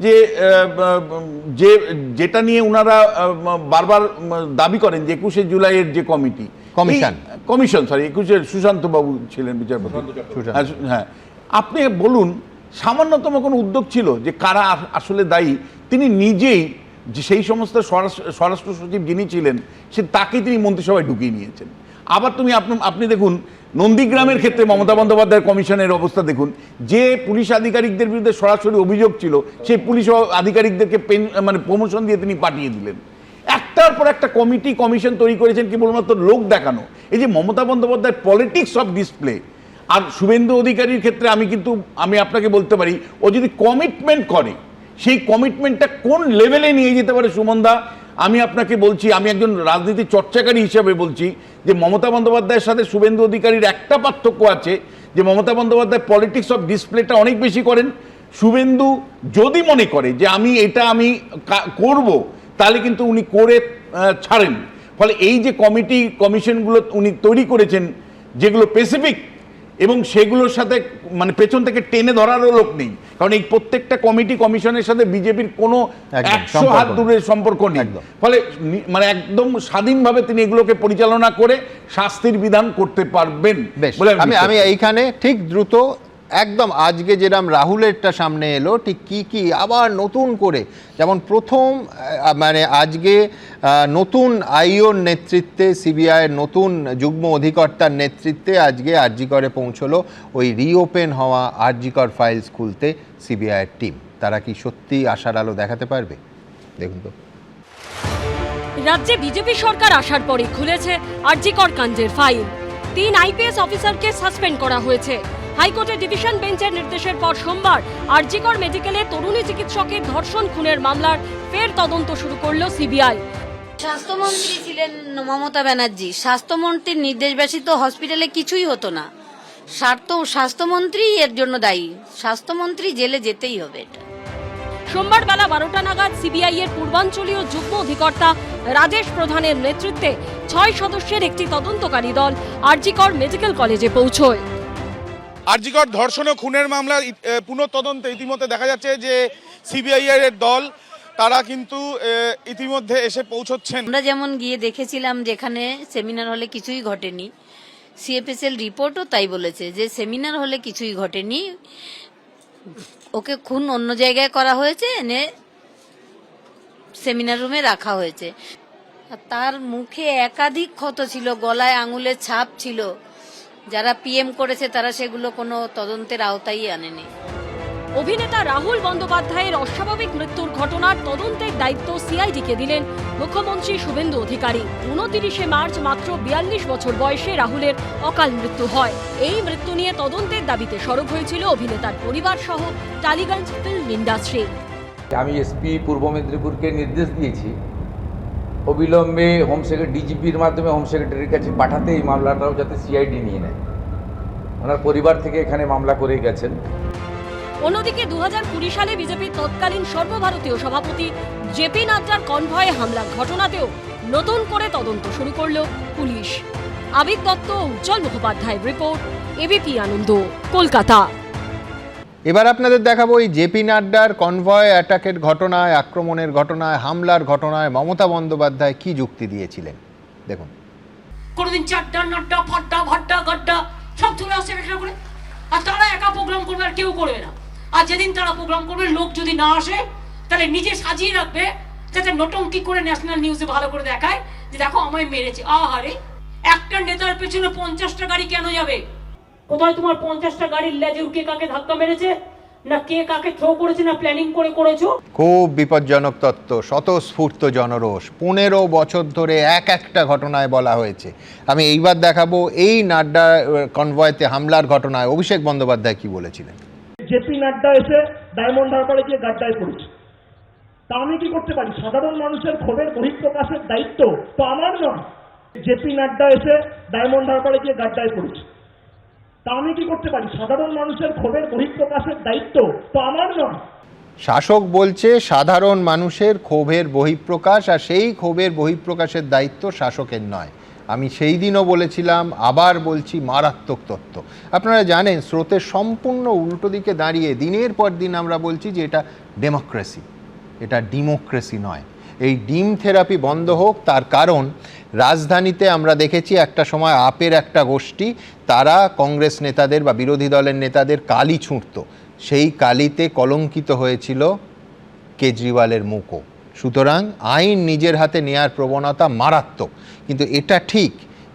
যে যেটা নিয়ে উনারা বারবার দাবি করেন যে 21শে জুলাইয়ের যে কমিশন 21শে সুশান্ত বাবু ছিলেন বিচারপতি। হ্যাঁ, আপনি বলুন সামান্যতম কোনো উদ্যোগ ছিল যে কারা আসলে দায়ী? তিনি নিজেই যে সেই সমস্ত স্বরাষ্ট্র সচিব যিনি ছিলেন তাকে তিনি মন্ত্রিসভায় ঢুকিয়ে নিয়েছেন। আবার আপনি দেখুন নন্দীগ্রামের ক্ষেত্রে মমতা বন্দ্যোপাধ্যায়ের কমিশনের অবস্থা দেখুন, যে পুলিশ আধিকারিকদের বিরুদ্ধে সরাসরি অভিযোগ ছিল সেই পুলিশ আধিকারিকদেরকে মানে প্রমোশন দিয়ে তিনি পাঠিয়ে দিলেন। একটার পর একটা কমিটি কমিশন তৈরি করেছেন কেবলমাত্র লোক দেখানো। এই যে Mamata Bandyopadhyay politics of display, আর শুভেন্দু অধিকারীর ক্ষেত্রে আমি আপনাকে বলতে পারি, ও যদি কমিটমেন্ট করে, সেই কমিটমেন্টটা কোন লেভেলে নিয়ে যেতে পারে সুমনদা, আমি আপনাকে বলছি, আমি একজন রাজনীতি চর্চাকারী হিসেবে বলছি যে মমতা বন্দ্যোপাধ্যায়ের সাথে শুভেন্দু অধিকারীর একটা পার্থক্য আছে, যে মমতা বন্দ্যোপাধ্যায় পলিটিক্স অফ ডিসপ্লেটা অনেক বেশি করেন। শুভেন্দু যদি মনে করে যে আমি করব, তাহলে কিন্তু উনি করে ছাড়েন। ফলে এই যে কমিশনগুলো উনি তৈরি করেছেন, যেগুলো স্পেসিফিক এবং সেগুলোর সাথে মানে পেছন থেকে টেনে ধরারও লোক নেই, কারণ এই প্রত্যেকটা কমিশনের সাথে বিজেপির কোনো 100 হাত দূরের সম্পর্ক নেই। ফলে মানে একদম স্বাধীনভাবে তিনি এগুলোকে পরিচালনা করে শাস্তির বিধান করতে পারবেন বলে আমি এইখানে ঠিক দ্রুত একদম আজকে যেরকম রাহুলেরটা সামনে এলো, ঠিক কি আবার নতুন করে, যেমন প্রথম মানে আজকে নতুন আইওর নেতৃত্বে, সিবিআইয়ের নতুন যুগ্ম অধিকর্তার নেতৃত্বে আজকে আরজিকরে পৌঁছলো ওই রিওপেন হওয়া আরজিকর ফাইলস খুলতে সিবিআইয়ের টিম। তারা কি সত্যি আশার আলো দেখাতে পারবে? দেখুন তো। রাজ্যে বিজেপি সরকার আসার পরে খুলেছে আরজিকর কাণ্ডের ফাইল। 3 আইপিএস অফিসারকে সাসপেন্ড করা হয়েছে। হাইকোর্টের ডিভিশন বেঞ্চের নির্দেশের পর সোমবার আরজিকর মেডিকেলে তরুণী চিকিৎসকের ধর্ষণ খুনের মামলার ফের তদন্ত শুরু করলো সিবিআই। স্বাস্থ্যমন্ত্রী ছিলেন মমতা ব্যানার্জি, স্বাস্থ্যমন্ত্রীর নির্দেশ ব্যতীত হসপিটালে কিছুই হতো না। স্বাস্থ্যমন্ত্রী এর জন্য দায়ী, স্বাস্থ্যমন্ত্রী জেলে যেতেই হবে। সোমবার বেলা 12টা নাগাদ সিবিআই এর পূর্বাঞ্চলীয় যুগ্ম অধিকর্তা রাজেশ প্রধানের নেতৃত্বে 6 সদস্যের একটি তদন্তকারী দল আরজিকর মেডিকেল কলেজে পৌঁছয়। আরজিকর ধর্ষণ ও খুনের মামলার পুনঃতদন্তে ইতিমধ্যে দেখা যাচ্ছে যে সিবিআই এর দল তারা কিন্তু ইতিমধ্যে এসে পৌঁছচ্ছেন। আমরা যেমন গিয়ে দেখেছিলাম যেখানে সেমিনার হলে কিছুই ঘটেনি, সিএফএসএল রিপোর্টও তাই বলেছে যে সেমিনার হলে কিছুই ঘটেনি, ওকে খুন অন্য জায়গায় করা হয়েছে, এনে সেমিনার রুমে রাখা হয়েছে। তার মুখে একাধিক ক্ষত ছিল, গলায় আঙুলের ছাপ ছিল। যারা পিএম করেছে তারা সেগুলো কোনো তদন্তের আওতায় আনেনি। অভিনেতা রাহুল বন্দ্যোপাধ্যায়ের অস্বাভাবিক মৃত্যুর ঘটনার তদন্তের দায়িত্ব সিআইডিকে দিলেন মুখ্যমন্ত্রী শুভেন্দু অধিকারী। 29শে মার্চ মাত্র 42 বছর বয়সে রাহুলের অকাল মৃত্যু হয়। এই মৃত্যু নিয়ে তদন্তের দাবিতে সরব হয়েছিল অভিনেতার পরিবার সহ টালিগঞ্জ ফিল্ম ইন্ডাস্ট্রি। আমি এসপি পূর্ব মেদিনীপুরকে নির্দেশ দিয়েছি অবিলম্বে হোম সেক্রেটারি ডিজিপির মাধ্যমে হোম সেক্রেটারির কাছে পাঠাতে এই মামলাটাও যাতে সিআইডি নিয়ে নেয়। ওনার পরিবার থেকে এখানে মামলা করে গেছেন। অন্যদিকে 2020 সালে বিজেপির তৎকালীন সর্বভারতীয় সভাপতি জেপি নাড্ডার কনভয়ে হামলার ঘটনাতেও নতুন করে তদন্ত শুরু করল পুলিশ। আবিদ দত্ত, উজ্জ্বল মুখোপাধ্যায়ের রিপোর্ট, এবিপি আনন্দ, কলকাতা। এবার আপনাদের দেখাবো এই জেপি নাড্ডার কনভয় অ্যাটাকের ঘটনায়, আক্রমণের ঘটনায়, হামলার ঘটনায় মমতা বন্দ্যোপাধ্যায় কি যুক্তি দিয়েছিলেন দেখুন। কোনদিন চাড্ডা, নাড্ডা, ফাড্ডা, ভাড্ডা, গাড্ডা সব চলে আসছে একটা করে, আর তারা একা প্রোগ্রাম করবে আর কেউ করবে না। আর যেদিন তারা প্রোগ্রাম করবে, লোক যদি না আসে তাহলে নিজে সাজিয়ে রাখবে যাতে নটঙ্কি করে ন্যাশনাল নিউজে ভালো করে দেখায় যে দেখো আমায় মেরেছে। আহারে, একটা নেতার পেছনে 50টা গাড়ি কেন যাবে? কোথায় তোমার 50টা গাড়ির লেজে কে কাকে ধাক্কা মেরেছে, না কে কাকে থ্রো করেছে, না প্ল্যানিং করে করেছো? খুব বিপজ্জনক তত্ত্ব, স্বতঃস্ফূর্ত জনরোষ 15 বছর ধরে একটা ঘটনায় বলা হয়েছে। আমি এইবার দেখাবো এই নাড্ডা কনভয়তে হামলার ঘটনায় অভিষেক বন্দ্যোপাধ্যায় কি বলেছিলেন। জেপি নাড্ডা এসে ডায়মন্ড হারবারে গিয়ে গাড্ডায় পড়েছে, তা আমি কি করতে পারি? সাধারণ মানুষের ক্ষোভের বহিঃপ্রকাশের দায়িত্ব তো আমার নয়। জেপি নাড্ডা এসে ডায়মন্ড হারবারে গিয়ে গাড্ডায় পড়েছে, তা আমি কি করতে পারি? সাধারণ মানুষের ক্ষোভের বহিঃপ্রকাশের দায়িত্ব তো আমার নয়। শাসক বলছে সাধারণ মানুষের ক্ষোভের বহিঃপ্রকাশ, আর সেই ক্ষোভের বহিঃপ্রকাশের দায়িত্ব শাসকের নয়। আমি সেই দিনও বলেছিলাম, আবার বলছি, মারাত্মক তত্ত্ব। আপনারা জানেন স্রোতের সম্পূর্ণ উল্টো দিকে দাঁড়িয়ে দিনের পর দিন আমরা বলছি যে এটা ডেমোক্রেসি, এটা ডেমোক্রেসি নয়। এই ডিম থেরাপি বন্ধ হোক। তার কারণ রাজধানীতে আমরা দেখেছি একটা সময় আপের একটা গোষ্ঠী, তারা কংগ্রেস নেতাদের বা বিরোধী দলের নেতাদের কালি ছুঁড়ত, সেই কালিতে কলঙ্কিত হয়েছিল কেজরিওয়ালের মুখও। সুতরাং আইন নিজের হাতে নেয়ার প্রবণতা মারাত্মক। কিন্তু এটা ঠিক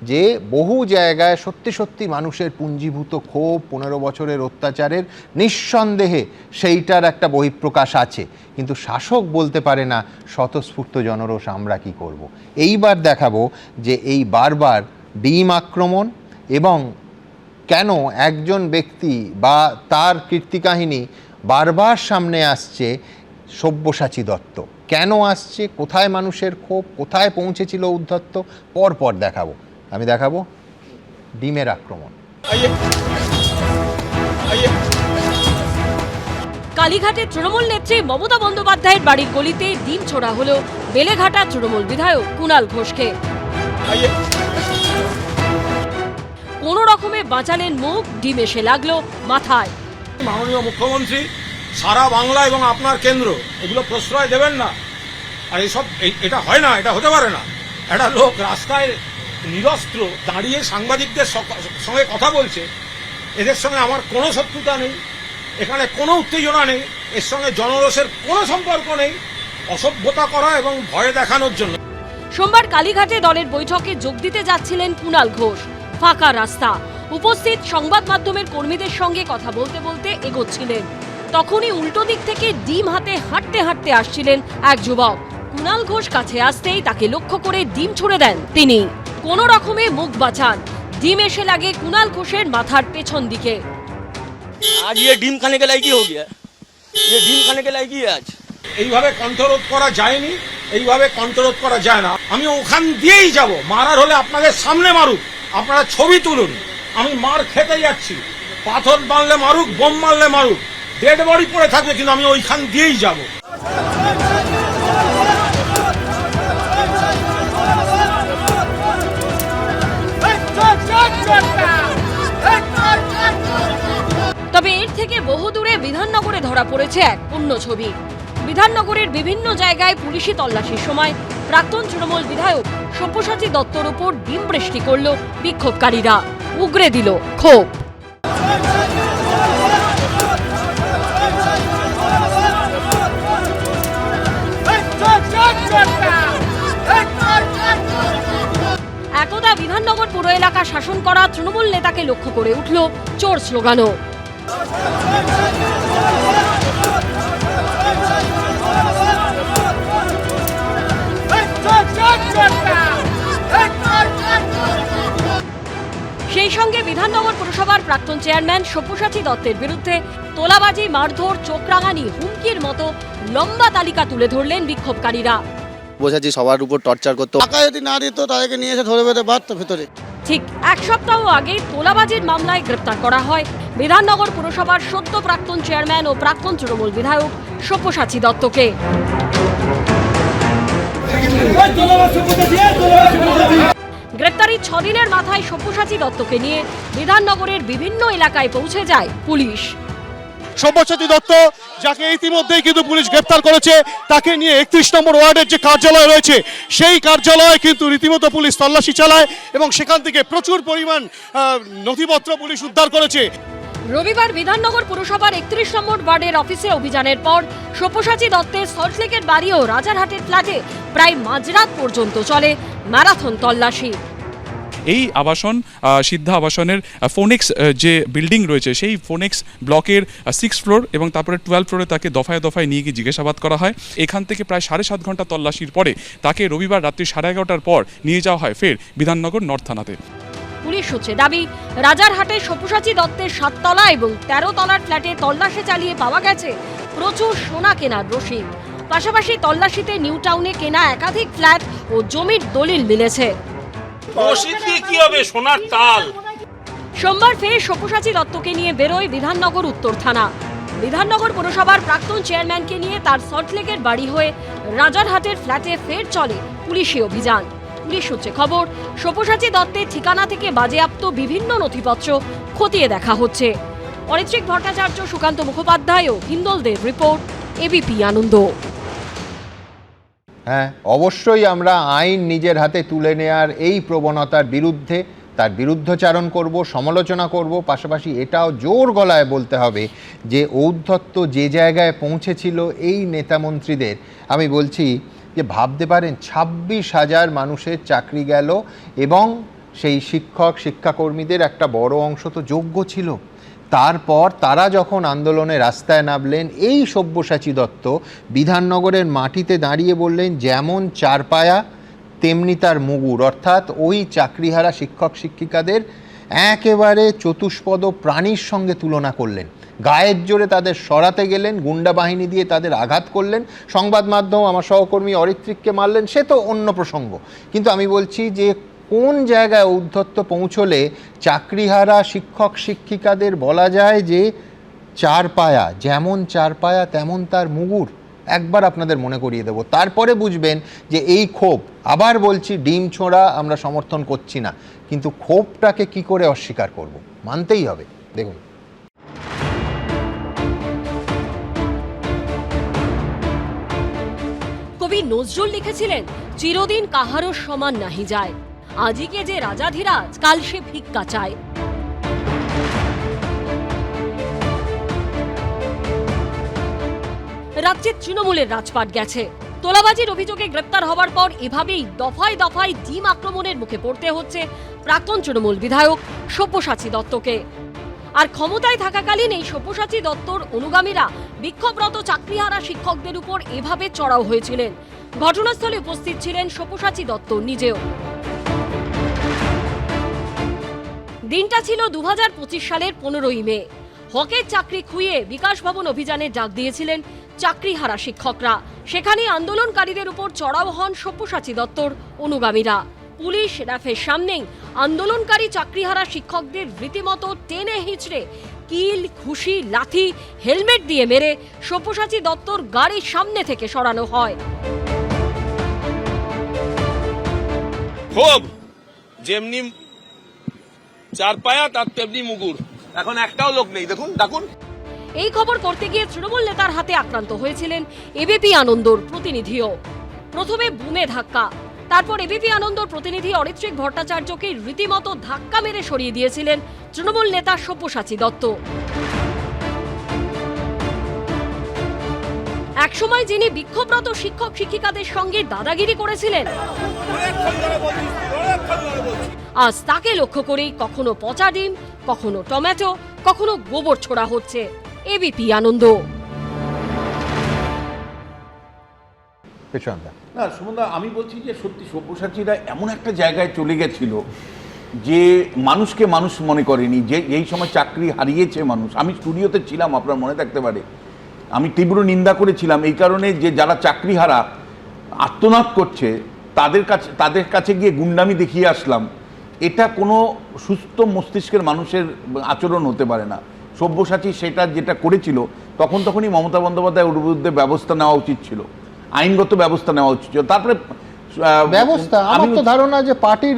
যে বহু জায়গায় সত্যি সত্যি মানুষের পুঞ্জীভূত ক্ষোভ 15 বছরের অত্যাচারের নিঃসন্দেহে সেইটার একটা বহিঃপ্রকাশ আছে, কিন্তু শাসক বলতে পারে না স্বতঃস্ফূর্ত জনরোষ আমরা কি করব। এইবার দেখাবো যে এই বারবার ডিম আক্রমণ এবং কেন একজন ব্যক্তি বা তার কীর্তিকাহিনী বারবার সামনে আসছে। সব্যসাচী দত্ত কেন আসছে, কোথায় মানুষের ক্ষোভ, কোথায় পৌঁছেছিল উদ্ধত্ত, পরপর দেখাবো। আমি দেখাবো ডিমের আক্রমণ। কালীঘাটের তৃণমূল নেত্রী মমতা বন্দ্যোপাধ্যায়ের বাড়ির গলিতে ডিম ছোড়া হলো বেলেঘাটা তৃণমূল বিধায়ক কুণাল ঘোষকে। কোন রকমে বাঁচালেন মুখ, ডিম এসে লাগলো মাথায়। মাননীয় মুখ্যমন্ত্রী সারা বাংলা এবং আপনার কেন্দ্র এগুলো প্রশ্রয় দেবেন না। আর এইসব এটা হয় না, এটা হতে পারে না। একটা লোক রাস্তায় নিরস্ত্র দাঁড়িয়ে সাংবাদিকদের সঙ্গে কথা বলছে, এদের সঙ্গে আমার কোনো শত্রুতা নেই, এখানে কোনো উত্তেজনা নেই, এর সঙ্গে জনরোষের কোনো সম্পর্ক নেই, অসভ্যতা করা এবং ভয় দেখানোর জন্য। সোমবার কালীঘাটে দলের বৈঠকে যোগ দিতে যাচ্ছিলেন কুণাল ঘোষ। ফাঁকা রাস্তা, উপস্থিত সংবাদ মাধ্যমের কর্মীদের সঙ্গে কথা বলতে বলতে এগোচ্ছিলেন। তখনই উল্টো দিক থেকে ডিম হাতে হাঁটতে হাঁটতে আসছিলেন এক যুবক। কুণাল ঘোষ কাছে আসতেই তাকে লক্ষ্য করে ডিম ছুড়ে দেন তিনি। কোন রকমে মুখ বাঁচান, ডিম এসে লাগে কুণাল ঘোষের মাথার পেছন দিকে। আজ ये ডিম খানে के लायक ही हो गया, ये ডিম খানে के लायक ही है आज। এইভাবে কণ্ঠরোধ করা যায়নি, এইভাবে কণ্ঠরোধ করা যায় না। আমি ওখান দিয়েই যাব, মারার হলে আপনাদের সামনে মারুক, আপনারা ছবি তুলুন, আমি মার খেতে যাচ্ছি। পাথর মারলে মারুক, বোম মারলে মারুক, ডেড বডি পড়ে থাকবে, কিন্তু আমি ওইখান দিয়েই যাব। তবে এর থেকে বহু দূরে বিধাননগরে ধরা পড়েছে এক অন্য ছবি। বিধাননগরের বিভিন্ন জায়গায় পুলিশি তল্লাশির সময় প্রাক্তন তৃণমূল বিধায়ক সব্যসাচী দত্তর উপর ডিম বৃষ্টি করল বিক্ষোভকারীরা। উগরে দিল ক্ষোভ। একদা বিধাননগর পুর এলাকা শাসন করা তৃণমূল নেতাকে লক্ষ্য করে উঠল চোর স্লোগানও। সেই সঙ্গে বিধাননগর পুরসভার প্রাক্তন চেয়ারম্যান সব্যসাচী দত্তের বিরুদ্ধে তোলাবাজি, মারধর, চোখরাঙানি, হুমকির মতো লম্বা তালিকা তুলে ধরলেন বিক্ষোভকারীরা। বোঝাচ্ছি সবার উপর টর্চার করতো, টাকা যদি না দিত তাদেরকে নিয়ে এসে ধরে বেঁধে বাঁধতো ভেতরে। ঠিক এক সপ্তাহ আগে তোলাবাজির মামলায় গ্রেপ্তার করা হয় বিধাননগর পুরসভার সদ্য প্রাক্তন চেয়ারম্যান ও প্রাক্তন তৃণমূল বিধায়ক সব্যসাচী দত্তকে। গ্রেপ্তারির 6 দিনের মাথায় সব্যসাচী দত্তকে নিয়ে বিধাননগরের বিভিন্ন এলাকায় পৌঁছে যায় পুলিশ। সব্যসাচী দত্ত, যাকে ইতিমধ্যেই কিন্তু পুলিশ গ্রেপ্তার করেছে, তাকে নিয়ে 31 নম্বর ওয়ার্ডের যে কার্যালয় রয়েছে সেই কার্যালয়ে কিন্তু রীতিমতো পুলিশ তল্লাশি চালায় এবং সেখান থেকে প্রচুর পরিমাণ নথিপত্র পুলিশ উদ্ধার করেছে। রবিবার বিধাননগর পুরসভার 31 নম্বর ওয়ার্ডের অফিসে অভিযানের পর সব্যসাচী দত্তের সল্টলেকের বাড়ি ও রাজারহাটের ফ্ল্যাটে প্রায় মাঝরাত পর্যন্ত চলে ম্যারাথন তল্লাশি। এই আবাসন সিদ্ধা আবাসনের ফোনেক্স যে বিল্ডিং রয়েছে সেই ফোনেক্স ব্লকের 6 ফ্লোর এবং তারপরে 12 ফ্লোরে তাকে দফায় দফায় নিয়ে গিয়ে জিজ্ঞাসাবাদ করা হয়। এখান থেকে প্রায় 7.5 ঘন্টা তল্লাশির পরে তাকে রবিবার রাত্রি 11:30টার পর নিয়ে যাওয়া হয় ফের বিধাননগর নর্থ থানাতে। পুলিশ সূত্রে দাবি, রাজারহাটে সব্যসাচী দত্তের 7 তলা এবং 13 তলার ফ্ল্যাটে তল্লাশি চালিয়ে পাওয়া গেছে প্রচুর সোনা কেনার রসিদ। পাশাপাশি তল্লাশিতে নিউ টাউনে কেনা একাধিক ফ্ল্যাট ও জমির দলিল মিলেছে। কি হবে, সোনার তাল। সোমবার ফের সব্যসাচী দত্তকে নিয়ে বেরোয় বিধাননগর উত্তর থানা। বিধাননগর পুরসভার প্রাক্তন চেয়ারম্যানকে নিয়ে তার সল্টলেকের বাড়ি হয়ে রাজারহাটের ফ্ল্যাটে ফের চলে পুলিশি অভিযান। পুলিশ সূত্রে খবর, সব্যসাচী দত্তের ঠিকানা থেকে বাজেয়াপ্ত বিভিন্ন নথিপত্র খতিয়ে দেখা হচ্ছে। অরিত্রিক ভট্টাচার্য, সুকান্ত মুখোপাধ্যায় ও হিন্দলদের রিপোর্ট, এবিপি আনন্দ। হ্যাঁ, অবশ্যই আমরা আইন নিজের হাতে তুলে নেয়ার এই প্রবণতার বিরুদ্ধে তার বিরুদ্ধচারণ করব, সমালোচনা করব। পাশাপাশি এটাও জোর গলায় বলতে হবে যে ঔদ্ধত্য যে জায়গায় পৌঁছেছিল এই নেতামন্ত্রীদের, আমি বলছি যে ভাবতে পারেন 26,000 মানুষের চাকরি গেল এবং সেই শিক্ষক শিক্ষাকর্মীদের একটা বড় অংশ তো যোগ্য ছিল। তারপর তারা যখন আন্দোলনে রাস্তায় নামলেন, এই সব্যসাচী দত্ত বিধাননগরের মাটিতে দাঁড়িয়ে বললেন, যেমন চারপায়া তেমনি তার মুগুর, অর্থাৎ ওই চাকরিহারা শিক্ষক শিক্ষিকাদের একেবারে চতুষ্পদ প্রাণীর সঙ্গে তুলনা করলেন। গায়ের জোরে তাদের সরাতে গেলেন, গুন্ডা বাহিনী দিয়ে তাদের আঘাত করলেন, সংবাদ মাধ্যম আমার সহকর্মী অরিত্রিককে মারলেন, সে তো অন্য প্রসঙ্গ। কিন্তু আমি বলছি যে কোন জায়গায় ঔদ্ধত্য পৌঁছলে চাকরিহারা শিক্ষক শিক্ষিকাদের বলা যায় যে চারপায়া, যেমন চারপায়া তেমন তার মুগুর। একবার আপনাদের মনে করিয়ে দেব, তারপরে বুঝবেন যে এই ক্ষোভ, আবার বলছি ডিম ছোঁড়া আমরা সমর্থন করছি না, কিন্তু ক্ষোভটাকে কি করে অস্বীকার করব, মানতেই হবে। দেখুন, কবি নজরুল লিখেছিলেন, চিরদিন কাহারও সমান নাহি যায়, আজিকে যে রাজাধিরাজ কাল সে ভিক্ষা চায়। রাজ্যে তৃণমূলের রাজপাট গেছে। তোলাবাজির অভিযোগে গ্রেপ্তার হওয়ার পর এভাবেই দফায় দফায় ডিম আক্রমণের মুখে পড়তে হচ্ছে প্রাক্তন তৃণমূল বিধায়ক সব্যসাচী দত্তকে। আর ক্ষমতায় থাকাকালীন এই সব্যসাচী দত্তর অনুগামীরা বিক্ষোভরত চাকরিহারা শিক্ষকদের উপর এভাবে চড়াও হয়েছিলেন। ঘটনাস্থলে উপস্থিত ছিলেন সব্যসাচী দত্ত নিজেও। দিনটা ছিল 2025 সালের 15ই মে। হকের চাকরি খুইয়ে বিকাশ ভবন অভিযানের ডাক দিয়েছিলেন চাকরিহারা শিক্ষকরা। সেখানে আন্দোলনকারীদের উপর চড়াও হন সব্যসাচী দত্তর অনুগামীরা। পুলিশ র্যাফের সামনেই আন্দোলনকারী চাকরিহারা শিক্ষকদের রীতিমতো টেনে হিঁচড়ে কিল, ঘুষি, লাথি, হেলমেট দিয়ে মেরে সব্যসাচী দত্তর গাড়ির সামনে থেকে সরানো হয়। খুব যেমনি চারপায়া তার তেমনি মুগুর, এখন একটাও লোক নেই, দেখুন দেখুন। এই খবর করতে গিয়ে তৃণমূল নেতার হাতে আক্রান্ত হয়েছিলেন এবিপি আনন্দর প্রতিনিধিও। প্রথমে বুমে ধাক্কা, তারপর এবিপি আনন্দর প্রতিনিধি অরিত্রিক ভট্টাচার্যকে রীতিমতো ধাক্কা মেরে সরিয়ে দিয়েছিলেন তৃণমূল নেতা সব্যসাচী দত্ত। একসময় যিনি বিক্ষোভরত শিক্ষক শিক্ষিকাদের সঙ্গে দাদাগিরি করেছিলেন, আজ তাকে লক্ষ্য করেই কখনো পচা ডিম, কখনো টমেটো, কখনো গোবর ছোড়া হচ্ছে। এবিপি আনন্দ। না সুমনদা, আমি বলছি যে সত্যি সব্যসাচীরা এমন একটা জায়গায় চলে গেছিল যে মানুষকে মানুষ মনে করেনি। যে এই সময় চাকরি হারিয়েছে মানুষ, আমি স্টুডিওতে ছিলাম, আপনার মনে থাকতে পারে, আমি তীব্র নিন্দা করেছিলাম এই কারণে যে যারা চাকরিহারা আত্মনাদ করছে তাদের কাছে গিয়ে গুন্ডামি দেখিয়ে আসলাম। এটা কোনো সুস্থ মস্তিষ্কের মানুষের আচরণ হতে পারে না। সব্যসাচী সেটা যেটা করেছিল তখনই মমতা বন্দ্যোপাধ্যায় ওর বিরুদ্ধে ব্যবস্থা নেওয়া উচিত ছিল, আইনগত ব্যবস্থা নেওয়া উচিত ছিল। তারপরে ব্যবস্থা, আমার তো ধারণা যে পার্টির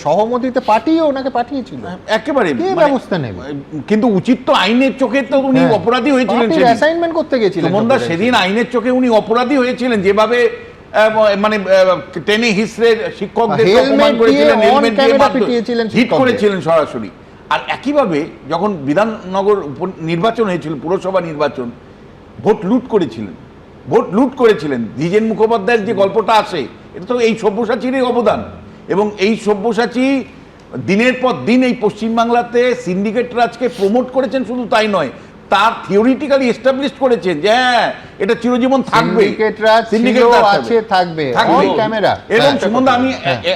সহমতিতে পার্টিও ওনাকে পাঠিয়েছিল, একেবারে ব্যবস্থা নেবে। কিন্তু উচিত তো আইনের চোখে তো উনি অপরাধী হয়েছিলেন, অ্যাসাইনমেন্ট করতে গেছিলেন সেদিন আইনের চোখে উনি অপরাধী হয়েছিলেন, যেভাবে মানে টেনে হিসড়ে শিক্ষকদের অপমান করেছিলেন, হেলমেট দিয়ে হিট করেছিলেন সরাসরি। আর একইভাবে যখন বিধাননগর নির্বাচন হয়েছিল, পুরসভা নির্বাচন, ভোট লুট করেছিলেন দ্বিজেন মুখোপাধ্যায়ের যে গল্পটা আসে, এটা তো এই সব্যসাচীরই অবদান। এবং এই সব্যসাচী দিনের পর দিন এই পশ্চিমবাংলাতে সিন্ডিকেট রাজকে প্রমোট করেছেন, শুধু তাই নয়, তার থিওরিটিক্যালি এস্টাবলিশ করেছেন যে হ্যাঁ এটা চিরজীবন থাকবে, এবং সুমনদা আমি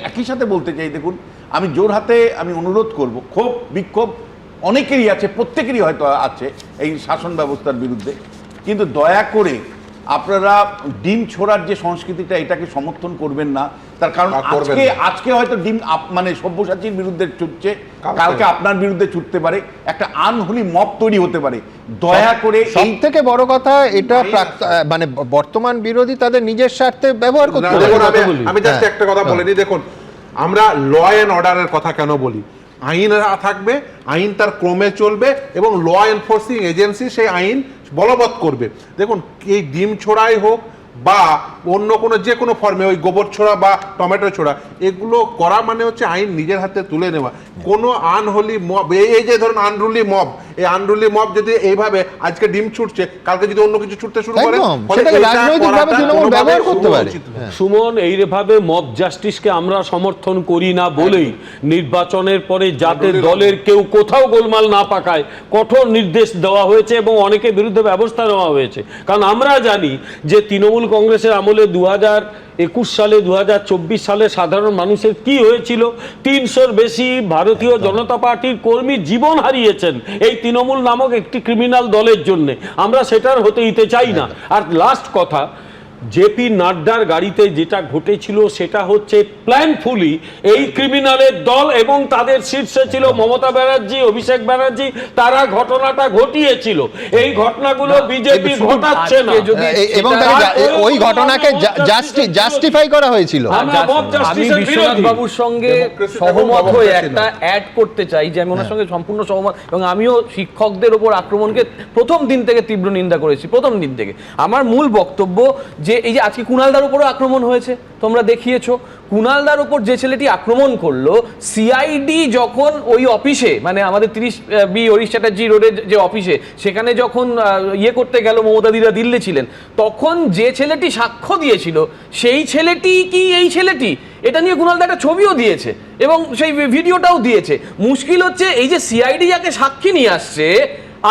একই সাথে বলতে চাই, দেখুন আমি জোরহাতে আমি অনুরোধ করব, ক্ষোভ বিক্ষোভ অনেকেরই আছে, প্রত্যেকেরই হয়তো আছে এই শাসন ব্যবস্থার বিরুদ্ধে, কিন্তু দয়া করে আপনারা ডিম ছোড়ার যে সংস্কৃতিটা, এটাকে সমর্থন করবেন না। তার কারণ আজকে হয়তো ডিম মানে সব্যসাচীর বিরুদ্ধে ছুটছে, কালকে আপনার বিরুদ্ধে ছুটতে পারে, একটা আনহোলি মব তৈরি হতে পারে। দয়া করে সব থেকে বড় কথা, এটা মানে বর্তমান বিরোধী তাদের নিজের স্বার্থে ব্যবহার করতে। আমি জাস্ট একটা কথা বলে নিই, দেখুন আমরা ল অ্যান্ড অর্ডারের কথা কেন বলি, আইন থাকবে, আইন তার ক্রমে চলবে এবং ল এনফোর্সিং এজেন্সি সেই আইন বলবৎ করবে। দেখুন এই ডিম ছোড়াই হোক বা অন্য কোনো যে কোনো ফর্মে, ওই গোবর ছোড়া বা টমেটো ছোড়া, এগুলো করা মানে হচ্ছে আইন নিজের হাতে তুলে নেওয়া। কোনো আনহোলি মব, এই যে ধরুন আনরুলি মব, এই আনরুলি মব যদি এইভাবে আজকে ডিম ছুটছে, কালকে যদি অন্য কিছু ছুটতে শুরু করে, একদম, ফলে সেটাকে এটা রাজনৈতিকভাবে করাটা তৃণমূল কোনোভাবে ব্যবহার করতে পারে। উচিত নয়। সুমন, এইভাবে মব জাস্টিসকে আমরা সমর্থন করি না বলেই নির্বাচনের পরে যাতে দলের কেউ কোথাও গোলমাল না পাকায় কঠোর নির্দেশ দেওয়া হয়েছে এবং অনেকের বিরুদ্ধে ব্যবস্থা নেওয়া হয়েছে। কারণ আমরা জানি যে তৃণমূল কংগ্রেসের আমলে 2021 সালে 2024 সালে সাধারণ মানুষের কি হয়েছিল। 300-র বেশি ভারতীয় জনতা পার্টির কর্মী জীবন হারিয়েছেন এই তৃণমূল নামক একটি ক্রিমিনাল দলের জন্য। আমরা সেটার হতে দিতে চাই না। আর লাস্ট কথা, জেপি নাড্ডার গাড়িতে যেটা ঘটেছিল সেটা হচ্ছে প্ল্যানফুলি এই ক্রিমিনালের দল এবং তাদের শীর্ষে ছিল মমতা ব্যানার্জি, অভিষেক ব্যানার্জি, তারা ঘটনাটা ঘটিয়েছিল। এই ঘটনাগুলো বিজেপি ঘটাচ্ছে না এবং ওই ঘটনাকে জাস্টিফাই করা হয়েছিল। আমি বিশ্বনাথ বাবুর সঙ্গে সহমত হয়ে একটা অ্যাড করতে চাই যে আমি ওনার সঙ্গে সম্পূর্ণ সহমত, এবং আমিও শিক্ষকদের ওপর আক্রমণকে প্রথম দিন থেকে তীব্র নিন্দা করেছি। প্রথম দিন থেকে আমার মূল বক্তব্য যে এই যে আজকে কুণালদার উপরও আক্রমণ হয়েছে, তোমরা দেখিয়েছো। কুণালদার উপর যে ছেলেটি আক্রমণ করলো, সিআইডি যখন ওই অফিসে, মানে আমাদের 30B হরিশ চ্যাটার্জি রোডের যে অফিসে, সেখানে যখন করতে গেল, মমতাদিরা দিল্লি ছিলেন, তখন যে ছেলেটি সাক্ষ্য দিয়েছিল সেই ছেলেটি কি এই ছেলেটি, এটা নিয়ে কুণালদা একটা ছবিও দিয়েছে এবং সেই ভিডিওটাও দিয়েছে। মুশকিল হচ্ছে এই যে সিআইডি যাকে সাক্ষী নিয়ে আসছে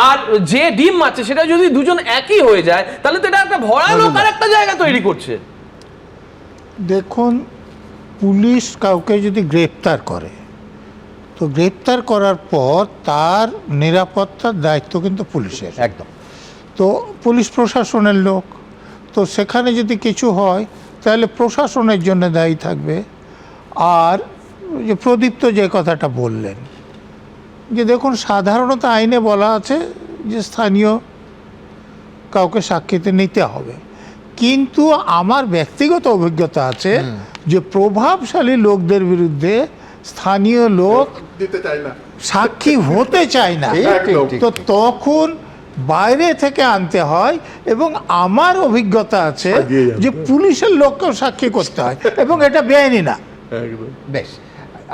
আর যে ডিম মারছে, সেটা যদি দুজন একই হয়ে যায় তাহলে তো এটা একটা ভয়ানক আর একটা জায়গা তৈরি করছে। দেখুন, পুলিশ কাউকে যদি গ্রেপ্তার করে, তো গ্রেপ্তার করার পর তার নিরাপত্তার দায়িত্ব কিন্তু পুলিশের, একদম। তো পুলিশ প্রশাসনের লোক, তো সেখানে যদি কিছু হয় তাহলে প্রশাসনের জন্য দায়ী থাকবে। আর যে প্রদীপ্ত যে কথাটা বললেন, যে দেখুন, সাধারণত আইনে বলা আছে যে স্থানীয় কাউকে সাক্ষীতে নিতে হবে, কিন্তু আমার ব্যক্তিগত অভিজ্ঞতা আছে যে প্রভাবশালী লোকদের বিরুদ্ধে স্থানীয় লোক দিতে চায় না, সাক্ষী হতে চায় না, তো তখন বাইরে থেকে আনতে হয়। এবং আমার অভিজ্ঞতা আছে যে পুলিশের লোককেও সাক্ষী করতে হয় এবং এটা বেআইনি না। বেশ,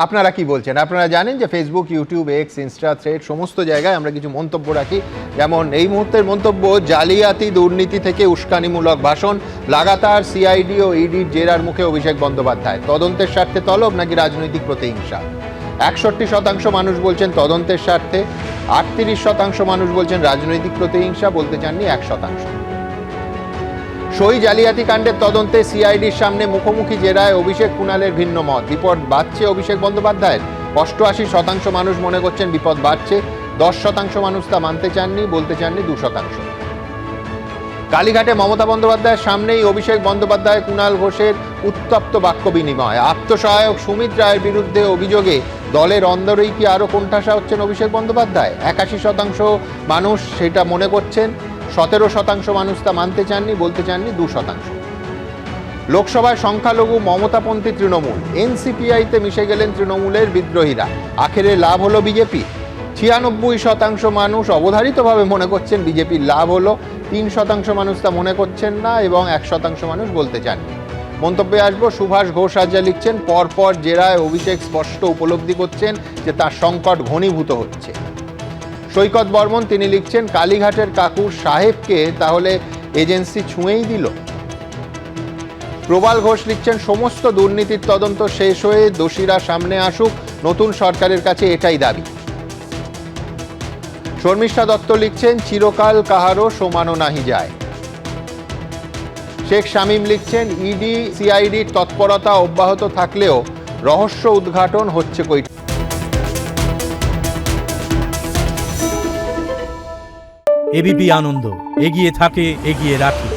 আপনারা কি বলছেন? আপনারা জানেন যে Facebook, YouTube, x, Insta, thread সমস্ত জায়গায় আমরা কিছু মন্তব্য রাখি। যেমন এই মুহূর্তের মন্তব্য: জালিয়াতি, দুর্নীতি থেকে উস্কানিমূলক ভাষণ, লাগাতার সিআইডি ও ইডির জেরার মুখে অভিষেক বন্দ্যোপাধ্যায়, তদন্তের স্বার্থে তলব নাকি রাজনৈতিক প্রতিহিংসা? 61% মানুষ বলছেন তদন্তের স্বার্থে, 38% মানুষ বলছেন রাজনৈতিক প্রতিহিংসা, বলতে চাননি 1%। সই জালিয়াতি কাণ্ডের তদন্তে সিআইডির সামনে মুখোমুখি জেরায় অভিষেক কুণালের ভিন্ন মত। বিপদ বাড়ছে অভিষেক বন্দ্যোপাধ্যায়ের, 88% মানুষ মনে করছেন বিপদ বাড়ছে, 10% মানুষ তা মানতে চাননি, বলতে চাননি 2%। কালীঘাটে মমতা বন্দ্যোপাধ্যায়ের সামনেই অভিষেক বন্দ্যোপাধ্যায় কুণাল ঘোষের উত্তপ্ত বাক্য বিনিময়। আত্মসহায়ক সুমিত রায়ের বিরুদ্ধে অভিযোগে দলের অন্দরেই কি আরও কোণঠাসা হচ্ছেন অভিষেক বন্দ্যোপাধ্যায়? 81% মানুষ সেটা মনে করছেন, 17% মানুষ তা মানতে চাননি, বলতে চাননি 2%। লোকসভায় সংখ্যালঘু মমতাপন্থী তৃণমূল, এনসিপিআইতে মিশে গেলেন তৃণমূলের বিদ্রোহীরা, আখেরে লাভ হলো বিজেপি। 96% মানুষ অবধারিতভাবে মনে করছেন বিজেপির লাভ হলো, 3% মানুষ তা মনে করছেন না এবং 1% মানুষ বলতে চাননি। মন্তব্যে আসবো, সুভাষ ঘোষ আজা লিখছেন, পরপর জেরায় অভিষেক স্পষ্ট উপলব্ধি করছেন যে তার সংকট ঘনীভূত হচ্ছে। সৈকত বর্মন তিনি লিখছেন, কালীঘাটের কাকুর সাহেবকে তাহলে এজেন্সি ছুঁয়েই দিল। প্রবাল ঘোষ লিখছেন, সমস্ত দুর্নীতির তদন্ত শেষ হয়ে দোষীরা সামনে আসুক, নতুন সরকারের কাছে এটাই দাবি। শর্মিষ্ঠা দত্ত লিখছেন, চিরকাল কাহারও সমানো নাহি যায়। শেখ শামীম লিখছেন, ইডি সিআইডির তৎপরতা অব্যাহত থাকলেও রহস্য উদ্ঘাটন হচ্ছে কই। এবিপি আনন্দ, এগিয়ে থাকে, এগিয়ে রাখে।